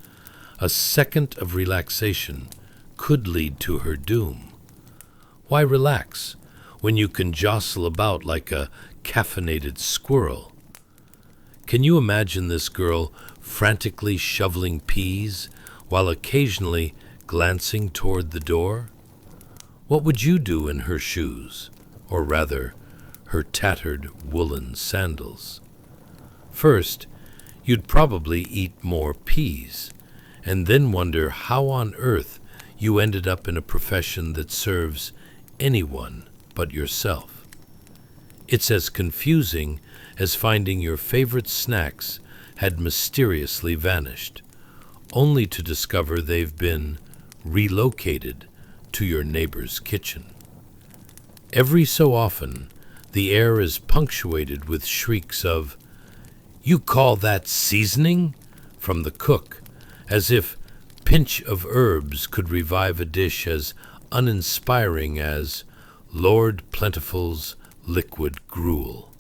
A second of relaxation could lead to her doom. Why relax when you can jostle about like a caffeinated squirrel? Can you imagine this girl frantically shoveling peas while occasionally glancing toward the door? What would you do in her shoes, or rather, her tattered woolen sandals? First, you'd probably eat more peas, and then wonder how on earth you ended up in a profession that serves anyone but yourself. It's as confusing as finding your favorite snacks had mysteriously vanished, only to discover they've been relocated to your neighbor's kitchen. Every so often, the air is punctuated with shrieks of, "You call that seasoning?" from the cook, as if pinch of herbs could revive a dish as uninspiring as Lord Plentiful's liquid gruel.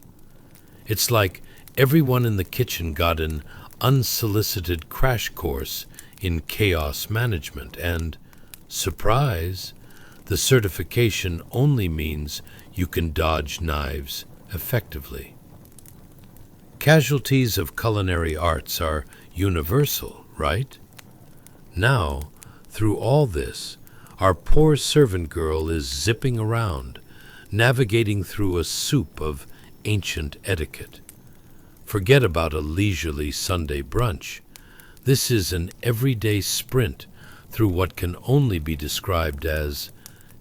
It's like everyone in the kitchen got an unsolicited crash course in chaos management, and, surprise, the certification only means you can dodge knives effectively. Casualties of culinary arts are universal, right? Now, through all this, our poor servant girl is zipping around, navigating through a soup of ancient etiquette. Forget about a leisurely Sunday brunch. This is an everyday sprint through what can only be described as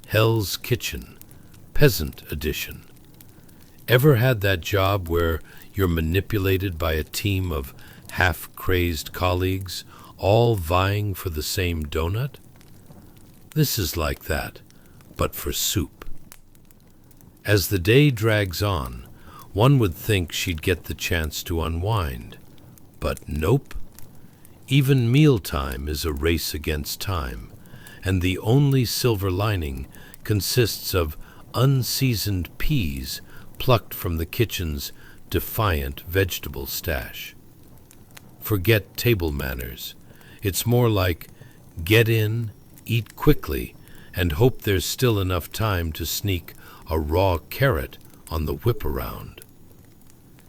Hell's Kitchen, Peasant Edition. Ever had that job where you're manipulated by a team of half-crazed colleagues, all vying for the same donut? This is like that, but for soup. As the day drags on, one would think she'd get the chance to unwind. But nope. Even mealtime is a race against time, and the only silver lining consists of unseasoned peas plucked from the kitchen's defiant vegetable stash. Forget table manners. It's more like get in, eat quickly, and hope there's still enough time to sneak a raw carrot on the whip-around.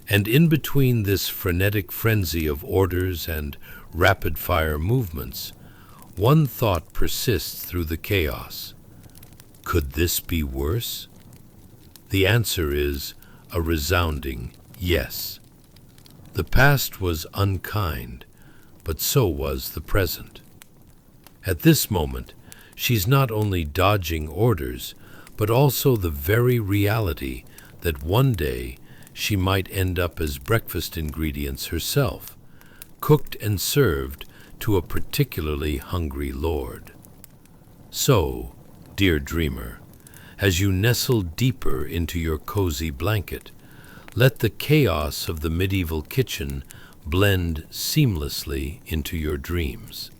And in between this frenetic frenzy of orders and rapid-fire movements, one thought persists through the chaos. Could this be worse? The answer is a resounding yes. The past was unkind, but so was the present. At this moment, She's not only dodging orders, but also the very reality that one day she might end up as breakfast ingredients herself, cooked and served to a particularly hungry lord. So, dear dreamer, as you nestle deeper into your cozy blanket, let the chaos of the medieval kitchen blend seamlessly into your dreams.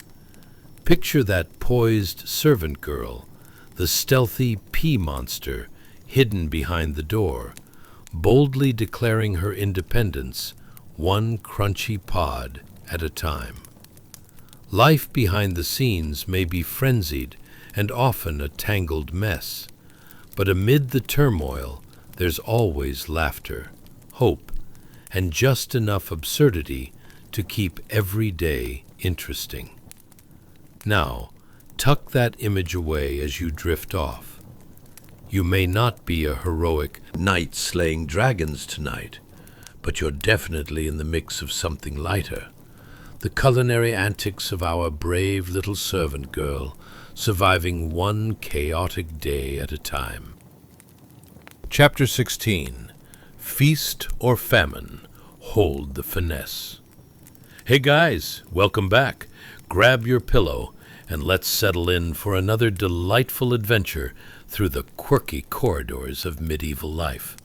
Picture that poised servant girl, the stealthy pea monster hidden behind the door, boldly declaring her independence, one crunchy pod at a time. Life behind the scenes may be frenzied and often a tangled mess, but amid the turmoil there's always laughter, hope, and just enough absurdity to keep every day interesting. Now, tuck that image away as you drift off. You may not be a heroic knight slaying dragons tonight, but you're definitely in the mix of something lighter. The culinary antics of our brave little servant girl, surviving one chaotic day at a time. Chapter 16. Feast or Famine, Hold the Finesse. Hey guys, welcome back. Grab your pillow and let's settle in for another delightful adventure through the quirky corridors of medieval life.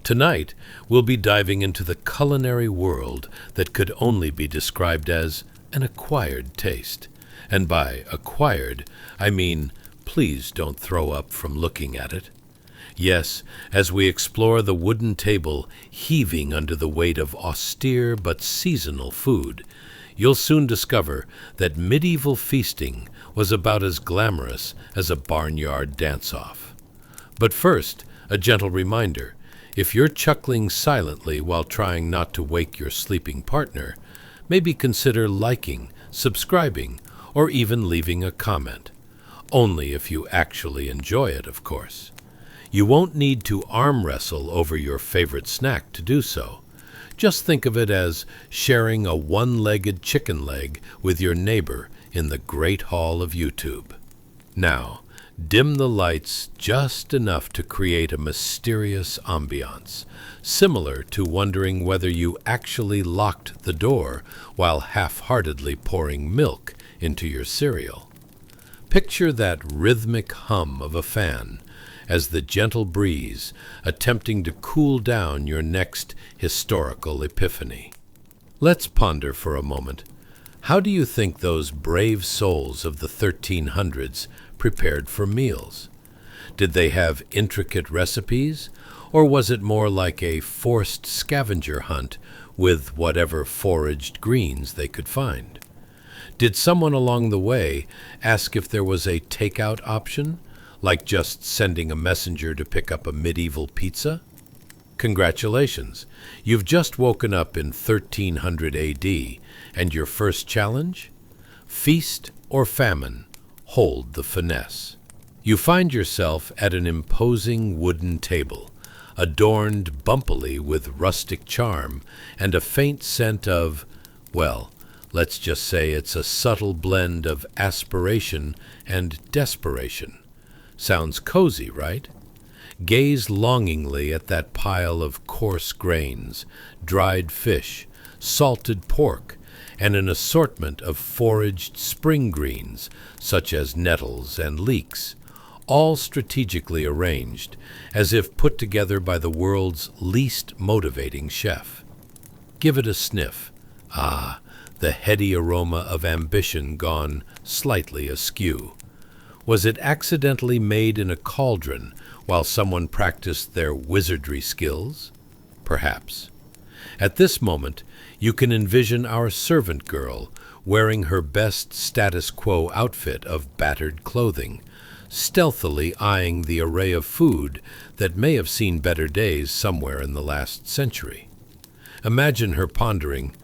Tonight, we'll be diving into the culinary world that could only be described as an acquired taste. And by acquired, I mean, please don't throw up from looking at it. Yes, as we explore the wooden table heaving under the weight of austere but seasonal food, you'll soon discover that medieval feasting was about as glamorous as a barnyard dance-off. But first, a gentle reminder, if you're chuckling silently while trying not to wake your sleeping partner, maybe consider liking, subscribing, or even leaving a comment. Only if you actually enjoy it, of course. You won't need to arm wrestle over your favorite snack to do so. Just think of it as sharing a one-legged chicken leg with your neighbor in the Great Hall of YouTube. Now, dim the lights just enough to create a mysterious ambience, similar to wondering whether you actually locked the door while half-heartedly pouring milk into your cereal. Picture that rhythmic hum of a fan as the gentle breeze attempting to cool down your next historical epiphany. Let's ponder for a moment. How do you think those brave souls of the 1300s prepared for meals? Did they have intricate recipes, or was it more like a forced scavenger hunt with whatever foraged greens they could find? Did someone along the way ask if there was a takeout option, like just sending a messenger to pick up a medieval pizza? Congratulations, you've just woken up in 1300 AD, and your first challenge? Feast or famine, hold the finesse. You find yourself at an imposing wooden table, adorned bumpily with rustic charm and a faint scent of, well, let's just say it's a subtle blend of aspiration and desperation. Sounds cozy, right? Gaze longingly at that pile of coarse grains, dried fish, salted pork, and an assortment of foraged spring greens, such as nettles and leeks, all strategically arranged, as if put together by the world's least motivating chef. Give it a sniff. Ah, the heady aroma of ambition gone slightly askew. Was it accidentally made in a cauldron while someone practiced their wizardry skills? Perhaps. At this moment, you can envision our servant girl wearing her best status quo outfit of battered clothing, stealthily eyeing the array of food that may have seen better days somewhere in the last century. Imagine her pondering,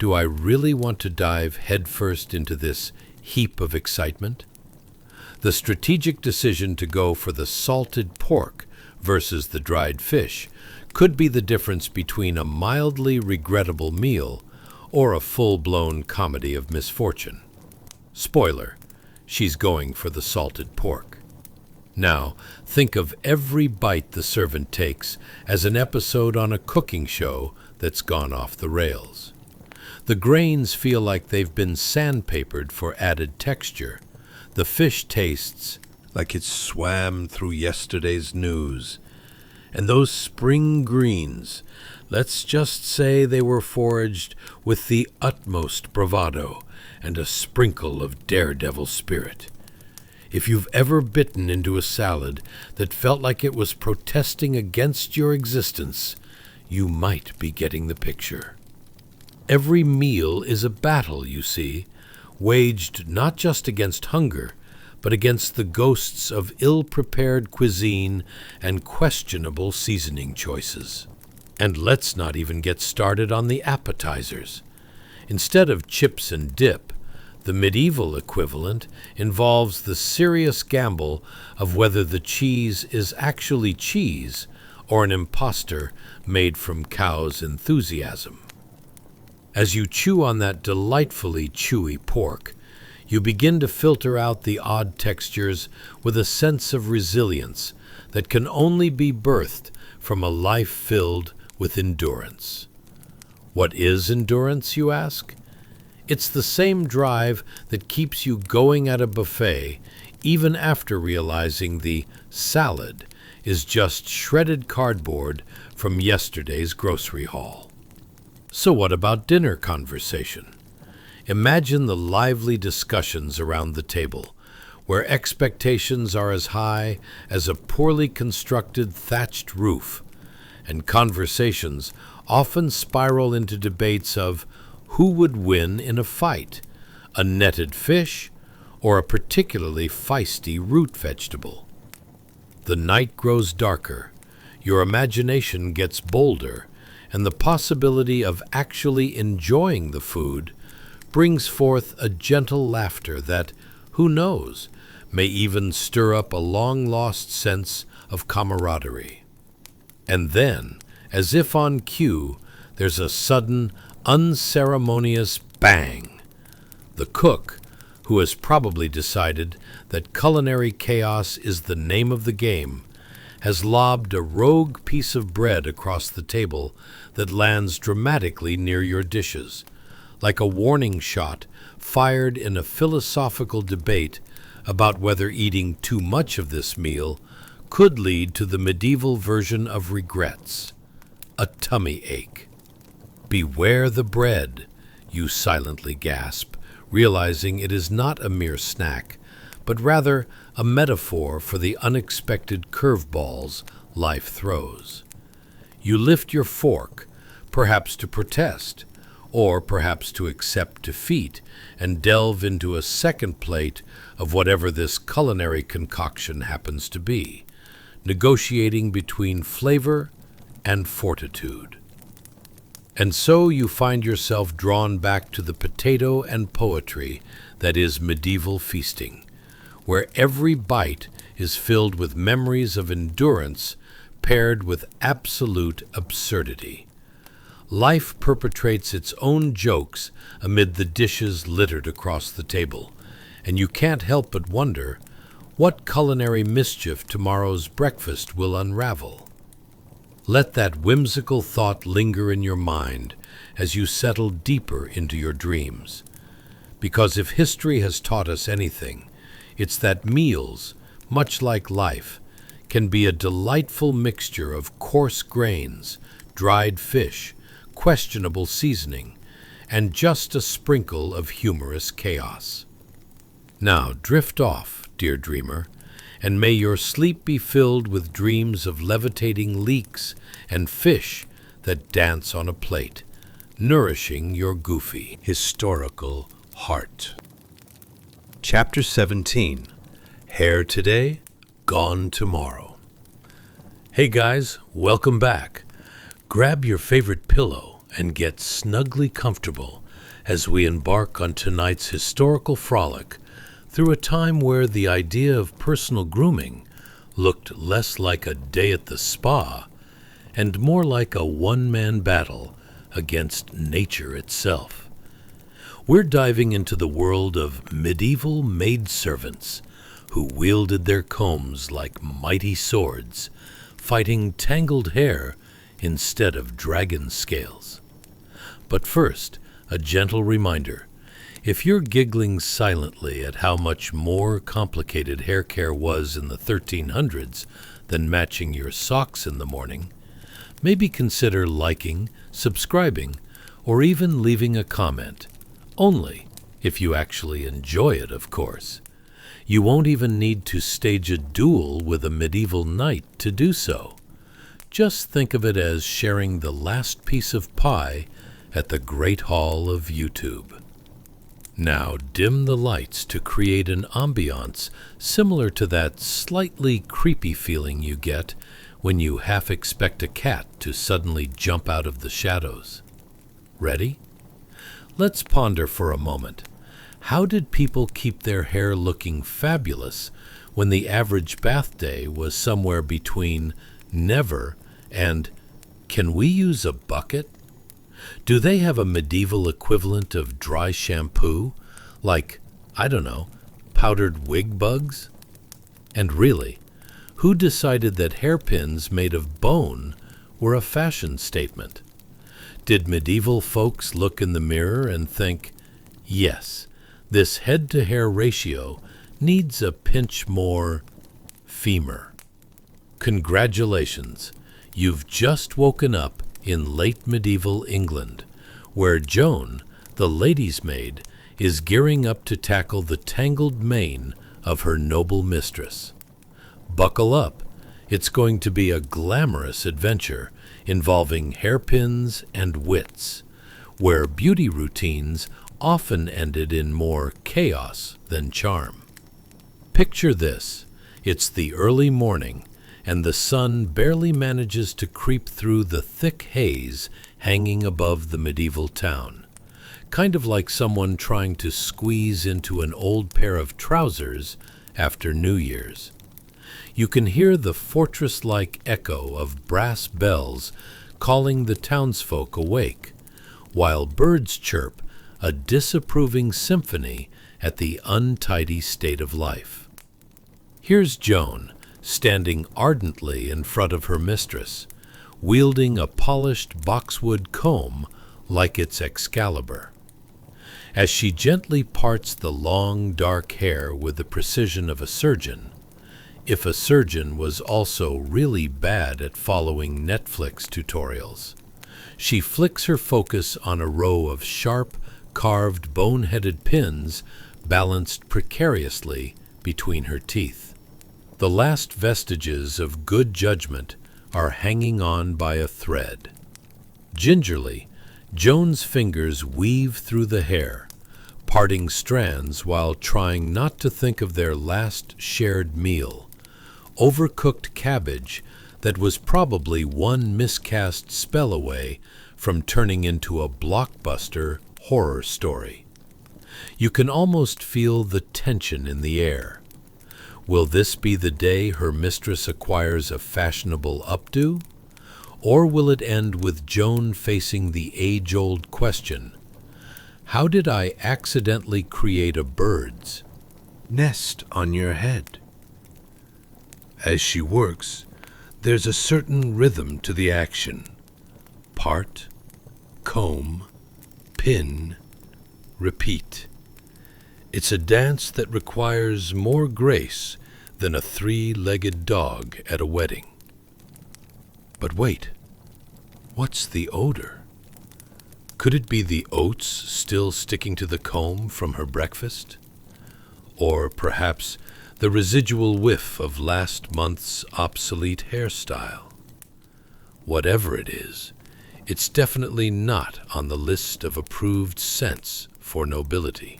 do I really want to dive headfirst into this heap of excitement? The strategic decision to go for the salted pork versus the dried fish could be the difference between a mildly regrettable meal or a full-blown comedy of misfortune. Spoiler, she's going for the salted pork. Now, think of every bite the servant takes as an episode on a cooking show that's gone off the rails. The grains feel like they've been sandpapered for added texture. The fish tastes like it swam through yesterday's news. And those spring greens, let's just say they were foraged with the utmost bravado and a sprinkle of daredevil spirit. If you've ever bitten into a salad that felt like it was protesting against your existence, you might be getting the picture. Every meal is a battle, you see, waged not just against hunger, but against the ghosts of ill-prepared cuisine and questionable seasoning choices. And let's not even get started on the appetizers. Instead of chips and dip, the medieval equivalent involves the serious gamble of whether the cheese is actually cheese or an impostor made from cow's enthusiasm. As you chew on that delightfully chewy pork, you begin to filter out the odd textures with a sense of resilience that can only be birthed from a life filled with endurance. What is endurance, you ask? It's the same drive that keeps you going at a buffet even after realizing the salad is just shredded cardboard from yesterday's grocery haul. So what about dinner conversation? Imagine the lively discussions around the table, where expectations are as high as a poorly constructed thatched roof, and conversations often spiral into debates of who would win in a fight, a netted fish or a particularly feisty root vegetable. The night grows darker, your imagination gets bolder, and the possibility of actually enjoying the food brings forth a gentle laughter that, who knows, may even stir up a long-lost sense of camaraderie. And then, as if on cue, there's a sudden, unceremonious bang. The cook, who has probably decided that culinary chaos is the name of the game, has lobbed a rogue piece of bread across the table that lands dramatically near your dishes, like a warning shot fired in a philosophical debate about whether eating too much of this meal could lead to the medieval version of regrets, a tummy ache. Beware the bread, you silently gasp, realizing it is not a mere snack, but rather a metaphor for the unexpected curveballs life throws. You lift your fork, perhaps to protest, or perhaps to accept defeat and delve into a second plate of whatever this culinary concoction happens to be, negotiating between flavor and fortitude. And so you find yourself drawn back to the potato and poetry that is medieval feasting, where every bite is filled with memories of endurance paired with absolute absurdity. Life perpetrates its own jokes amid the dishes littered across the table, and you can't help but wonder what culinary mischief tomorrow's breakfast will unravel. Let that whimsical thought linger in your mind as you settle deeper into your dreams. Because if history has taught us anything, it's that meals, much like life, can be a delightful mixture of coarse grains, dried fish, questionable seasoning, and just a sprinkle of humorous chaos. Now drift off, dear dreamer, and may your sleep be filled with dreams of levitating leeks and fish that dance on a plate, nourishing your goofy, historical heart. Chapter 17. Hair Today, Gone Tomorrow. Hey guys, welcome back. Grab your favorite pillow and get snugly comfortable as we embark on tonight's historical frolic through a time where the idea of personal grooming looked less like a day at the spa and more like a one-man battle against nature itself. We're diving into the world of medieval maidservants who wielded their combs like mighty swords, fighting tangled hair instead of dragon scales. But first, a gentle reminder. If you're giggling silently at how much more complicated hair care was in the 1300s than matching your socks in the morning, maybe consider liking, subscribing, or even leaving a comment. Only if you actually enjoy it, of course. You won't even need to stage a duel with a medieval knight to do so. Just think of it as sharing the last piece of pie at the Great Hall of YouTube. Now dim the lights to create an ambiance similar to that slightly creepy feeling you get when you half expect a cat to suddenly jump out of the shadows. Ready? Let's ponder for a moment. How did people keep their hair looking fabulous when the average bath day was somewhere between never and can we use a bucket? Do they have a medieval equivalent of dry shampoo, like, I don't know, powdered wig bugs? And really, who decided that hairpins made of bone were a fashion statement? Did medieval folks look in the mirror and think, yes, this head-to-hair ratio needs a pinch more femur? Congratulations, you've just woken up in late medieval England, where Joan, the lady's maid, is gearing up to tackle the tangled mane of her noble mistress. Buckle up, it's going to be a glamorous adventure involving hairpins and wits, where beauty routines often ended in more chaos than charm. Picture this, it's the early morning, and the sun barely manages to creep through the thick haze hanging above the medieval town, kind of like someone trying to squeeze into an old pair of trousers after New Year's. You can hear the fortress-like echo of brass bells calling the townsfolk awake, while birds chirp a disapproving symphony at the untidy state of life. Here's Joan, standing ardently in front of her mistress, wielding a polished boxwood comb like it's Excalibur. As she gently parts the long, dark hair with the precision of a surgeon, if a surgeon was also really bad at following Netflix tutorials, she flicks her focus on a row of sharp, carved, bone-headed pins balanced precariously between her teeth. The last vestiges of good judgment are hanging on by a thread. Gingerly, Joan's fingers weave through the hair, parting strands while trying not to think of their last shared meal, overcooked cabbage that was probably one miscast spell away from turning into a blockbuster horror story. You can almost feel the tension in the air. Will this be the day her mistress acquires a fashionable updo? Or will it end with Joan facing the age-old question, how did I accidentally create a bird's nest on your head? As she works, there's a certain rhythm to the action. Part, comb, pin, repeat. It's a dance that requires more grace than a three-legged dog at a wedding. But wait, what's the odor? Could it be the oats still sticking to the comb from her breakfast? Or perhaps the residual whiff of last month's obsolete hairstyle? Whatever it is, it's definitely not on the list of approved scents for nobility.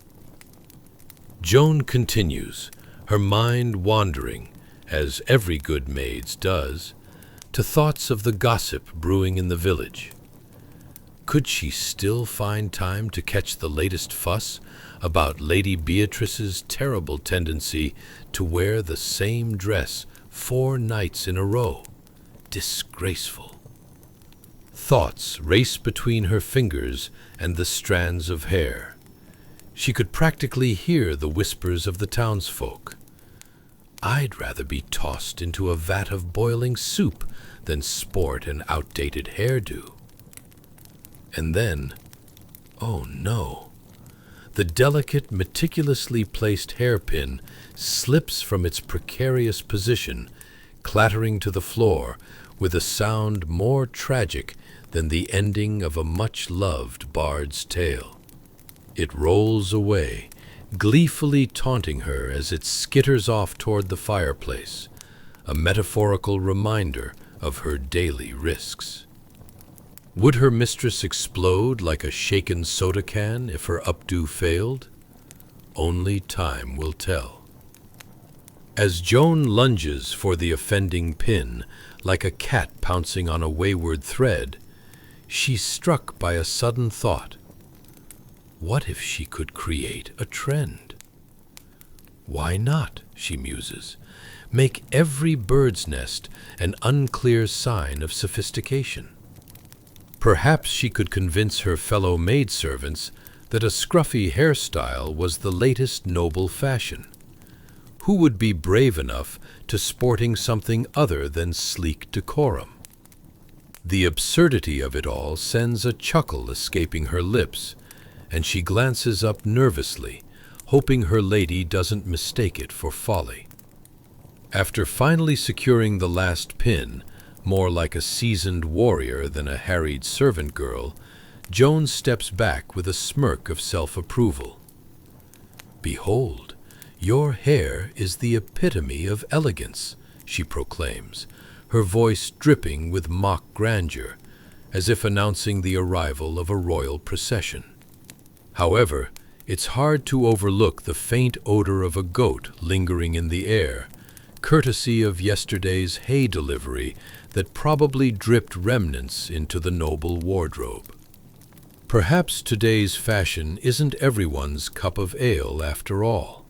Joan continues, her mind wandering, as every good maid's does, to thoughts of the gossip brewing in the village. Could she still find time to catch the latest fuss about Lady Beatrice's terrible tendency to wear the same dress 4 nights in a row? Disgraceful. Thoughts race between her fingers and the strands of hair. She could practically hear the whispers of the townsfolk. "I'd rather be tossed into a vat of boiling soup than sport an outdated hairdo." And then, oh no, the delicate, meticulously placed hairpin slips from its precarious position, clattering to the floor with a sound more tragic than the ending of a much-loved bard's tale. It rolls away, gleefully taunting her as it skitters off toward the fireplace, a metaphorical reminder of her daily risks. Would her mistress explode like a shaken soda can if her updo failed? Only time will tell. As Joan lunges for the offending pin, like a cat pouncing on a wayward thread, she's struck by a sudden thought. What if she could create a trend? Why not, she muses, make every bird's nest an unclear sign of sophistication? Perhaps she could convince her fellow maidservants that a scruffy hairstyle was the latest noble fashion. Who would be brave enough to sporting something other than sleek decorum? The absurdity of it all sends a chuckle escaping her lips, and she glances up nervously, hoping her lady doesn't mistake it for folly. After finally securing the last pin, more like a seasoned warrior than a harried servant girl, Joan steps back with a smirk of self-approval. "Behold, your hair is the epitome of elegance," she proclaims, her voice dripping with mock grandeur, as if announcing the arrival of a royal procession. However, it's hard to overlook the faint odor of a goat lingering in the air, courtesy of yesterday's hay delivery that probably dripped remnants into the noble wardrobe. Perhaps today's fashion isn't everyone's cup of ale after all.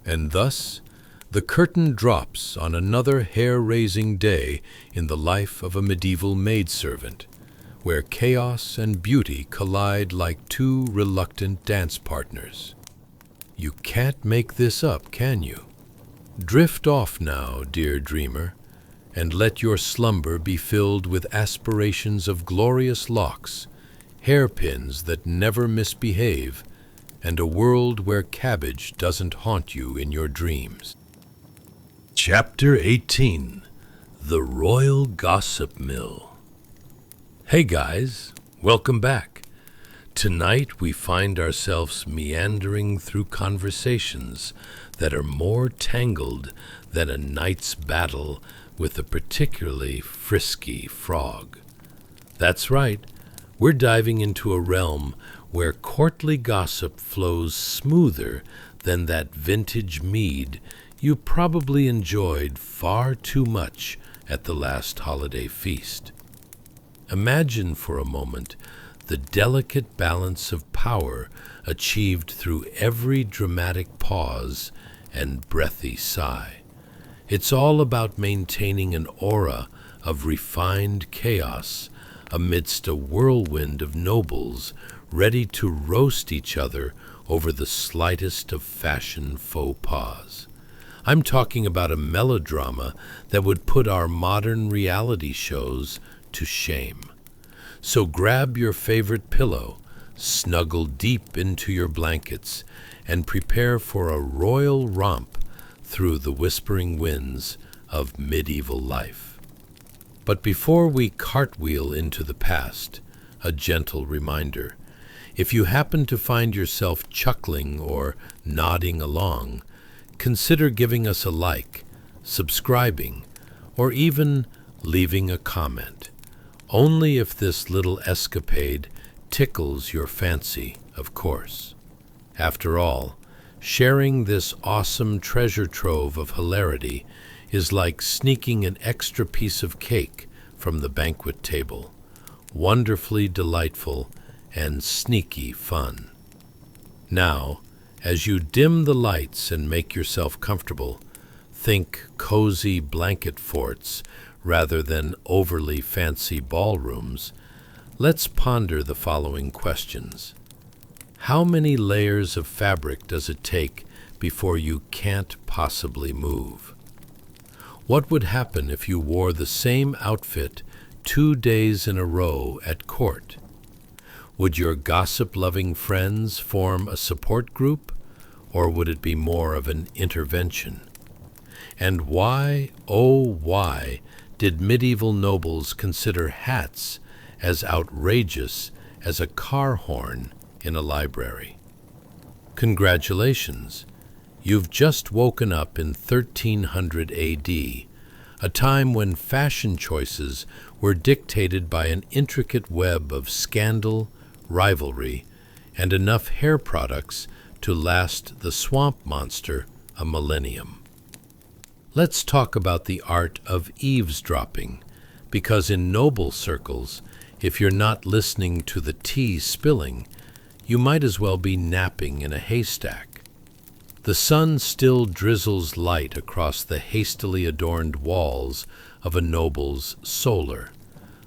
And thus, the curtain drops on another hair-raising day in the life of a medieval maidservant, where chaos and beauty collide like two reluctant dance partners. You can't make this up, can you? Drift off now, dear dreamer, and let your slumber be filled with aspirations of glorious locks, hairpins that never misbehave, and a world where cabbage doesn't haunt you in your dreams. Chapter 18. The Royal Gossip Mill. Hey guys, welcome back. Tonight we find ourselves meandering through conversations that are more tangled than a knight's battle with a particularly frisky frog. That's right, we're diving into a realm where courtly gossip flows smoother than that vintage mead you probably enjoyed far too much at the last holiday feast. Imagine for a moment the delicate balance of power achieved through every dramatic pause and breathy sigh. It's all about maintaining an aura of refined chaos amidst a whirlwind of nobles ready to roast each other over the slightest of fashion faux pas. I'm talking about a melodrama that would put our modern reality shows to shame. So grab your favorite pillow, snuggle deep into your blankets, and prepare for a royal romp through the whispering winds of medieval life. But before we cartwheel into the past, a gentle reminder. If you happen to find yourself chuckling or nodding along, consider giving us a like, subscribing, or even leaving a comment. Only if this little escapade tickles your fancy, of course. After all, sharing this awesome treasure trove of hilarity is like sneaking an extra piece of cake from the banquet table. Wonderfully delightful and sneaky fun. Now, as you dim the lights and make yourself comfortable, think cozy blanket forts rather than overly fancy ballrooms. Let's ponder the following questions. How many layers of fabric does it take before you can't possibly move? What would happen if you wore the same outfit 2 days in a row at court? Would your gossip-loving friends form a support group, or would it be more of an intervention? And why, oh why, did medieval nobles consider hats as outrageous as a car horn in a library? Congratulations! You've just woken up in 1300 AD, a time when fashion choices were dictated by an intricate web of scandal, rivalry, and enough hair products to last the swamp monster a millennium. Let's talk about the art of eavesdropping, because in noble circles, if you're not listening to the tea spilling, you might as well be napping in a haystack. The sun still drizzles light across the hastily adorned walls of a noble's solar,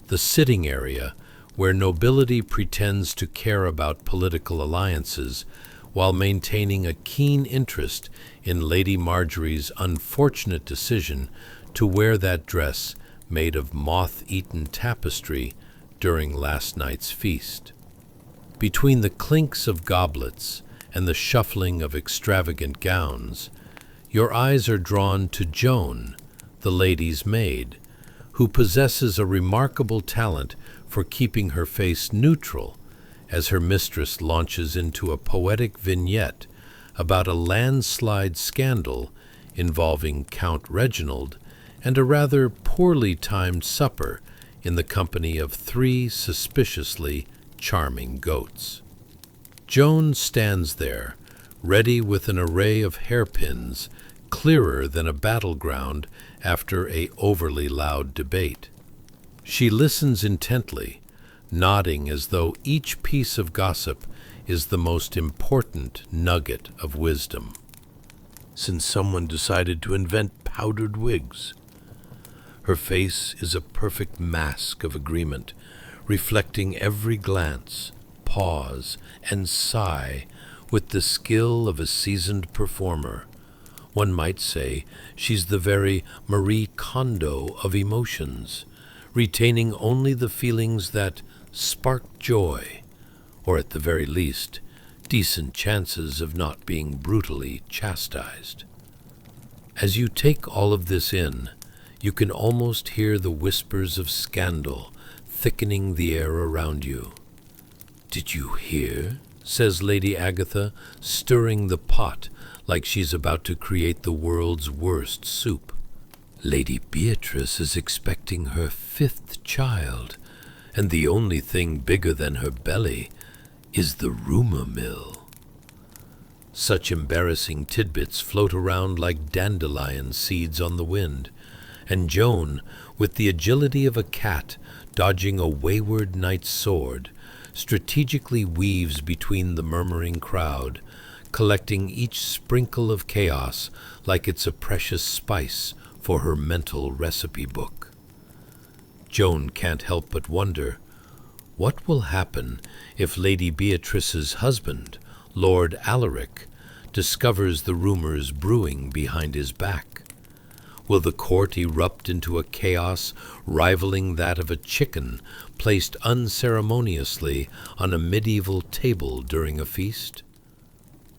the sitting area where nobility pretends to care about political alliances while maintaining a keen interest in Lady Marjorie's unfortunate decision to wear that dress made of moth-eaten tapestry during last night's feast. Between the clinks of goblets and the shuffling of extravagant gowns, your eyes are drawn to Joan, the lady's maid, who possesses a remarkable talent for keeping her face neutral as her mistress launches into a poetic vignette about a landslide scandal involving Count Reginald and a rather poorly timed supper in the company of 3 suspiciously charming goats. Joan stands there, ready with an array of hairpins, clearer than a battleground after a overly loud debate. She listens intently, nodding as though each piece of gossip is the most important nugget of wisdom. Since someone decided to invent powdered wigs. Her face is a perfect mask of agreement, reflecting every glance, pause, and sigh with the skill of a seasoned performer. One might say she's the very Marie Kondo of emotions, retaining only the feelings that spark joy, or at the very least, decent chances of not being brutally chastised. As you take all of this in, you can almost hear the whispers of scandal thickening the air around you. "Did you hear?" says Lady Agatha, stirring the pot like she's about to create the world's worst soup. "Lady Beatrice is expecting her 5th child, and the only thing bigger than her belly is the rumor mill." Such embarrassing tidbits float around like dandelion seeds on the wind, and Joan, with the agility of a cat dodging a wayward knight's sword, strategically weaves between the murmuring crowd, collecting each sprinkle of chaos like it's a precious spice for her mental recipe book. Joan can't help but wonder, what will happen if Lady Beatrice's husband, Lord Alaric, discovers the rumors brewing behind his back? Will the court erupt into a chaos rivaling that of a chicken placed unceremoniously on a medieval table during a feast?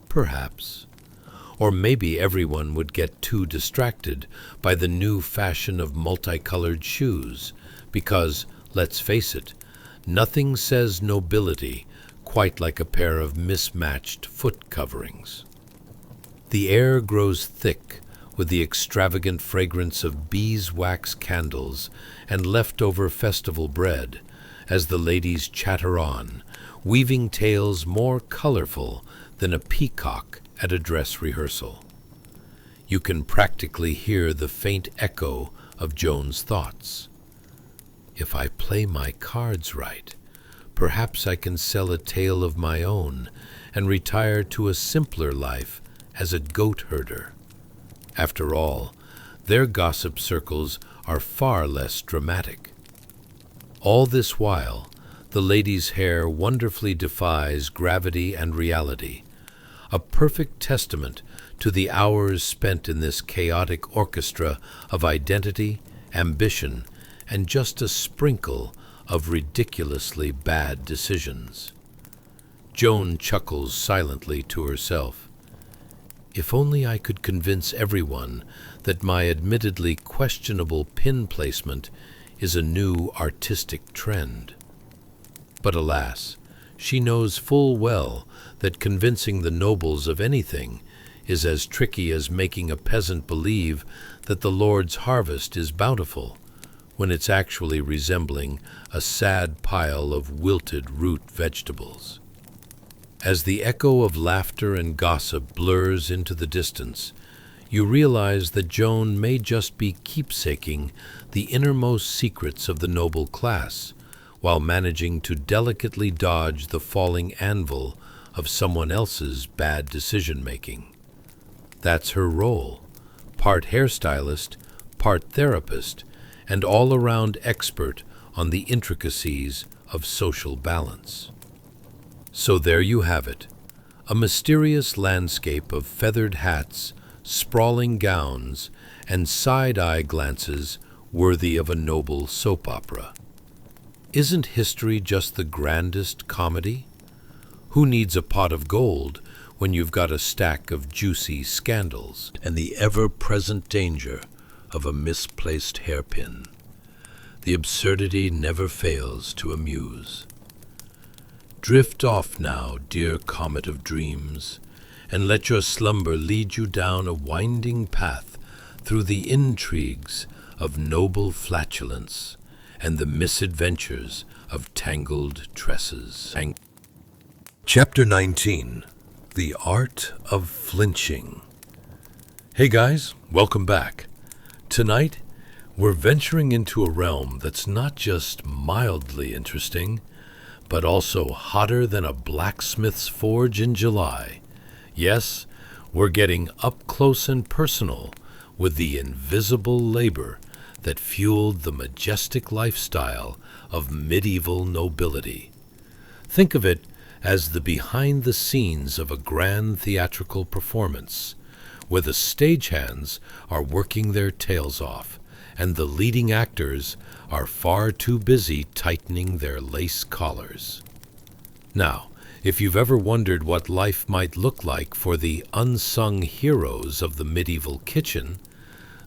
Perhaps. Or maybe everyone would get too distracted by the new fashion of multicolored shoes, because, let's face it, nothing says nobility quite like a pair of mismatched foot coverings. The air grows thick with the extravagant fragrance of beeswax candles and leftover festival bread as the ladies chatter on, weaving tales more colorful than a peacock at a dress rehearsal. You can practically hear the faint echo of Joan's thoughts. If I play my cards right, perhaps I can sell a tale of my own and retire to a simpler life as a goat herder. After all, their gossip circles are far less dramatic. All this while, the lady's hair wonderfully defies gravity and reality, a perfect testament to the hours spent in this chaotic orchestra of identity, ambition, and just a sprinkle of ridiculously bad decisions. Joan chuckles silently to herself. If only I could convince everyone that my admittedly questionable pin placement is a new artistic trend. But alas, she knows full well that convincing the nobles of anything is as tricky as making a peasant believe that the Lord's harvest is bountiful, when it's actually resembling a sad pile of wilted root vegetables. As the echo of laughter and gossip blurs into the distance, you realize that Joan may just be keepsaking the innermost secrets of the noble class, while managing to delicately dodge the falling anvil of someone else's bad decision-making. That's her role, part hairstylist, part therapist, and all-around expert on the intricacies of social balance. So there you have it, a mysterious landscape of feathered hats, sprawling gowns, and side-eye glances worthy of a noble soap opera. Isn't history just the grandest comedy? Who needs a pot of gold when you've got a stack of juicy scandals and the ever-present danger of a misplaced hairpin? The absurdity never fails to amuse. Drift off now, dear comet of dreams, and let your slumber lead you down a winding path through the intrigues of noble flatulence and the misadventures of tangled tresses. Chapter 19. The Art of Flinching. Hey guys, welcome back. Tonight, we're venturing into a realm that's not just mildly interesting, but also hotter than a blacksmith's forge in July. Yes, we're getting up close and personal with the invisible labor that fueled the majestic lifestyle of medieval nobility. Think of it as the behind the scenes of a grand theatrical performance, where the stagehands are working their tails off and the leading actors are far too busy tightening their lace collars. Now, if you've ever wondered what life might look like for the unsung heroes of the medieval kitchen,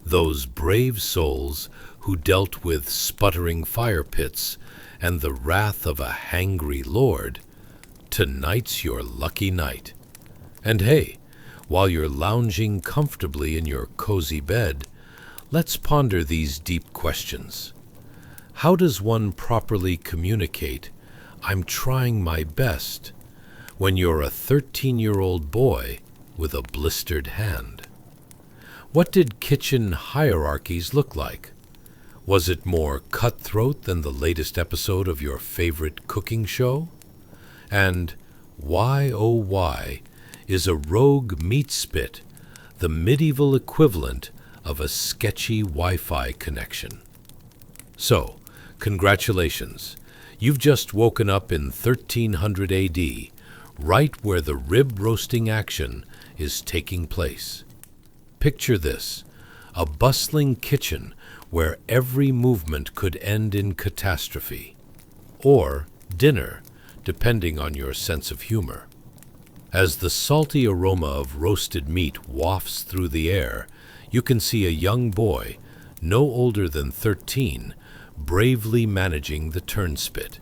those brave souls who dealt with sputtering fire pits and the wrath of a hangry lord, tonight's your lucky night. And hey, while you're lounging comfortably in your cozy bed, let's ponder these deep questions. How does one properly communicate, "I'm trying my best," when you're a 13-year-old boy with a blistered hand? What did kitchen hierarchies look like? Was it more cutthroat than the latest episode of your favorite cooking show? And why, oh why, is a rogue meat spit the medieval equivalent of a sketchy Wi-Fi connection? So, congratulations. You've just woken up in 1300 AD, right where the rib roasting action is taking place. Picture this, a bustling kitchen where every movement could end in catastrophe. Or dinner, depending on your sense of humor. As the salty aroma of roasted meat wafts through the air, you can see a young boy, no older than 13, bravely managing the turnspit.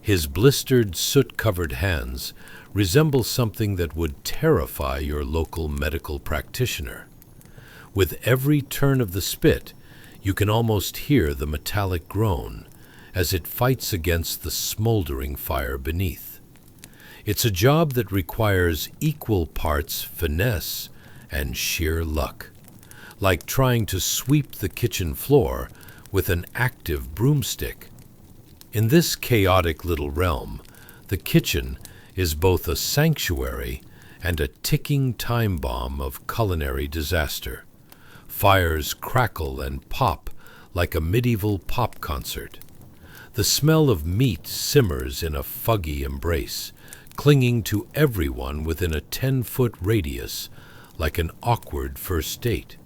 His blistered, soot-covered hands resemble something that would terrify your local medical practitioner. With every turn of the spit, you can almost hear the metallic groan as it fights against the smoldering fire beneath. It's a job that requires equal parts finesse and sheer luck, like trying to sweep the kitchen floor with an active broomstick. In this chaotic little realm, the kitchen is both a sanctuary and a ticking time bomb of culinary disaster. Fires crackle and pop like a medieval pop concert. The smell of meat simmers in a fuggy embrace, clinging to everyone within a 10-foot radius, like an awkward first date.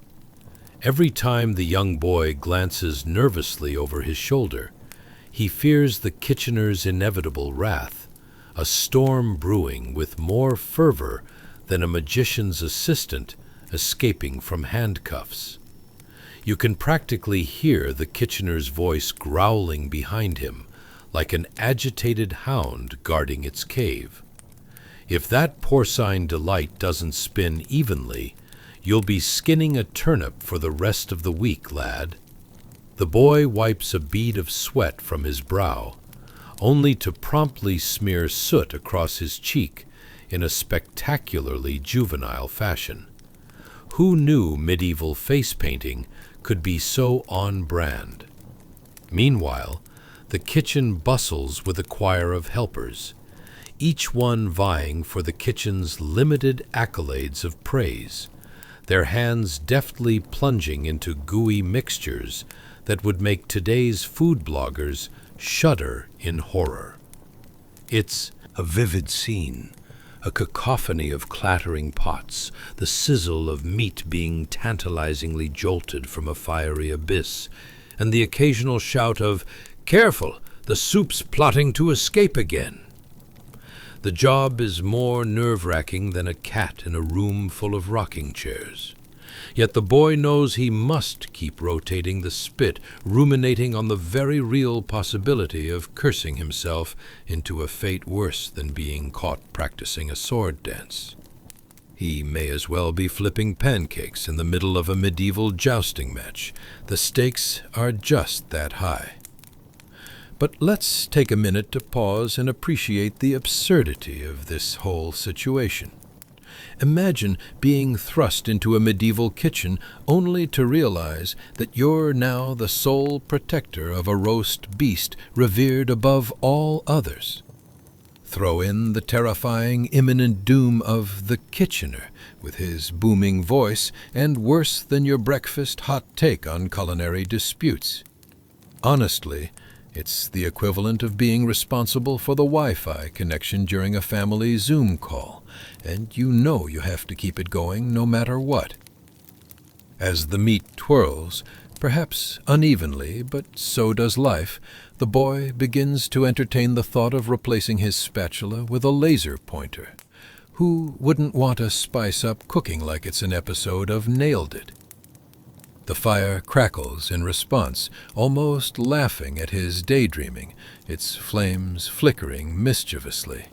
Every time the young boy glances nervously over his shoulder, he fears the kitchener's inevitable wrath, a storm brewing with more fervor than a magician's assistant escaping from handcuffs. You can practically hear the kitchener's voice growling behind him, like an agitated hound guarding its cave. If that porcine delight doesn't spin evenly, you'll be skinning a turnip for the rest of the week, lad. The boy wipes a bead of sweat from his brow, only to promptly smear soot across his cheek in a spectacularly juvenile fashion. Who knew medieval face painting could be so on brand? Meanwhile, the kitchen bustles with a choir of helpers, each one vying for the kitchen's limited accolades of praise, their hands deftly plunging into gooey mixtures that would make today's food bloggers shudder in horror. It's a vivid scene, a cacophony of clattering pots, the sizzle of meat being tantalizingly jolted from a fiery abyss, and the occasional shout of, "Careful, the soup's plotting to escape again." The job is more nerve-wracking than a cat in a room full of rocking chairs. Yet the boy knows he must keep rotating the spit, ruminating on the very real possibility of cursing himself into a fate worse than being caught practicing a sword dance. He may as well be flipping pancakes in the middle of a medieval jousting match. The stakes are just that high. But let's take a minute to pause and appreciate the absurdity of this whole situation. Imagine being thrust into a medieval kitchen only to realize that you're now the sole protector of a roast beast revered above all others. Throw in the terrifying imminent doom of the kitchener with his booming voice and worse than your breakfast hot take on culinary disputes. Honestly, it's the equivalent of being responsible for the Wi-Fi connection during a family Zoom call, and you know you have to keep it going no matter what. As the meat twirls, perhaps unevenly, but so does life, the boy begins to entertain the thought of replacing his spatula with a laser pointer. Who wouldn't want to spice up cooking like it's an episode of Nailed It? The fire crackles in response, almost laughing at his daydreaming, its flames flickering mischievously.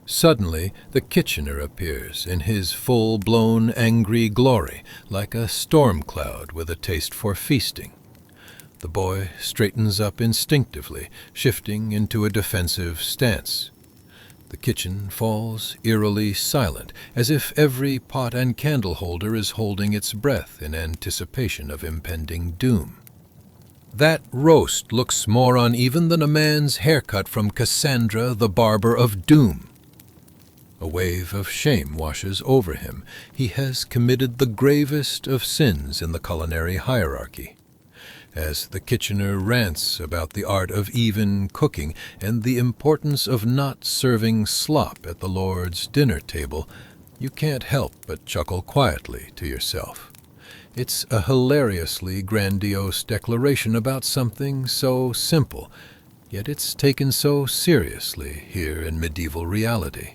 Suddenly, the kitchener appears in his full-blown angry glory, like a storm cloud with a taste for feasting. The boy straightens up instinctively, shifting into a defensive stance. The kitchen falls eerily silent, as if every pot and candle holder is holding its breath in anticipation of impending doom. That roast looks more uneven than a man's haircut from Cassandra, the Barber of Doom. A wave of shame washes over him. He has committed the gravest of sins in the culinary hierarchy. As the kitchener rants about the art of even cooking and the importance of not serving slop at the Lord's dinner table, you can't help but chuckle quietly to yourself. It's a hilariously grandiose declaration about something so simple, yet it's taken so seriously here in medieval reality.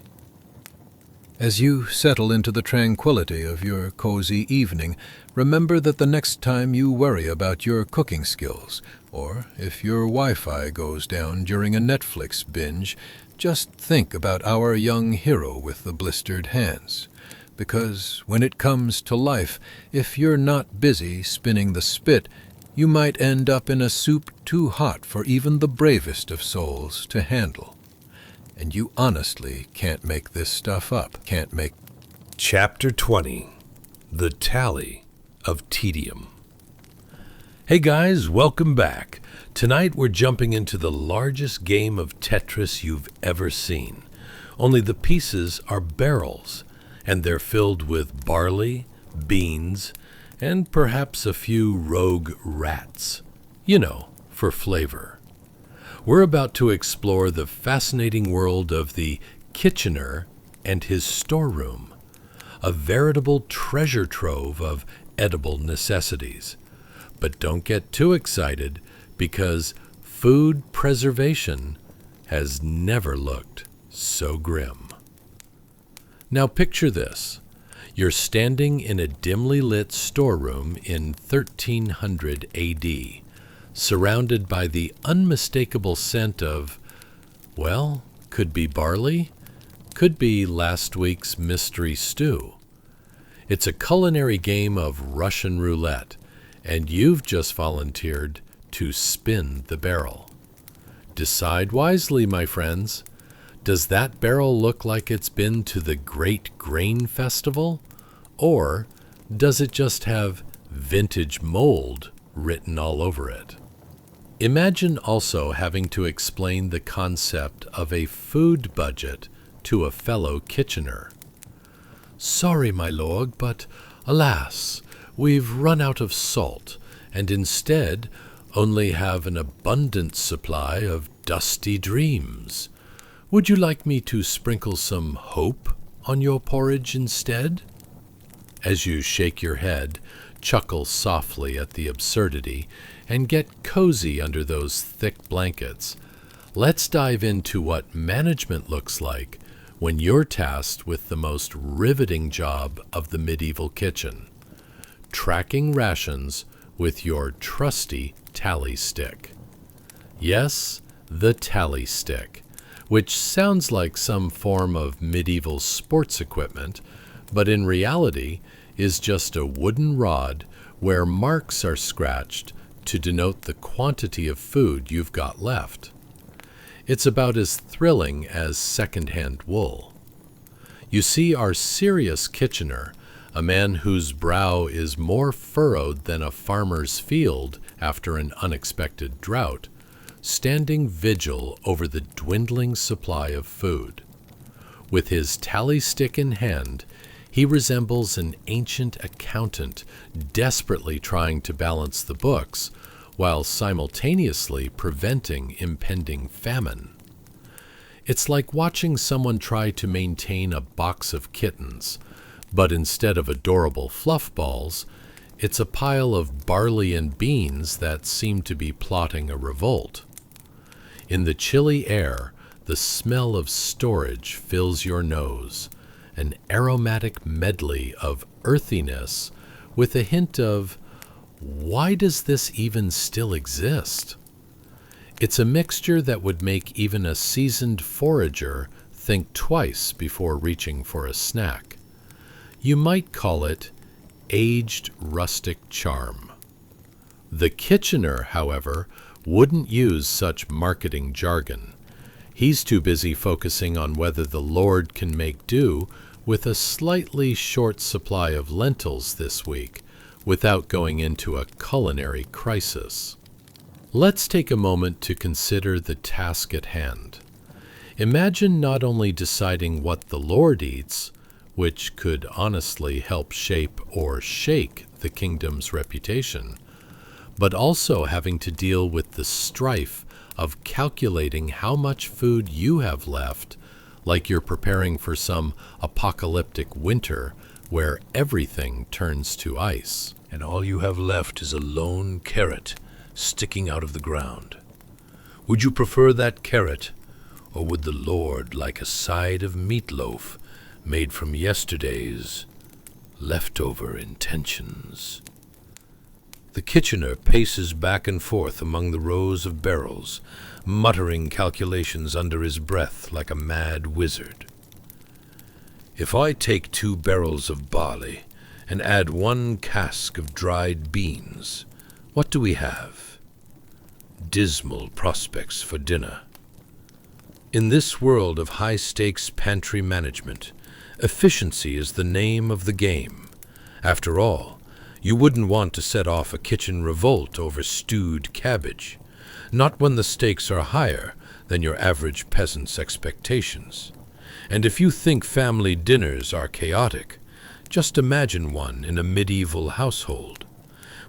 As you settle into the tranquility of your cozy evening, remember that the next time you worry about your cooking skills, or if your Wi-Fi goes down during a Netflix binge, just think about our young hero with the blistered hands. Because when it comes to life, if you're not busy spinning the spit, you might end up in a soup too hot for even the bravest of souls to handle. And you honestly can't make this stuff up. Chapter 20. The Tally of Tedium. Hey guys, welcome back. Tonight we're jumping into the largest game of Tetris you've ever seen. Only the pieces are barrels, and they're filled with barley, beans, and perhaps a few rogue rats. You know, for flavor. We're about to explore the fascinating world of the kitchener and his storeroom, a veritable treasure trove of edible necessities. But don't get too excited, because food preservation has never looked so grim. Now picture this. You're standing in a dimly lit storeroom in 1300 AD, surrounded by the unmistakable scent of, well, could be barley, could be last week's mystery stew. It's a culinary game of Russian roulette, and you've just volunteered to spin the barrel. Decide wisely, my friends. Does that barrel look like it's been to the Great Grain Festival? Or does it just have vintage mold written all over it? Imagine also having to explain the concept of a food budget to a fellow kitchener. Sorry, my lord, but alas, we've run out of salt, and instead only have an abundant supply of dusty dreams. Would you like me to sprinkle some hope on your porridge instead? As you shake your head, chuckle softly at the absurdity, and get cozy under those thick blankets, let's dive into what management looks like when you're tasked with the most riveting job of the medieval kitchen: tracking rations with your trusty tally stick. Yes, the tally stick, which sounds like some form of medieval sports equipment, but in reality is just a wooden rod where marks are scratched to denote the quantity of food you've got left. It's about as thrilling as second-hand wool. You see, our serious kitchener, a man whose brow is more furrowed than a farmer's field after an unexpected drought, standing vigil over the dwindling supply of food. With his tally stick in hand, he resembles an ancient accountant desperately trying to balance the books while simultaneously preventing impending famine. It's like watching someone try to maintain a box of kittens, but instead of adorable fluff balls, it's a pile of barley and beans that seem to be plotting a revolt. In the chilly air, the smell of storage fills your nose, an aromatic medley of earthiness with a hint of, why does this even still exist? It's a mixture that would make even a seasoned forager think twice before reaching for a snack. You might call it aged rustic charm. The kitchener, however, wouldn't use such marketing jargon. He's too busy focusing on whether the Lord can make do with a slightly short supply of lentils this week without going into a culinary crisis. Let's take a moment to consider the task at hand. Imagine not only deciding what the Lord eats, which could honestly help shape or shake the kingdom's reputation, but also having to deal with the strife of calculating how much food you have left, like you're preparing for some apocalyptic winter where everything turns to ice. And all you have left is a lone carrot sticking out of the ground. Would you prefer that carrot, or would the Lord like a side of meatloaf made from yesterday's leftover intentions? The kitchener paces back and forth among the rows of barrels, muttering calculations under his breath like a mad wizard. If I take 2 barrels of barley and add 1 cask of dried beans, what do we have? Dismal prospects for dinner. In this world of high-stakes pantry management, efficiency is the name of the game. After all, you wouldn't want to set off a kitchen revolt over stewed cabbage, not when the stakes are higher than your average peasant's expectations. And if you think family dinners are chaotic, just imagine one in a medieval household.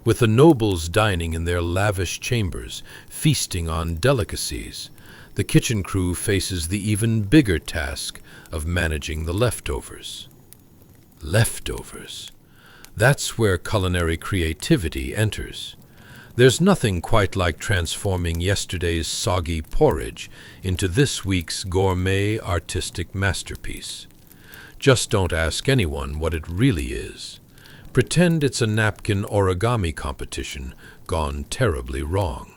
with the nobles dining in their lavish chambers, feasting on delicacies, the kitchen crew faces the even bigger task of managing the leftovers. Leftovers. That's where culinary creativity enters. There's nothing quite like transforming yesterday's soggy porridge into this week's gourmet artistic masterpiece. Just don't ask anyone what it really is. Pretend it's a napkin origami competition gone terribly wrong.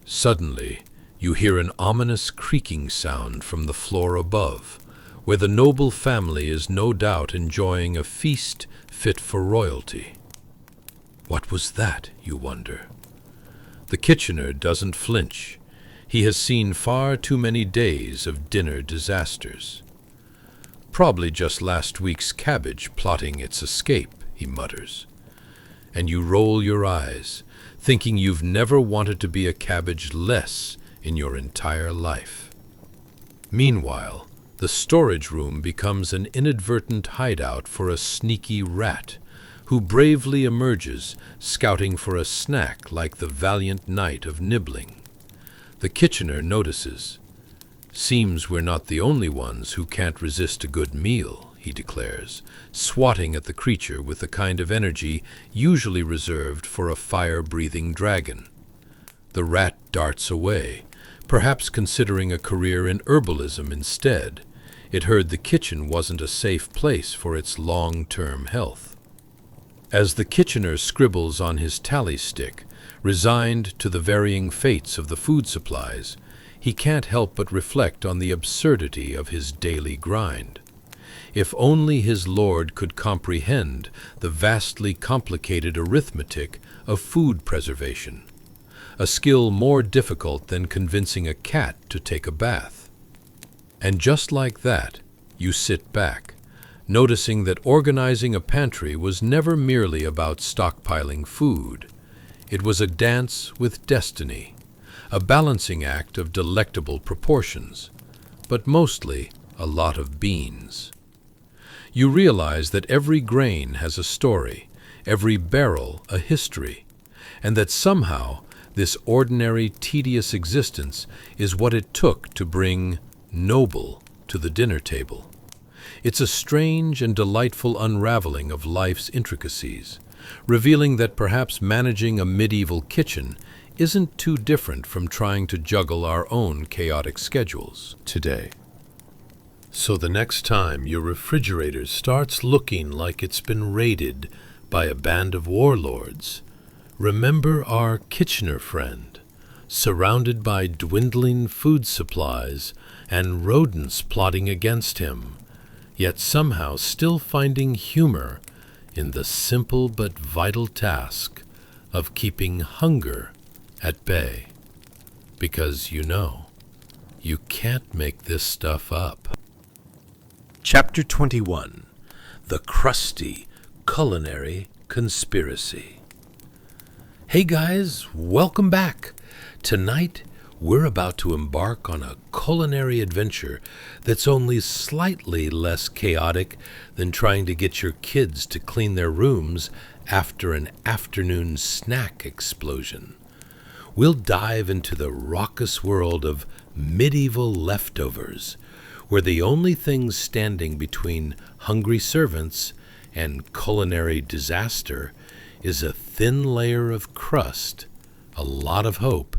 Suddenly, you hear an ominous creaking sound from the floor above, where the noble family is no doubt enjoying a feast fit for royalty. What was that, you wonder? The kitchener doesn't flinch. He has seen far too many days of dinner disasters. Probably just last week's cabbage plotting its escape, he mutters. And you roll your eyes, thinking you've never wanted to be a cabbage less in your entire life. Meanwhile, the storage room becomes an inadvertent hideout for a sneaky rat, who bravely emerges, scouting for a snack like the valiant knight of nibbling. The kitchener notices. Seems we're not the only ones who can't resist a good meal, he declares, swatting at the creature with the kind of energy usually reserved for a fire-breathing dragon. The rat darts away, perhaps considering a career in herbalism instead. It heard the kitchen wasn't a safe place for its long-term health. As the kitchener scribbles on his tally stick, resigned to the varying fates of the food supplies, he can't help but reflect on the absurdity of his daily grind. If only his lord could comprehend the vastly complicated arithmetic of food preservation, a skill more difficult than convincing a cat to take a bath. And just like that, you sit back, noticing that organizing a pantry was never merely about stockpiling food. It was a dance with destiny, a balancing act of delectable proportions, but mostly a lot of beans. You realize that every grain has a story, every barrel a history, and that somehow this ordinary, tedious existence is what it took to bring noble to the dinner table. It's a strange and delightful unraveling of life's intricacies, revealing that perhaps managing a medieval kitchen isn't too different from trying to juggle our own chaotic schedules today. So the next time your refrigerator starts looking like it's been raided by a band of warlords, remember our Kitchener friend, surrounded by dwindling food supplies and rodents plotting against him, yet somehow still finding humor in the simple but vital task of keeping hunger at bay. Because you can't make this stuff up. Chapter 21. The Crusty Culinary Conspiracy. Hey guys, welcome back. Tonight, we're about to embark on a culinary adventure that's only slightly less chaotic than trying to get your kids to clean their rooms after an afternoon snack explosion. We'll dive into the raucous world of medieval leftovers, where the only thing standing between hungry servants and culinary disaster is a thin layer of crust, a lot of hope,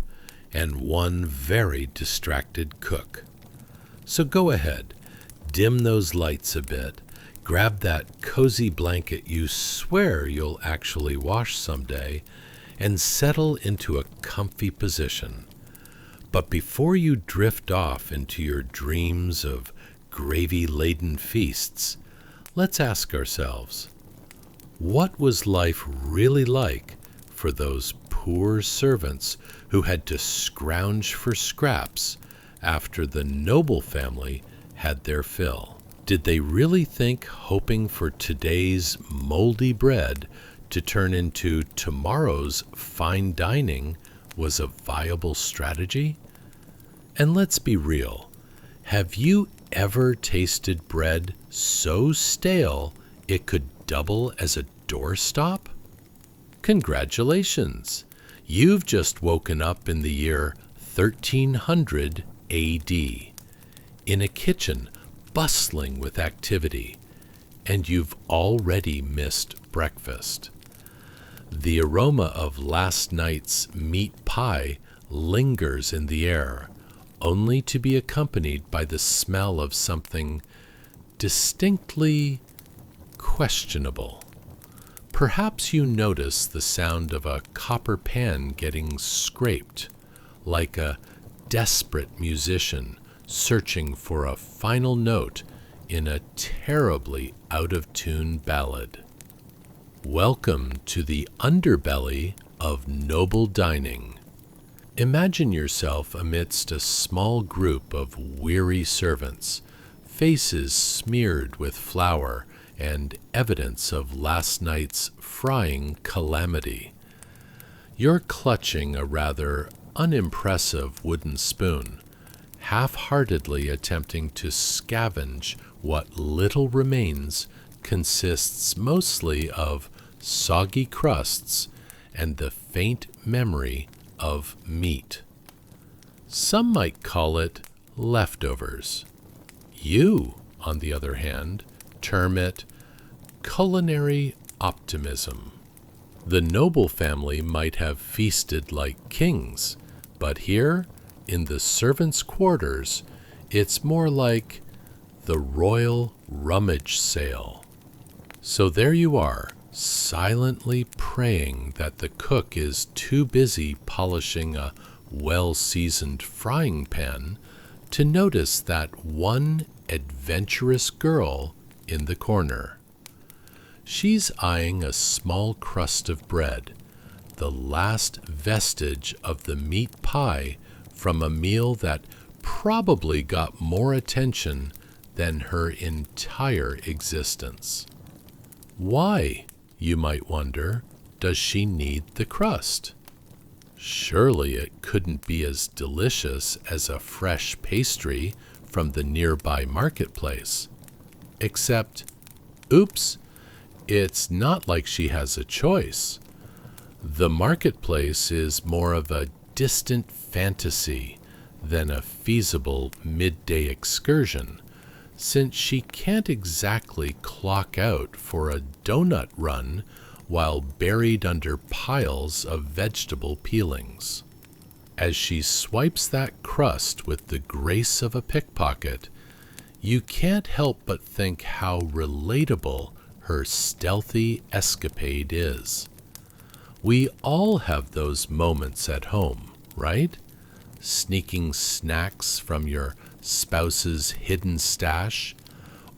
and one very distracted cook. So go ahead, dim those lights a bit, grab that cozy blanket you swear you'll actually wash someday, and settle into a comfy position. But before you drift off into your dreams of gravy-laden feasts, let's ask ourselves, what was life really like for those poor servants who had to scrounge for scraps after the noble family had their fill? Did they really think hoping for today's moldy bread to turn into tomorrow's fine dining was a viable strategy? And let's be real, have you ever tasted bread so stale it could double as a doorstop? Congratulations! You've just woken up in the year 1300 AD, in a kitchen bustling with activity, and you've already missed breakfast. The aroma of last night's meat pie lingers in the air, only to be accompanied by the smell of something distinctly questionable. Perhaps you notice the sound of a copper pan getting scraped, like a desperate musician searching for a final note in a terribly out-of-tune ballad. Welcome to the underbelly of noble dining. Imagine yourself amidst a small group of weary servants, faces smeared with flour and evidence of last night's frying calamity. You're clutching a rather unimpressive wooden spoon, half-heartedly attempting to scavenge what little remains consists mostly of soggy crusts and the faint memory of meat. Some might call it leftovers. You, on the other hand, term it culinary optimism. The noble family might have feasted like kings, but here, in the servants' quarters, it's more like the royal rummage sale. So there you are, silently praying that the cook is too busy polishing a well-seasoned frying pan to notice that one adventurous girl in the corner. She's eyeing a small crust of bread, the last vestige of the meat pie from a meal that probably got more attention than her entire existence. Why, you might wonder, does she need the crust? Surely it couldn't be as delicious as a fresh pastry from the nearby marketplace. Except, oops, it's not like she has a choice. The marketplace is more of a distant fantasy than a feasible midday excursion, since she can't exactly clock out for a donut run while buried under piles of vegetable peelings. As she swipes that crust with the grace of a pickpocket, you can't help but think how relatable her stealthy escapade is. We all have those moments at home, right? Sneaking snacks from your spouse's hidden stash,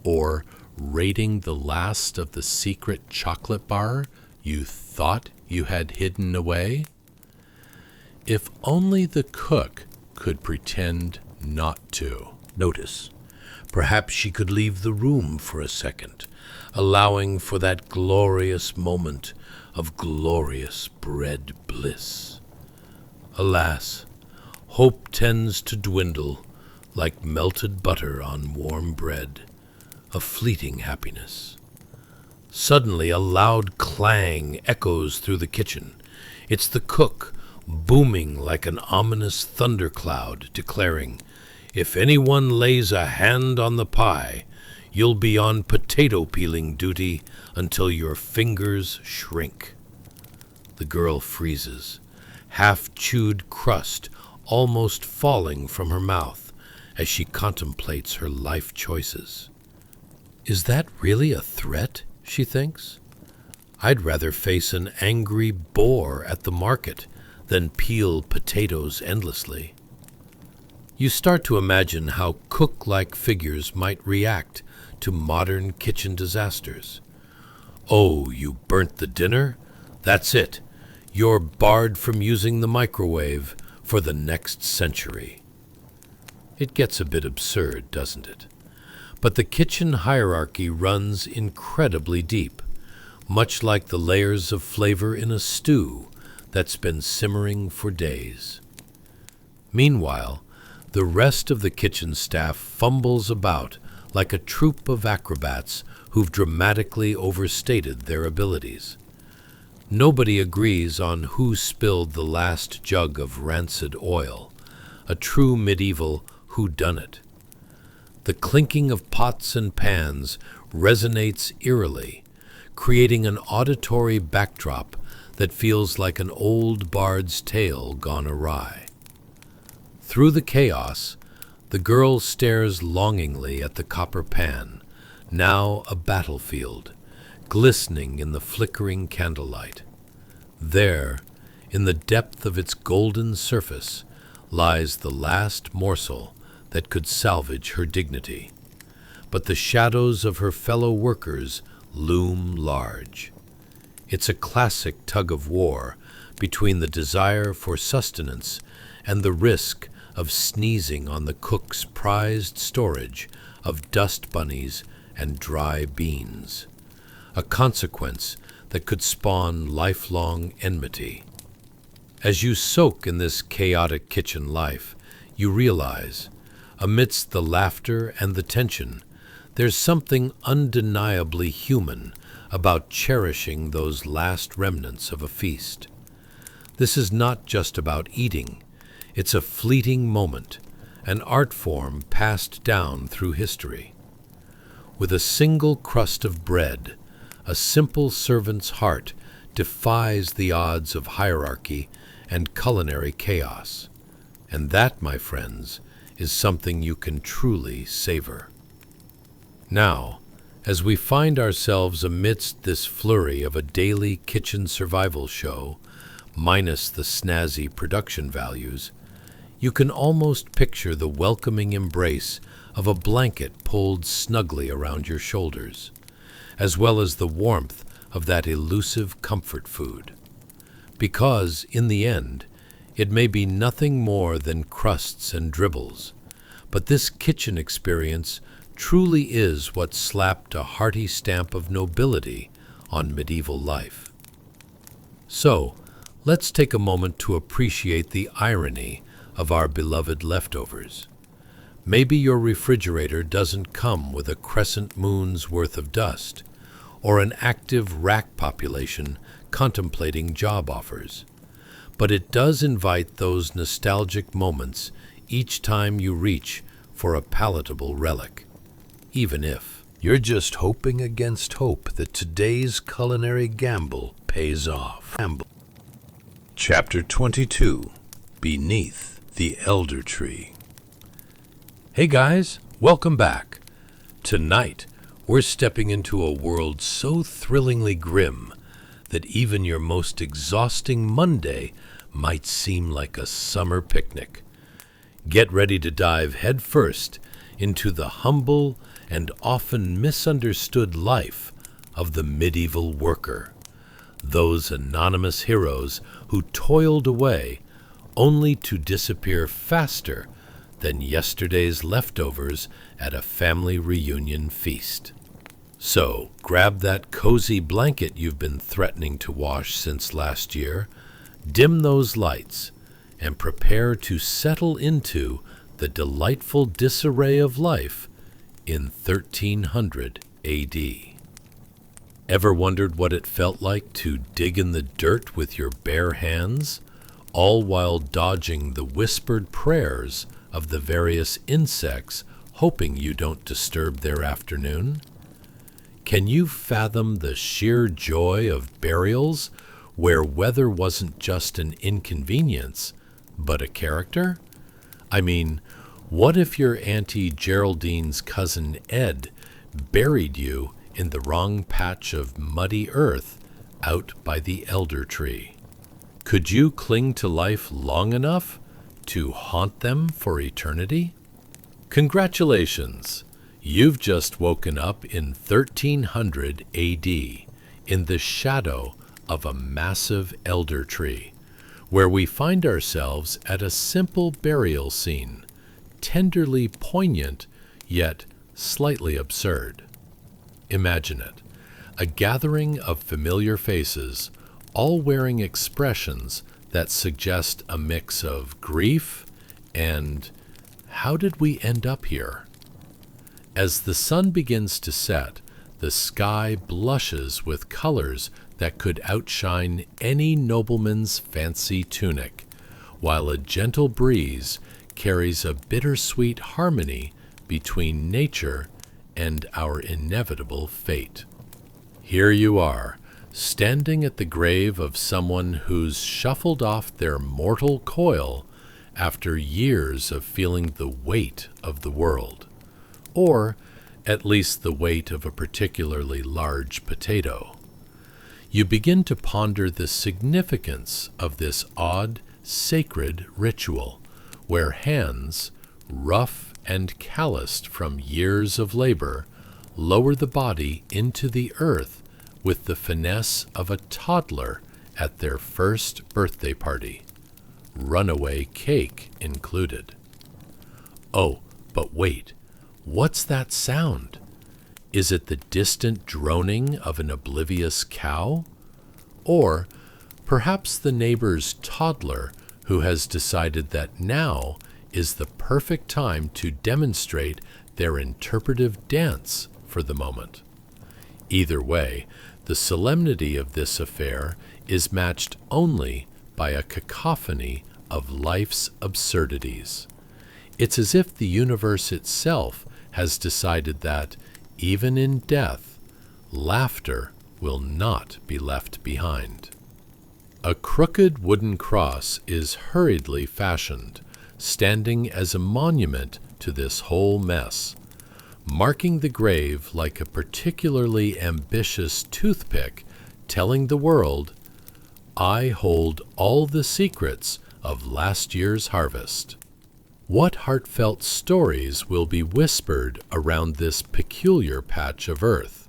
or raiding the last of the secret chocolate bar you thought you had hidden away. If only the cook could pretend not to. Notice, perhaps she could leave the room for a second, allowing for that glorious moment of glorious bread bliss. Alas, hope tends to dwindle like melted butter on warm bread, a fleeting happiness. Suddenly a loud clang echoes through the kitchen. It's the cook, booming like an ominous thundercloud, declaring, "If anyone lays a hand on the pie, you'll be on potato peeling duty until your fingers shrink." The girl freezes, half-chewed crust almost falling from her mouth as she contemplates her life choices. Is that really a threat, she thinks? I'd rather face an angry boar at the market than peel potatoes endlessly. You start to imagine how cook-like figures might react to modern kitchen disasters. Oh, you burnt the dinner? That's it. You're barred from using the microwave for the next century. It gets a bit absurd, doesn't it? But the kitchen hierarchy runs incredibly deep, much like the layers of flavor in a stew that's been simmering for days. Meanwhile, the rest of the kitchen staff fumbles about like a troupe of acrobats who've dramatically overstated their abilities. Nobody agrees on who spilled the last jug of rancid oil, a true medieval whodunit. The clinking of pots and pans resonates eerily, creating an auditory backdrop that feels like an old bard's tale gone awry. Through the chaos, the girl stares longingly at the copper pan, now a battlefield, glistening in the flickering candlelight. There, in the depth of its golden surface, lies the last morsel that could salvage her dignity. But the shadows of her fellow workers loom large. It's a classic tug of war between the desire for sustenance and the risk of sneezing on the cook's prized storage of dust bunnies and dry beans, a consequence that could spawn lifelong enmity. As you soak in this chaotic kitchen life, you realize, amidst the laughter and the tension, there's something undeniably human about cherishing those last remnants of a feast. This is not just about eating. It's a fleeting moment, an art form passed down through history. With a single crust of bread, a simple servant's heart defies the odds of hierarchy and culinary chaos. And that, my friends, is something you can truly savor. Now, as we find ourselves amidst this flurry of a daily kitchen survival show, minus the snazzy production values, you can almost picture the welcoming embrace of a blanket pulled snugly around your shoulders, as well as the warmth of that elusive comfort food. Because, in the end, it may be nothing more than crusts and dribbles, but this kitchen experience truly is what slapped a hearty stamp of nobility on medieval life. So, let's take a moment to appreciate the irony of our beloved leftovers. Maybe your refrigerator doesn't come with a crescent moon's worth of dust, or an active rack population contemplating job offers, but it does invite those nostalgic moments each time you reach for a palatable relic, even if you're just hoping against hope that today's culinary gamble pays off. Chapter 22, Beneath the Elder Tree. Hey guys, welcome back. Tonight, we're stepping into a world so thrillingly grim that even your most exhausting Monday might seem like a summer picnic. Get ready to dive headfirst into the humble and often misunderstood life of the medieval worker, those anonymous heroes who toiled away only to disappear faster than yesterday's leftovers at a family reunion feast. So, grab that cozy blanket you've been threatening to wash since last year, dim those lights, and prepare to settle into the delightful disarray of life in 1300 AD. Ever wondered what it felt like to dig in the dirt with your bare hands, all while dodging the whispered prayers of the various insects, hoping you don't disturb their afternoon? Can you fathom the sheer joy of burials where weather wasn't just an inconvenience, but a character? I mean, what if your Auntie Geraldine's cousin Ed buried you in the wrong patch of muddy earth out by the elder tree? Could you cling to life long enough to haunt them for eternity? Congratulations! You've just woken up in 1300 AD in the shadow of a massive elder tree, where we find ourselves at a simple burial scene, tenderly poignant yet slightly absurd. Imagine it, a gathering of familiar faces, all wearing expressions that suggest a mix of grief and how did we end up here? As the sun begins to set, the sky blushes with colors that could outshine any nobleman's fancy tunic, while a gentle breeze carries a bittersweet harmony between nature and our inevitable fate. Here you are, standing at the grave of someone who's shuffled off their mortal coil after years of feeling the weight of the world, or at least the weight of a particularly large potato. You begin to ponder the significance of this odd, sacred ritual, where hands, rough and calloused from years of labor, lower the body into the earth with the finesse of a toddler at their first birthday party, runaway cake included. Oh, but wait, what's that sound? Is it the distant droning of an oblivious cow? Or perhaps the neighbor's toddler who has decided that now is the perfect time to demonstrate their interpretive dance for the moment? Either way, the solemnity of this affair is matched only by a cacophony of life's absurdities. It's as if the universe itself has decided that, even in death, laughter will not be left behind. A crooked wooden cross is hurriedly fashioned, standing as a monument to this whole mess, marking the grave like a particularly ambitious toothpick, telling the world, "I hold all the secrets of last year's harvest." What heartfelt stories will be whispered around this peculiar patch of earth?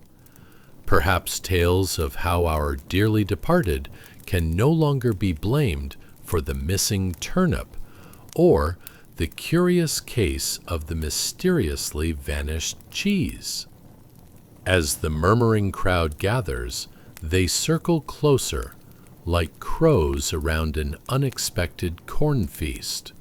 Perhaps tales of how our dearly departed can no longer be blamed for the missing turnip, or the curious case of the mysteriously vanished cheese. As the murmuring crowd gathers, they circle closer, like crows around an unexpected corn feast.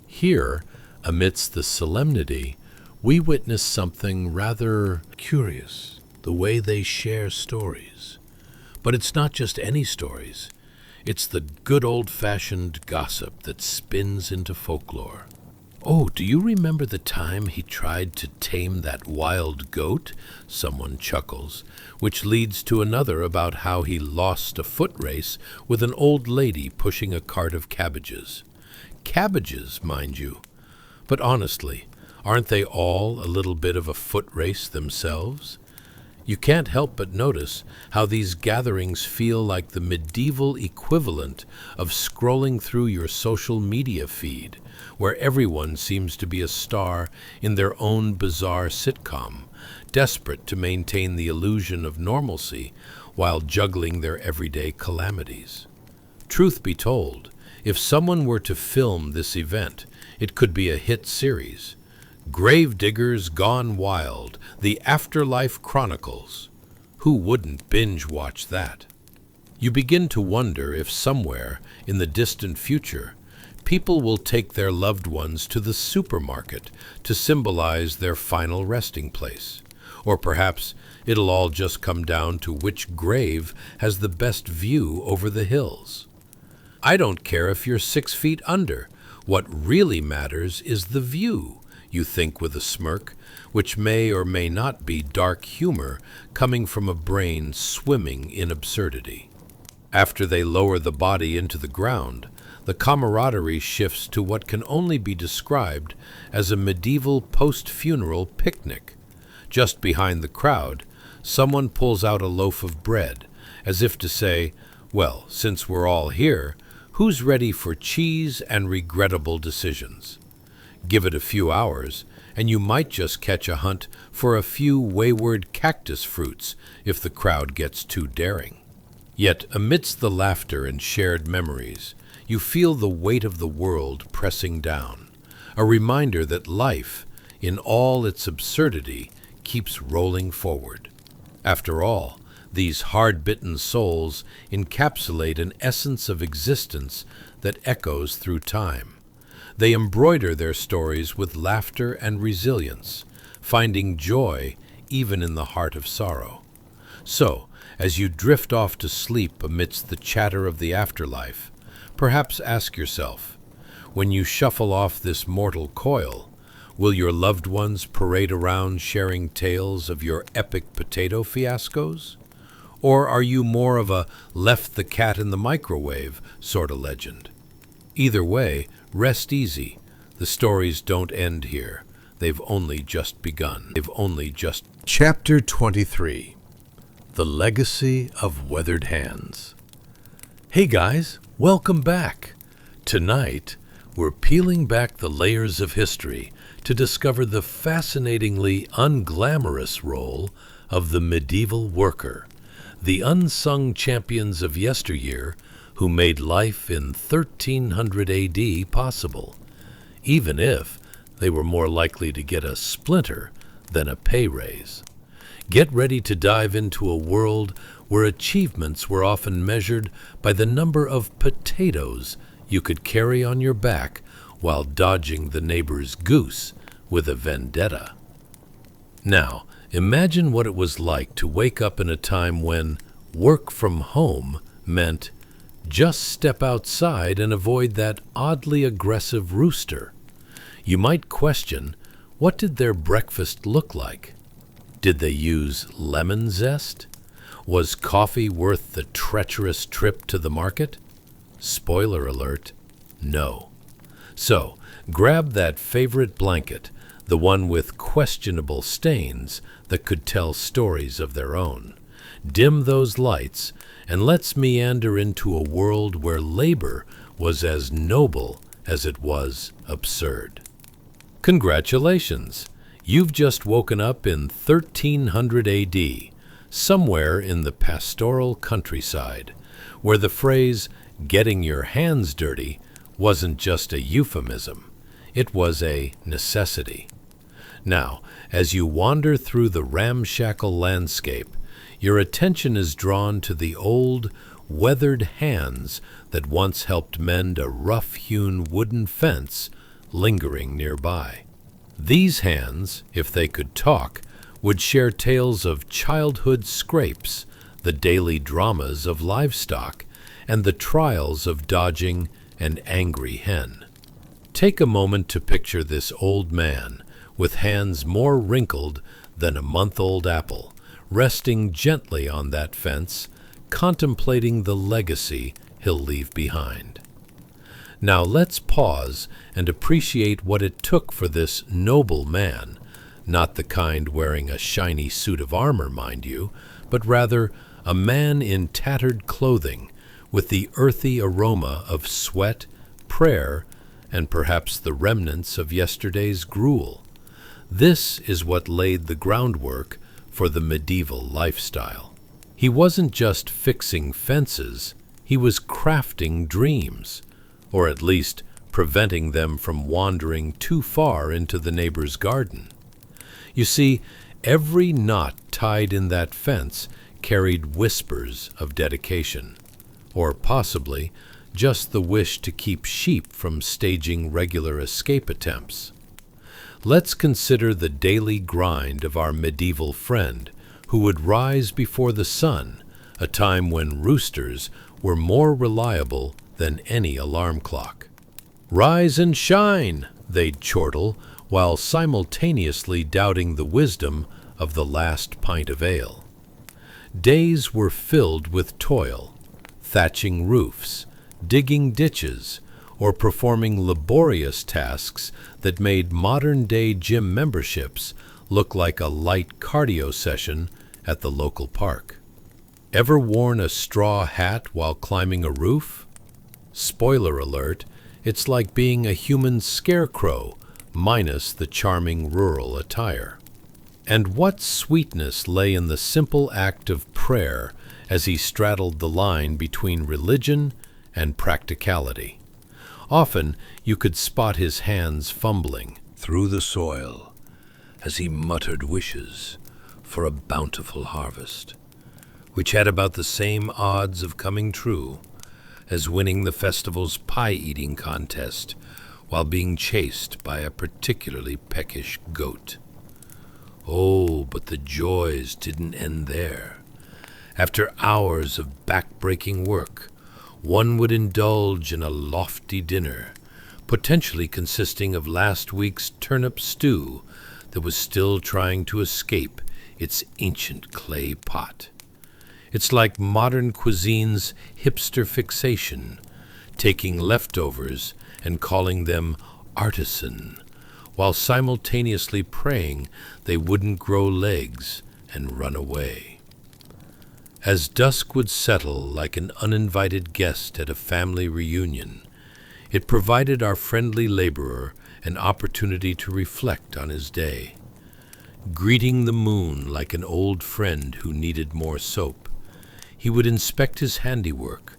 Here, amidst the solemnity, we witness something rather curious, the way they share stories. But it's not just any stories. It's the good old-fashioned gossip that spins into folklore. "Oh, do you remember the time he tried to tame that wild goat?" someone chuckles, which leads to another about how he lost a foot race with an old lady pushing a cart of cabbages. Cabbages, mind you. But honestly, aren't they all a little bit of a foot race themselves? You can't help but notice how these gatherings feel like the medieval equivalent of scrolling through your social media feed, where everyone seems to be a star in their own bizarre sitcom, desperate to maintain the illusion of normalcy while juggling their everyday calamities. Truth be told, if someone were to film this event, it could be a hit series. Gravediggers Gone Wild, the Afterlife Chronicles. Who wouldn't binge-watch that? You begin to wonder if somewhere, in the distant future, people will take their loved ones to the supermarket to symbolize their final resting place. Or perhaps it'll all just come down to which grave has the best view over the hills. I don't care if you're 6 feet under. What really matters is the view, you think with a smirk, which may or may not be dark humor coming from a brain swimming in absurdity. After they lower the body into the ground, the camaraderie shifts to what can only be described as a medieval post-funeral picnic. Just behind the crowd, someone pulls out a loaf of bread, as if to say, "Well, since we're all here, who's ready for cheese and regrettable decisions?" Give it a few hours, and you might just catch a hunt for a few wayward cactus fruits if the crowd gets too daring. Yet, amidst the laughter and shared memories, you feel the weight of the world pressing down, a reminder that life, in all its absurdity, keeps rolling forward. After all, these hard-bitten souls encapsulate an essence of existence that echoes through time. They embroider their stories with laughter and resilience, finding joy even in the heart of sorrow. So, as you drift off to sleep amidst the chatter of the afterlife, perhaps ask yourself, when you shuffle off this mortal coil, will your loved ones parade around sharing tales of your epic potato fiascos? Or are you more of a left the cat in the microwave sort of legend? Either way, rest easy. The stories don't end here. They've only just begun. Chapter 23. The Legacy of Weathered Hands. Hey guys, welcome back. Tonight, we're peeling back the layers of history to discover the fascinatingly unglamorous role of the medieval worker, the unsung champions of yesteryear who made life in 1300 AD possible, even if they were more likely to get a splinter than a pay raise. Get ready to dive into a world where achievements were often measured by the number of potatoes you could carry on your back while dodging the neighbor's goose with a vendetta. Now, imagine what it was like to wake up in a time when work from home meant just step outside and avoid that oddly aggressive rooster. You might question, what did their breakfast look like? Did they use lemon zest? Was coffee worth the treacherous trip to the market? Spoiler alert, no. So, grab that favorite blanket, the one with questionable stains that could tell stories of their own. Dim those lights, and let's meander into a world where labor was as noble as it was absurd. Congratulations! You've just woken up in 1300 AD, somewhere in the pastoral countryside, where the phrase, getting your hands dirty, wasn't just a euphemism, it was a necessity. Now, as you wander through the ramshackle landscape, your attention is drawn to the old, weathered hands that once helped mend a rough-hewn wooden fence lingering nearby. These hands, if they could talk, would share tales of childhood scrapes, the daily dramas of livestock, and the trials of dodging an angry hen. Take a moment to picture this old man, with hands more wrinkled than a month-old apple, resting gently on that fence, contemplating the legacy he'll leave behind. Now let's pause and appreciate what it took for this noble man, not the kind wearing a shiny suit of armor, mind you, but rather a man in tattered clothing, with the earthy aroma of sweat, prayer, and perhaps the remnants of yesterday's gruel. This is what laid the groundwork for the medieval lifestyle. He wasn't just fixing fences, he was crafting dreams, or at least preventing them from wandering too far into the neighbor's garden. You see, every knot tied in that fence carried whispers of dedication, or possibly just the wish to keep sheep from staging regular escape attempts. Let's consider the daily grind of our medieval friend who would rise before the sun, a time when roosters were more reliable than any alarm clock. "Rise and shine," they'd chortle, while simultaneously doubting the wisdom of the last pint of ale. Days were filled with toil, thatching roofs, digging ditches, or performing laborious tasks that made modern-day gym memberships look like a light cardio session at the local park. Ever worn a straw hat while climbing a roof? Spoiler alert, it's like being a human scarecrow, minus the charming rural attire. And what sweetness lay in the simple act of prayer as he straddled the line between religion and practicality. Often you could spot his hands fumbling Through the soil, as he muttered wishes for a bountiful harvest, which had about the same odds of coming true as winning the festival's pie-eating contest while being chased by a particularly peckish goat. Oh, but the joys didn't end there. After hours of back-breaking work, one would indulge in a lofty dinner, potentially consisting of last week's turnip stew that was still trying to escape its ancient clay pot. It's like modern cuisine's hipster fixation, taking leftovers and calling them artisan, while simultaneously praying they wouldn't grow legs and run away. As dusk would settle like an uninvited guest at a family reunion, it provided our friendly laborer an opportunity to reflect on his day. Greeting the moon like an old friend who needed more soap, he would inspect his handiwork,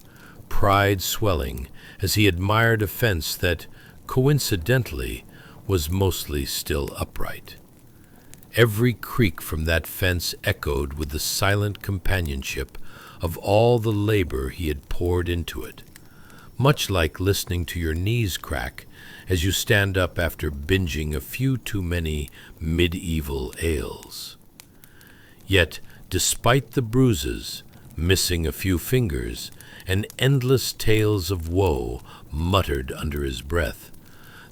pride swelling as he admired a fence that, coincidentally, was mostly still upright. Every creak from that fence echoed with the silent companionship of all the labor he had poured into it, much like listening to your knees crack as you stand up after binging a few too many medieval ales. Yet, despite the bruises, missing a few fingers, and endless tales of woe muttered under his breath,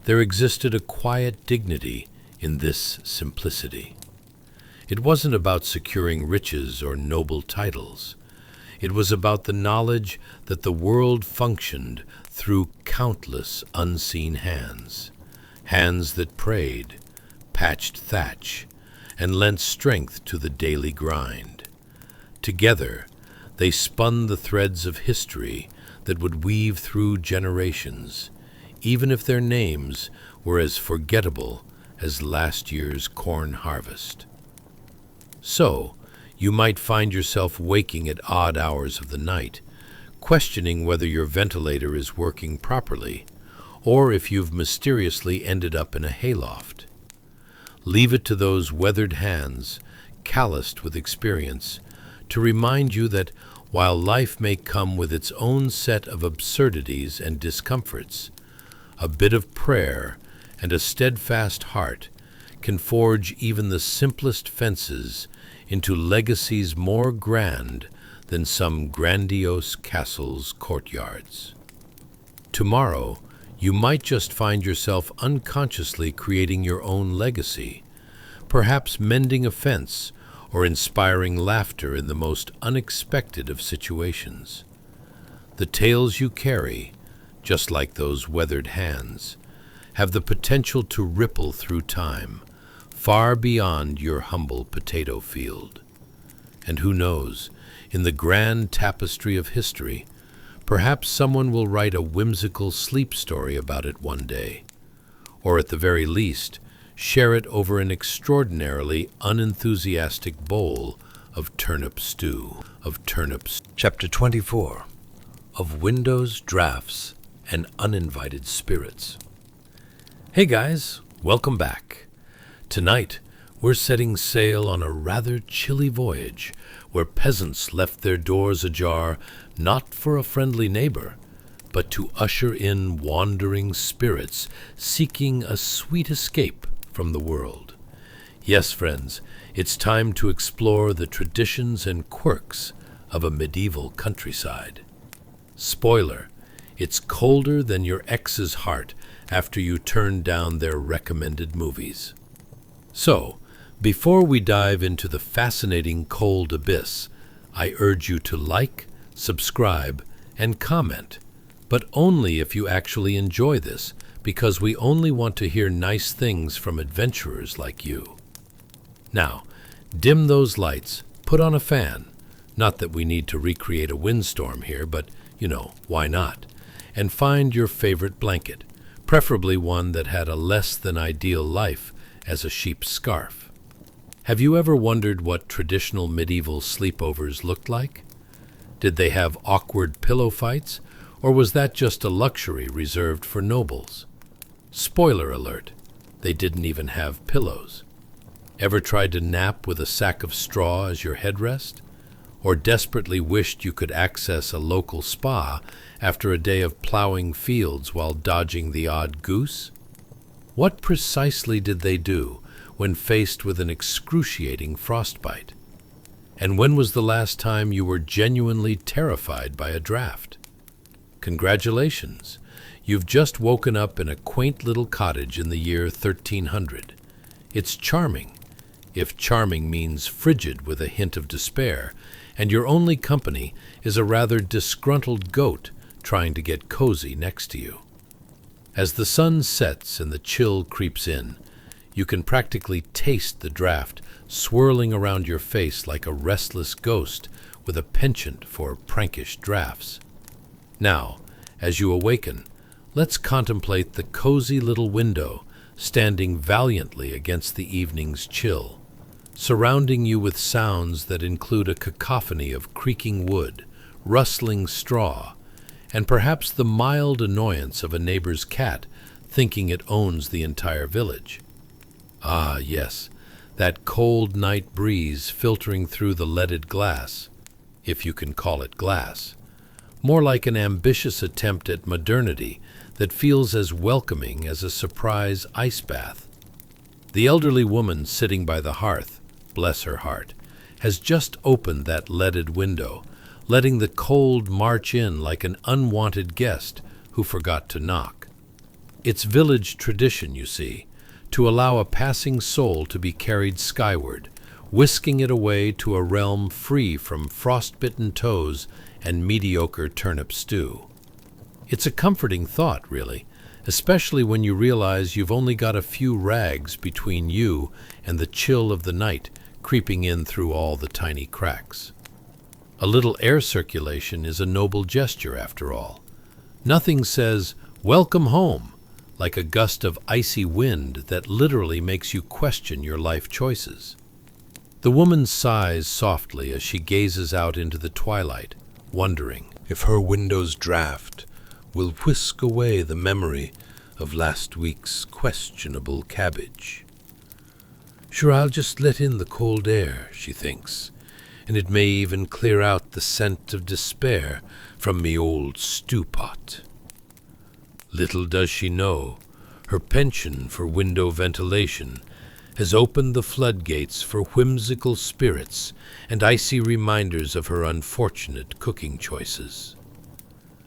there existed a quiet dignity in this simplicity. It wasn't about securing riches or noble titles. It was about the knowledge that the world functioned through countless unseen hands, hands that prayed, patched thatch, and lent strength to the daily grind. Together, they spun the threads of history that would weave through generations, even if their names were as forgettable as last year's corn harvest. So, you might find yourself waking at odd hours of the night, questioning whether your ventilator is working properly, or if you've mysteriously ended up in a hayloft. Leave it to those weathered hands, calloused with experience, to remind you that while life may come with its own set of absurdities and discomforts, a bit of prayer and a steadfast heart can forge even the simplest fences into legacies more grand than some grandiose castle's courtyards. Tomorrow, you might just find yourself unconsciously creating your own legacy, perhaps mending a fence or inspiring laughter in the most unexpected of situations. The tales you carry, just like those weathered hands, have the potential to ripple through time, far beyond your humble potato field. And who knows, in the grand tapestry of history, perhaps someone will write a whimsical sleep story about it one day, or at the very least, share it over an extraordinarily unenthusiastic bowl of turnip stew. Chapter 24 of Windows, Drafts, and Uninvited Spirits. Hey guys, welcome back. Tonight, we're setting sail on a rather chilly voyage where peasants left their doors ajar not for a friendly neighbor, but to usher in wandering spirits seeking a sweet escape from the world. Yes, friends, it's time to explore the traditions and quirks of a medieval countryside. Spoiler, it's colder than your ex's heart after you turn down their recommended movies. So, before we dive into the fascinating cold abyss, I urge you to like, subscribe, and comment, but only if you actually enjoy this, because we only want to hear nice things from adventurers like you. Now, dim those lights, put on a fan, not that we need to recreate a windstorm here, but, why not? And find your favorite blanket, preferably one that had a less than ideal life as a sheep's scarf. Have you ever wondered what traditional medieval sleepovers looked like? Did they have awkward pillow fights, or was that just a luxury reserved for nobles? Spoiler alert, they didn't even have pillows. Ever tried to nap with a sack of straw as your headrest? Or desperately wished you could access a local spa after a day of plowing fields while dodging the odd goose? What precisely did they do when faced with an excruciating frostbite? And when was the last time you were genuinely terrified by a draft? Congratulations! You've just woken up in a quaint little cottage in the year 1300. It's charming, if charming means frigid with a hint of despair, and your only company is a rather disgruntled goat trying to get cozy next to you. As the sun sets and the chill creeps in, you can practically taste the draft swirling around your face like a restless ghost with a penchant for prankish drafts. Now, as you awaken, let's contemplate the cozy little window standing valiantly against the evening's chill, surrounding you with sounds that include a cacophony of creaking wood, rustling straw, and perhaps the mild annoyance of a neighbor's cat thinking it owns the entire village. Ah, yes, that cold night breeze filtering through the leaded glass, if you can call it glass, more like an ambitious attempt at modernity that feels as welcoming as a surprise ice bath. The elderly woman sitting by the hearth, bless her heart, has just opened that leaded window, letting the cold march in like an unwanted guest who forgot to knock. It's village tradition, you see, to allow a passing soul to be carried skyward, whisking it away to a realm free from frostbitten toes and mediocre turnip stew. It's a comforting thought, really, especially when you realize you've only got a few rags between you and the chill of the night creeping in through all the tiny cracks. A little air circulation is a noble gesture, after all. Nothing says, "Welcome home," like a gust of icy wind that literally makes you question your life choices. The woman sighs softly as she gazes out into the twilight, wondering if her window's draft will whisk away the memory of last week's questionable cabbage. Sure, I'll just let in the cold air, she thinks, and it may even clear out the scent of despair from me old stew pot. Little does she know, her penchant for window ventilation has opened the floodgates for whimsical spirits and icy reminders of her unfortunate cooking choices.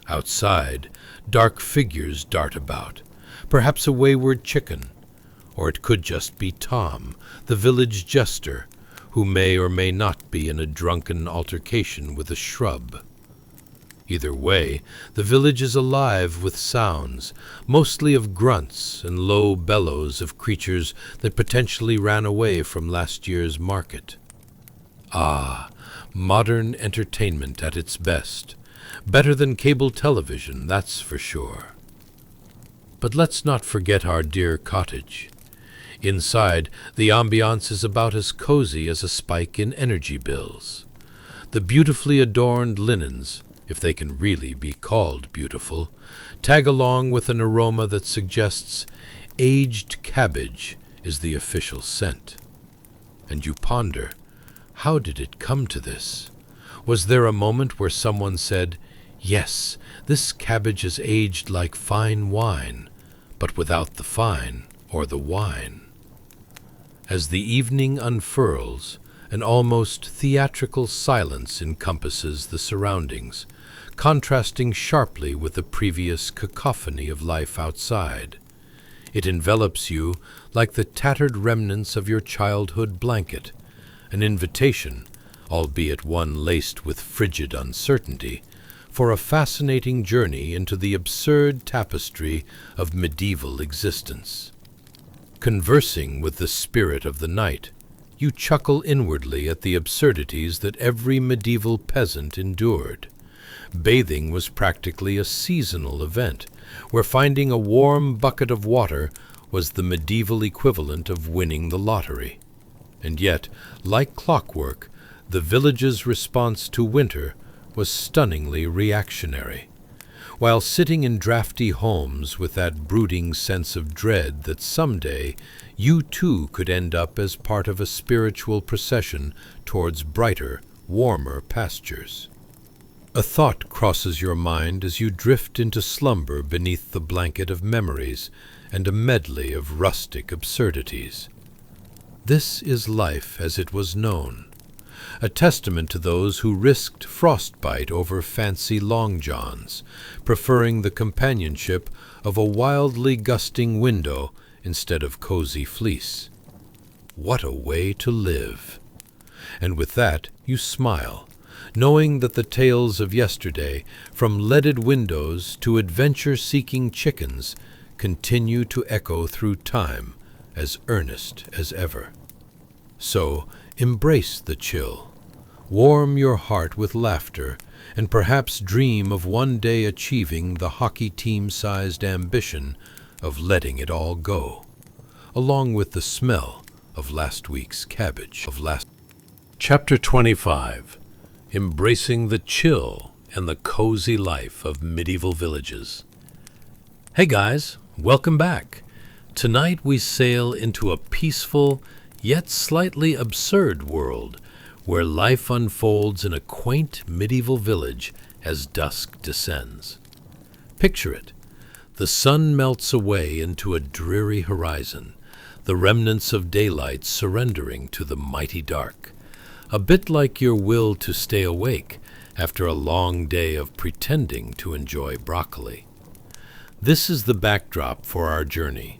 Outside, dark figures dart about, perhaps a wayward chicken, or it could just be Tom, the village jester, who may or may not be in a drunken altercation with a shrub. Either way, the village is alive with sounds, mostly of grunts and low bellows of creatures that potentially ran away from last year's market. Ah, modern entertainment at its best. Better than cable television, that's for sure. But let's not forget our dear cottage. Inside, the ambiance is about as cozy as a spike in energy bills. The beautifully adorned linens, if they can really be called beautiful, tag along with an aroma that suggests aged cabbage is the official scent. And you ponder, how did it come to this? Was there a moment where someone said, "Yes, this cabbage is aged like fine wine, but without the fine or the wine"? As the evening unfurls, an almost theatrical silence encompasses the surroundings, contrasting sharply with the previous cacophony of life outside. It envelops you like the tattered remnants of your childhood blanket, an invitation, albeit one laced with frigid uncertainty, for a fascinating journey into the absurd tapestry of medieval existence. Conversing with the spirit of the night, you chuckle inwardly at the absurdities that every medieval peasant endured. Bathing was practically a seasonal event, where finding a warm bucket of water was the medieval equivalent of winning the lottery. And yet, like clockwork, the village's response to winter was stunningly reactionary. While sitting in drafty homes with that brooding sense of dread that someday you too could end up as part of a spiritual procession towards brighter, warmer pastures. A thought crosses your mind as you drift into slumber beneath the blanket of memories and a medley of rustic absurdities. This is life as it was known. a testament to those who risked frostbite over fancy long johns, preferring the companionship of a wildly gusting window instead of cozy fleece. What a way to live! And with that you smile, knowing that the tales of yesterday, from leaded windows to adventure-seeking chickens, continue to echo through time, as earnest as ever. So embrace the chill, warm your heart with laughter, and perhaps dream of one day achieving the hockey team-sized ambition of letting it all go, along with the smell of last week's cabbage. Chapter 25. Embracing the chill and the cozy life of medieval villages. Hey guys, welcome back. Tonight we sail into a peaceful, yet slightly absurd world where life unfolds in a quaint medieval village as dusk descends. Picture it. The sun melts away into a dreary horizon, the remnants of daylight surrendering to the mighty dark, a bit like your will to stay awake after a long day of pretending to enjoy broccoli. This is the backdrop for our journey,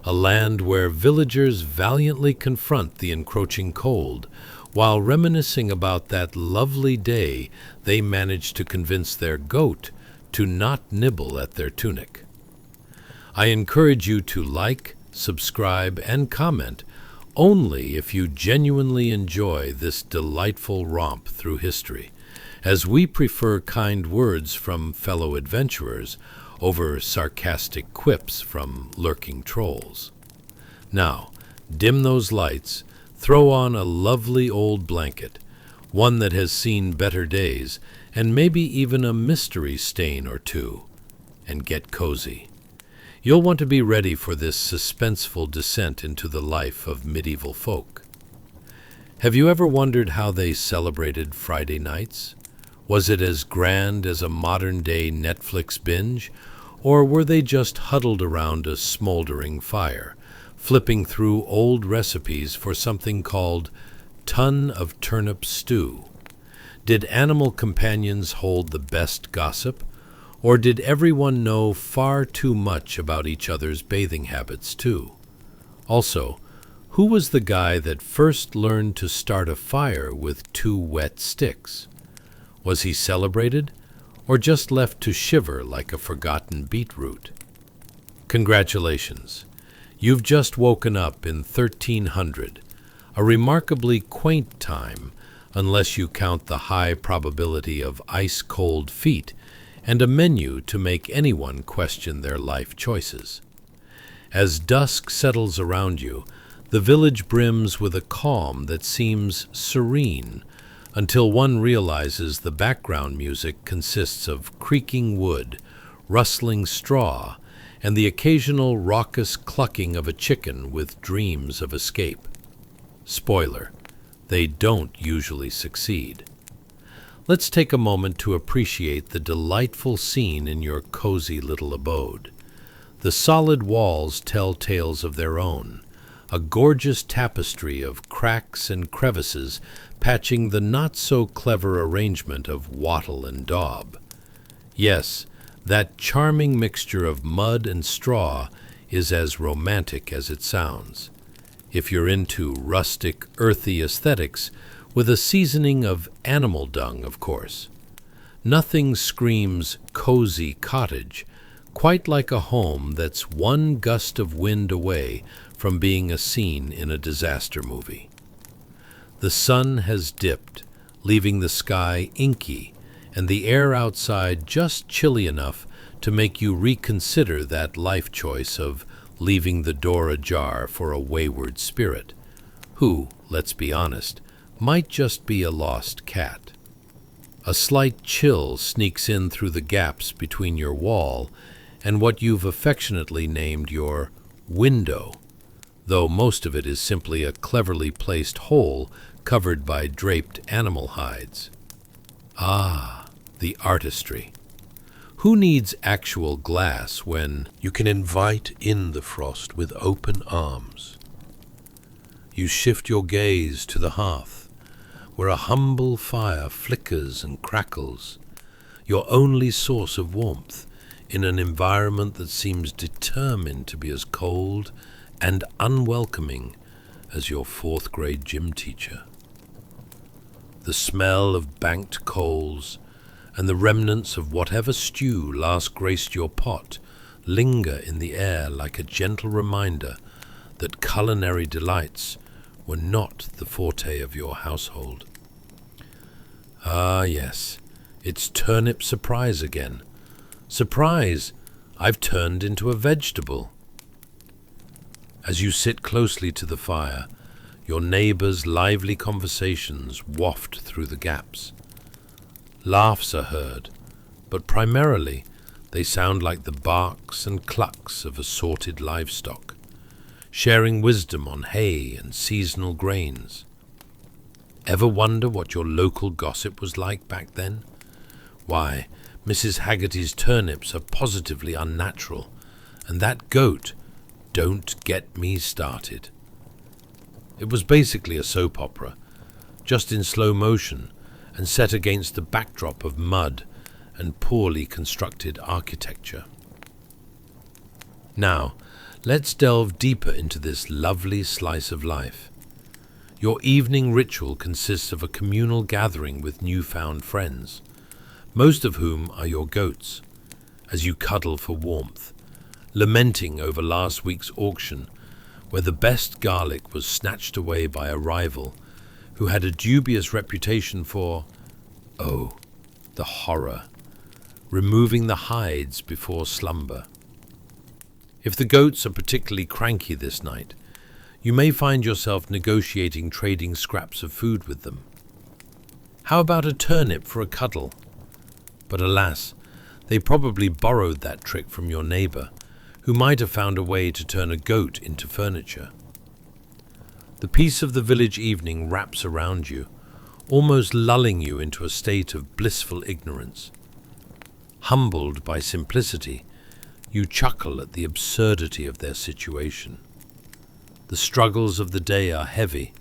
a land where villagers valiantly confront the encroaching cold, while reminiscing about that lovely day they managed to convince their goat to not nibble at their tunic. I encourage you to like, subscribe, and comment only if you genuinely enjoy this delightful romp through history, as we prefer kind words from fellow adventurers over sarcastic quips from lurking trolls. Now, dim those lights, throw on a lovely old blanket, one that has seen better days, and maybe even a mystery stain or two, and get cozy. You'll want to be ready for this suspenseful descent into the life of medieval folk. Have you ever wondered how they celebrated Friday nights? Was it as grand as a modern-day Netflix binge, or were they just huddled around a smoldering fire, flipping through old recipes for something called ton of turnip stew? Did animal companions hold the best gossip, or did everyone know far too much about each other's bathing habits too? Also, who was the guy that first learned to start a fire with 2 wet sticks? Was he celebrated, or just left to shiver like a forgotten beetroot? Congratulations. You've just woken up in 1300, a remarkably quaint time, unless you count the high probability of ice-cold feet and a menu to make anyone question their life choices. As dusk settles around you, the village brims with a calm that seems serene, until one realizes the background music consists of creaking wood, rustling straw, and the occasional raucous clucking of a chicken with dreams of escape. Spoiler, they don't usually succeed. Let's take a moment to appreciate the delightful scene in your cozy little abode. The solid walls tell tales of their own, a gorgeous tapestry of cracks and crevices patching the not-so-clever arrangement of wattle and daub. Yes, that charming mixture of mud and straw is as romantic as it sounds, if you're into rustic, earthy aesthetics, with a seasoning of animal dung, of course. Nothing screams cozy cottage quite like a home that's one gust of wind away from being a scene in a disaster movie. The sun has dipped, leaving the sky inky and the air outside just chilly enough to make you reconsider that life choice of leaving the door ajar for a wayward spirit, who, let's be honest, might just be a lost cat. A slight chill sneaks in through the gaps between your wall and what you've affectionately named your window, though most of it is simply a cleverly placed hole covered by draped animal hides. Ah, the artistry. Who needs actual glass when You can invite in the frost with open arms. you shift your gaze to the hearth, where a humble fire flickers and crackles, your only source of warmth in an environment that seems determined to be as cold and unwelcoming as your fourth-grade gym teacher. The smell of banked coals and the remnants of whatever stew last graced your pot linger in the air like a gentle reminder that culinary delights were not the forte of your household. Ah, yes, it's turnip surprise again. Surprise! I've turned into a vegetable. As you sit closely to the fire, your neighbors' lively conversations waft through the gaps. Laughs are heard, but primarily they sound like the barks and clucks of assorted livestock, sharing wisdom on hay and seasonal grains. Ever wonder what your local gossip was like back then? Why, Mrs. Haggerty's turnips are positively unnatural, and that goat, don't get me started. It was basically a soap opera, just in slow motion and set against the backdrop of mud and poorly constructed architecture. Now, let's delve deeper into this lovely slice of life. Your evening ritual consists of a communal gathering with newfound friends, most of whom are your goats, as you cuddle for warmth, lamenting over last week's auction, where the best garlic was snatched away by a rival who had a dubious reputation for, oh, the horror, removing the hides before slumber. If the goats are particularly cranky this night, you may find yourself negotiating trading scraps of food with them. How about a turnip for a cuddle? But alas, they probably borrowed that trick from your neighbor, who might have found a way to turn a goat into furniture. The peace of the village evening wraps around you, almost lulling you into a state of blissful ignorance. Humbled by simplicity, you chuckle at the absurdity of their situation. The struggles of the day are heavy,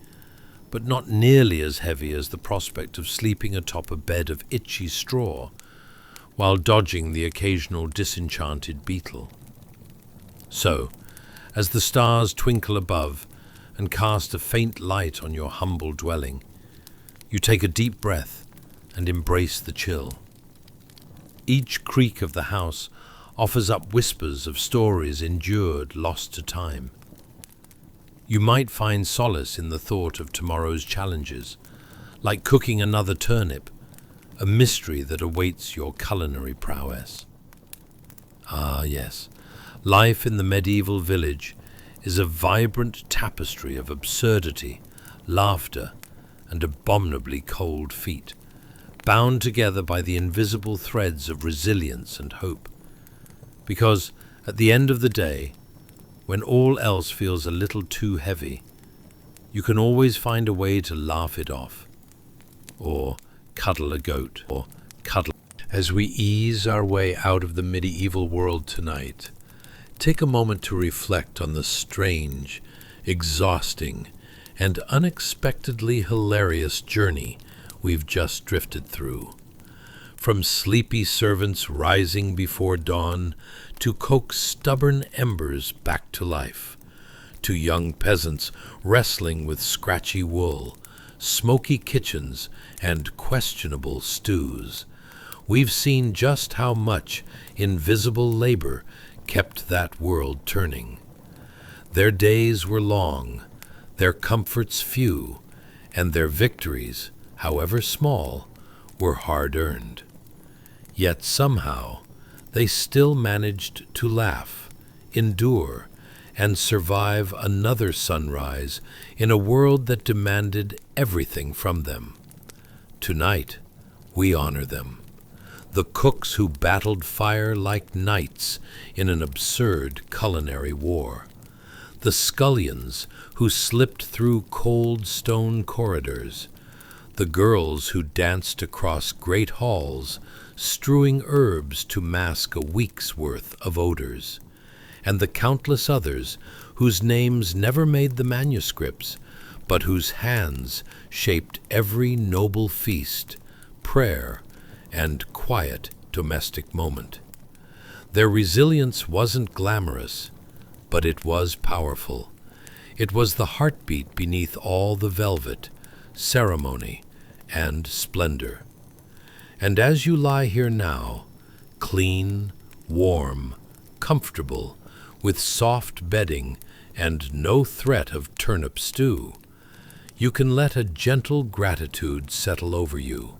but not nearly as heavy as the prospect of sleeping atop a bed of itchy straw while dodging the occasional disenchanted beetle. So, as the stars twinkle above and cast a faint light on your humble dwelling, you take a deep breath and embrace the chill. Each creak of the house offers up whispers of stories endured, lost to time. You might find solace in the thought of tomorrow's challenges, like cooking another turnip, a mystery that awaits your culinary prowess. Ah, yes, life in the medieval village is a vibrant tapestry of absurdity, laughter, and abominably cold feet, bound together by the invisible threads of resilience and hope. Because, at the end of the day, when all else feels a little too heavy, you can always find a way to laugh it off, or cuddle a goat, or cuddle. As we ease our way out of the medieval world tonight, take a moment to reflect on the strange, exhausting, and unexpectedly hilarious journey we've just drifted through. From sleepy servants rising before dawn to coax stubborn embers back to life, to young peasants wrestling with scratchy wool, smoky kitchens, and questionable stews, we've seen just how much invisible labor kept that world turning. Their days were long, their comforts few, and their victories, however small, were hard-earned. Yet somehow they still managed to laugh, endure, and survive another sunrise in a world that demanded everything from them. Tonight, we honor them, the cooks who battled fire like knights in an absurd culinary war, the scullions who slipped through cold stone corridors, the girls who danced across great halls, strewing herbs to mask a week's worth of odors, and the countless others whose names never made the manuscripts, but whose hands shaped every noble feast, prayer, and quiet domestic moment. Their resilience wasn't glamorous, but it was powerful. It was the heartbeat beneath all the velvet, ceremony, and splendor. And as you lie here now, clean, warm, comfortable, with soft bedding and no threat of turnip stew, you can let a gentle gratitude settle over you,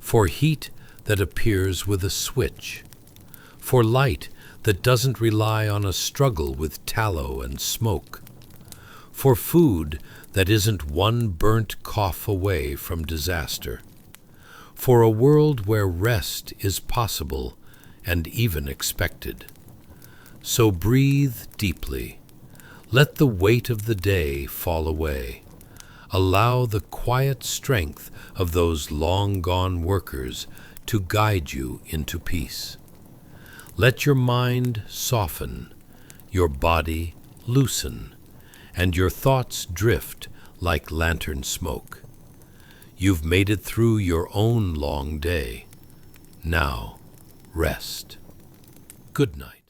for heat that appears with a switch, for light that doesn't rely on a struggle with tallow and smoke, for food that isn't one burnt cough away from disaster, for a world where rest is possible and even expected. So breathe deeply. Let the weight of the day fall away. Allow the quiet strength of those long-gone workers to guide you into peace. Let your mind soften, your body loosen, and your thoughts drift like lantern smoke. You've made it through your own long day. Now, rest. Good night.